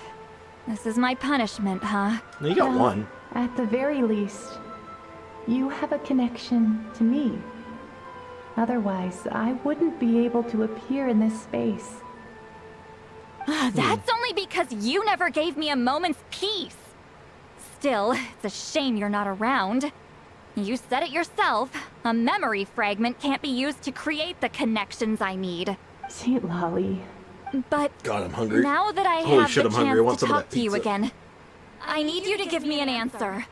This is my punishment, huh?
No, you got
Well,
one.
At the very least, you have a connection to me. Otherwise, I wouldn't be able to appear in this space.
That's only because you never gave me a moment's peace. Still, it's a shame you're not around. You said it yourself. A memory fragment can't be used to create the connections I need.
Citlali.
But
God, I'm hungry.
now that I
Holy
have
shit,
the
I'm hungry. I want
chance to
some of
talk
that
to you
pizza.
again, I need you to give me an answer.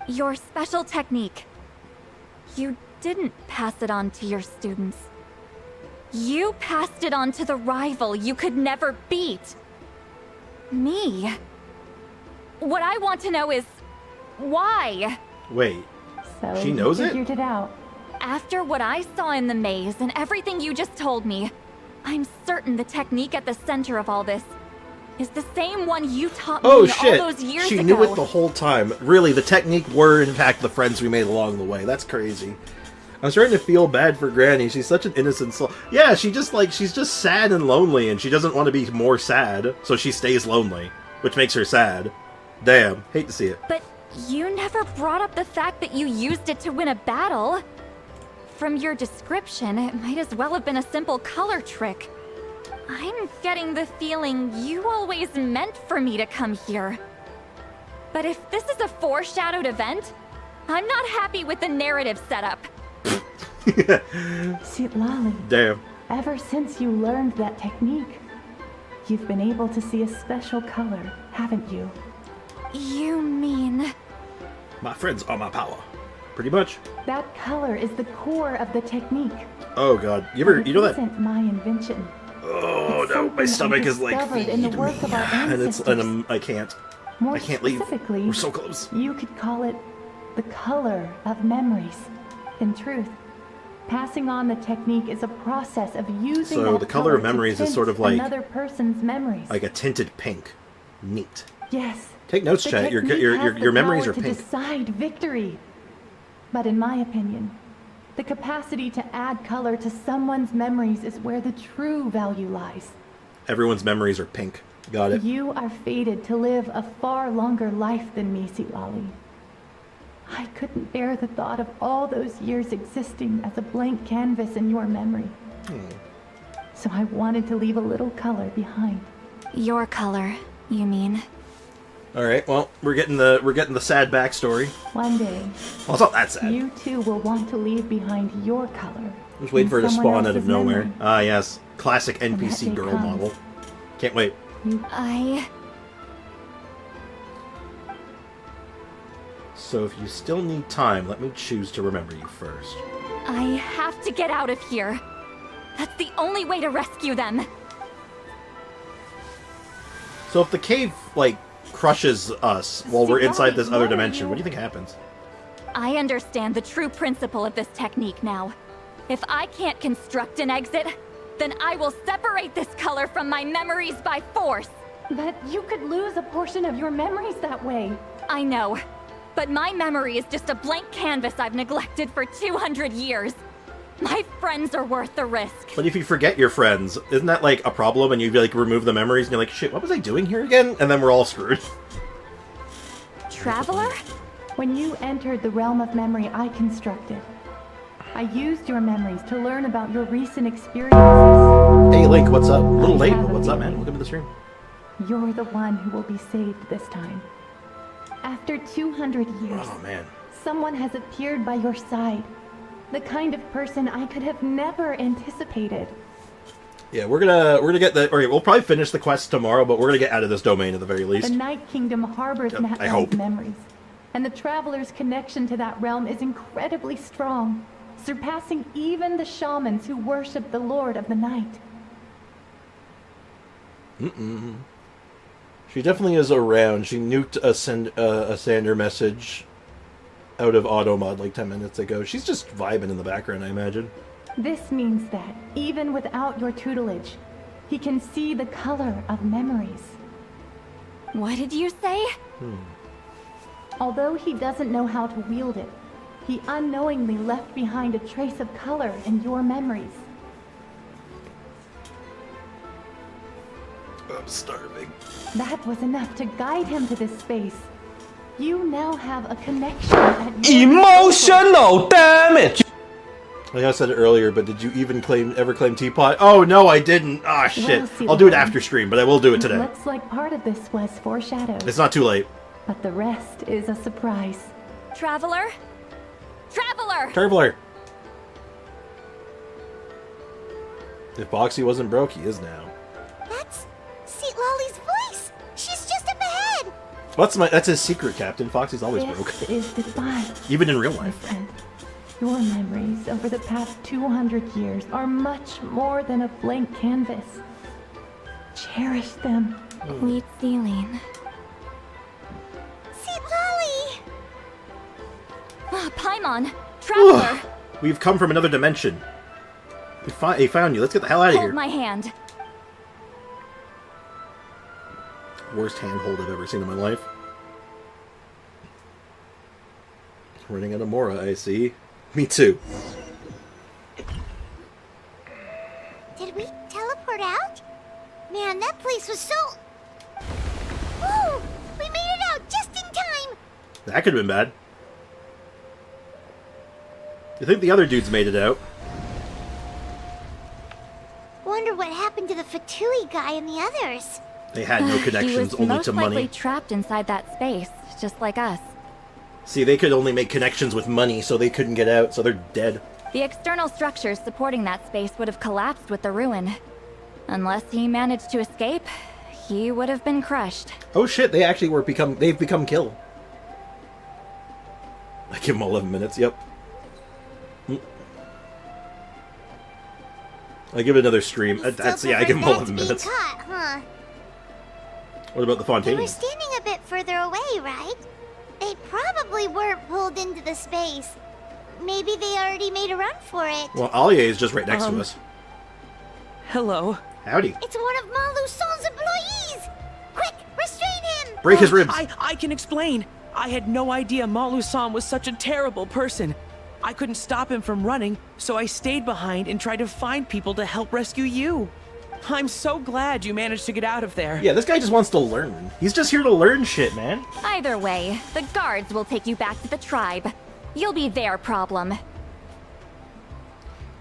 Your special technique. You didn't pass it on to your students. You passed it on to the rival you could never beat. Me. What I want to know is why?
Wait,
So
she
you
knows it?
figured it out.
After what I saw in the maze and everything you just told me, I'm certain the technique at the center of all this is the same one you taught me
Oh shit!
all those years
She
ago.
knew it the whole time. Really, the technique were in fact the friends we made along the way. That's crazy. I'm starting to feel bad for Granny. She's such an innocent soul. Yeah, she's just sad and lonely, and she doesn't want to be more sad, so she stays lonely, which makes her sad. Damn, hate to see it.
But you never brought up the fact that you used it to win a battle. From your description, it might as well have been a simple color trick. I'm getting the feeling you always meant for me to come here. But if this is a foreshadowed event, I'm not happy with the narrative setup.
Citlali.
Damn.
Ever since you learned that technique, you've been able to see a special color, haven't you?
You mean...
My friends are my power. Pretty much.
That color is the core of the technique.
Oh god. You know that?
It isn't my invention.
Oh no, my stomach is like
in the work of our ancestors.
and I can't.
More
I can't leave.
Specifically,
We're so close.
You could call it the color of memories. In truth, passing on the technique is a process of using
So
that
the color of
to
memories is
tint
sort of like
another person's memories.
like a tinted pink. Neat.
Yes.
Take notes,
the
chat.
technique has
Your
the
memories
power
are
to
pink.
decide victory. But in my opinion, the capacity to add color to someone's memories is where the true value lies.
Everyone's memories are pink. Got it.
You are fated to live a far longer life than me, Citlali. I couldn't bear the thought of all those years existing as a blank canvas in your memory. So I wanted to leave a little color behind.
Your color, you mean?
All right. Well, we're getting the sad backstory.
One day,
Well, it's not that sad.
you too will want to leave behind your color.
Just waiting for it to
in someone
spawn out of
else's
nowhere.
memory.
Ah, yes. Classic
When that
NPC
day
girl
comes,
model. Can't wait. So if you still need time, let me choose to remember you first.
I have to get out of here. That's the only way to rescue them.
So if the cave, like, crushes us while we're inside this other dimension, what do you think happens?
I understand the true principle of this technique now. If I can't construct an exit, then I will separate this color from my memories by force.
But you could lose a portion of your memories that way.
I know, but my memory is just a blank canvas I've neglected for 200 years. My friends are worth the risk.
But if you forget your friends, isn't that, like, a problem? And you, like, remove the memories and you're like, shit, what was I doing here again? And then we're all screwed.
Traveler?
When you entered the realm of memory I constructed, I used your memories to learn about your recent experiences.
Hey, Link, what's up? A little late, but what's up, man? Welcome to the stream.
You're the one who will be saved this time. After 200 years,
Oh, man.
someone has appeared by your side. The kind of person I could have never anticipated.
Yeah, we're gonna get the. Okay, we'll probably finish the quest tomorrow, but we're gonna get out of this domain at the very least.
The Night Kingdom harbors
I hope.
Natlan's memories, and the traveler's connection to that realm is incredibly strong, surpassing even the shamans who worship the Lord of the Night.
She definitely is around. She nuked a Sander message out of automod like 10 minutes ago. She's just vibing in the background, I imagine.
This means that, even without your tutelage, he can see the color of memories.
What did you say?
Although he doesn't know how to wield it, he unknowingly left behind a trace of color in your memories.
I'm starving.
That was enough to guide him to this space. You now have a connection at your
Emotional damage!
Like I said it earlier, but did you even ever claim Teapot? Oh, no, I didn't. Ah, shit. I'll do it after stream, but I will do it today.
Looks like part of this was foreshadowed.
It's not too late.
But the rest is a surprise.
Traveler? Traveler!
Traveler! If Boxy wasn't broke, he is now.
That's Citlali's voice. She's just up ahead.
That's his secret, Captain. Foxy's always broke.
This is goodbye.
Even in real life.
Friend, your memories over the past 200 years are much more than a blank canvas. Cherish them.
Sweet Celine.
Citlali!
Paimon! Traveler!
We've come from another dimension. He found you. Let's get the hell out of
Hold
here.
my hand.
Worst handhold I've ever seen in my life. Running out of Mora, I see. Me too.
Did we teleport out? Man, that place was so... Whoa! We made it out just in time!
That could have been bad. You think the other dudes made it out?
Well, wonder what happened to the Fatui guy and the others.
They had no connections,
he was
only to
most likely
money.
trapped inside that space, just like us.
See, they could only make connections with money, so they couldn't get out, so they're dead.
The external structures supporting that space would have collapsed with the ruin. Unless he managed to escape, he would have been crushed.
Oh shit, they actually they've become kill. I give them 11 minutes, yep. I give it another stream. Yeah, I give them 11 minutes.
Caught, huh?
What about the
They
Fontaine?
were standing a bit further away, right? They probably weren't pulled into the space. Maybe they already made a run for it.
Well, Ayaya is just right next to us.
Hello.
Howdy.
It's one of Maluson's employees! Quick, restrain him!
Break his ribs.
I can explain. I had no idea Malu-san was such a terrible person. I couldn't stop him from running, so I stayed behind and tried to find people to help rescue you. I'm so glad you managed to get out of there.
Yeah, this guy just wants to learn. He's just here to learn shit, man.
Either way, the guards will take you back to the tribe. You'll be their problem.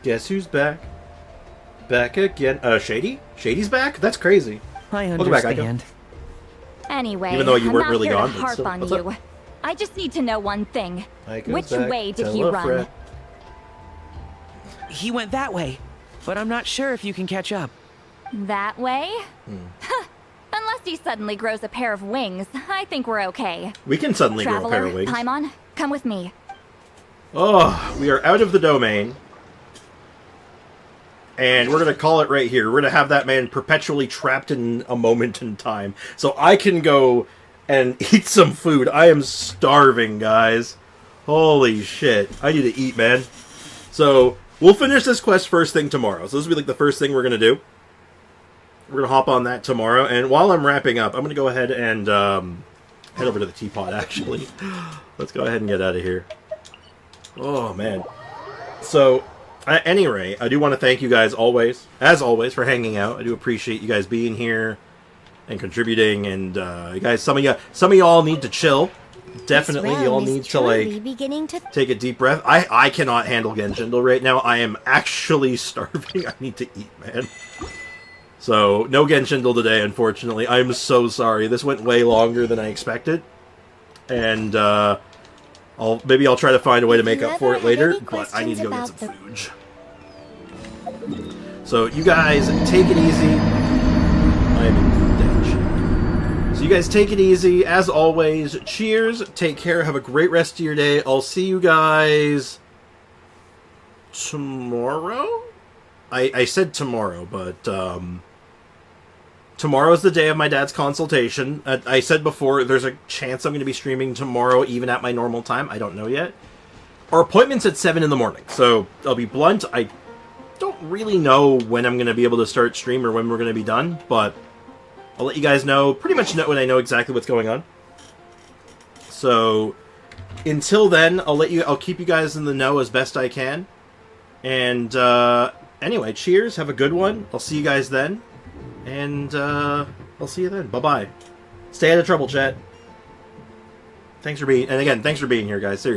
Guess who's back? Back again. Shady? Shady's back? That's crazy.
I
Welcome back,
understand.
Anyway,
Even though you
I'm
weren't
not
really
here
gone,
to
but
harp
still,
on
what's
you.
up?
I just need to know one thing.
Ike's
Which
back.
way did
Tell
he
a
run?
friend.
He went that way, but I'm not sure if you can catch up.
That way? Unless he suddenly grows a pair of wings, I think we're okay.
We can suddenly grow a
Traveler,
pair of wings.
Paimon, come with me.
Oh, we are out of the domain. And we're going to call it right here. We're going to have that man perpetually trapped in a moment in time. So I can go and eat some food. I am starving, guys. Holy shit. I need to eat, man. So we'll finish this quest first thing tomorrow. So this will be like the first thing we're going to do. We're going to hop on that tomorrow. And while I'm wrapping up, I'm going to go ahead and head over to the teapot, actually. Let's go ahead and get out of here. Oh, man. So, at any rate, I do want to thank you guys as always, for hanging out. I do appreciate you guys being here and contributing. And, you guys, some of y'all need to chill. Definitely, y'all need to, like, take a deep breath. I cannot handle Genshindo right now. I am actually starving. I need to eat, man. So, no Genshindo today, unfortunately. I'm so sorry. This went way longer than I expected. And, maybe I'll try to find a way to make up for it later, but I need to go get some food. So, you guys, take it easy. I am in deep ditch. So, you guys, take it easy. As always, cheers, take care, have a great rest of your day. I'll see you guys tomorrow? I said tomorrow, but, tomorrow's the day of my dad's consultation. I said before, there's a chance I'm going to be streaming tomorrow, even at my normal time. I don't know yet. Our appointment's at 7 in the morning, so I'll be blunt. I don't really know when I'm going to be able to start stream or when we're going to be done, but I'll let you guys know, pretty much when I know exactly what's going on. So, until then, I'll keep you guys in the know as best I can. And, anyway, cheers, have a good one. I'll see you guys then. And, I'll see you then. Bye-bye. Stay out of trouble, chat. Thanks for being here, guys. Seriously.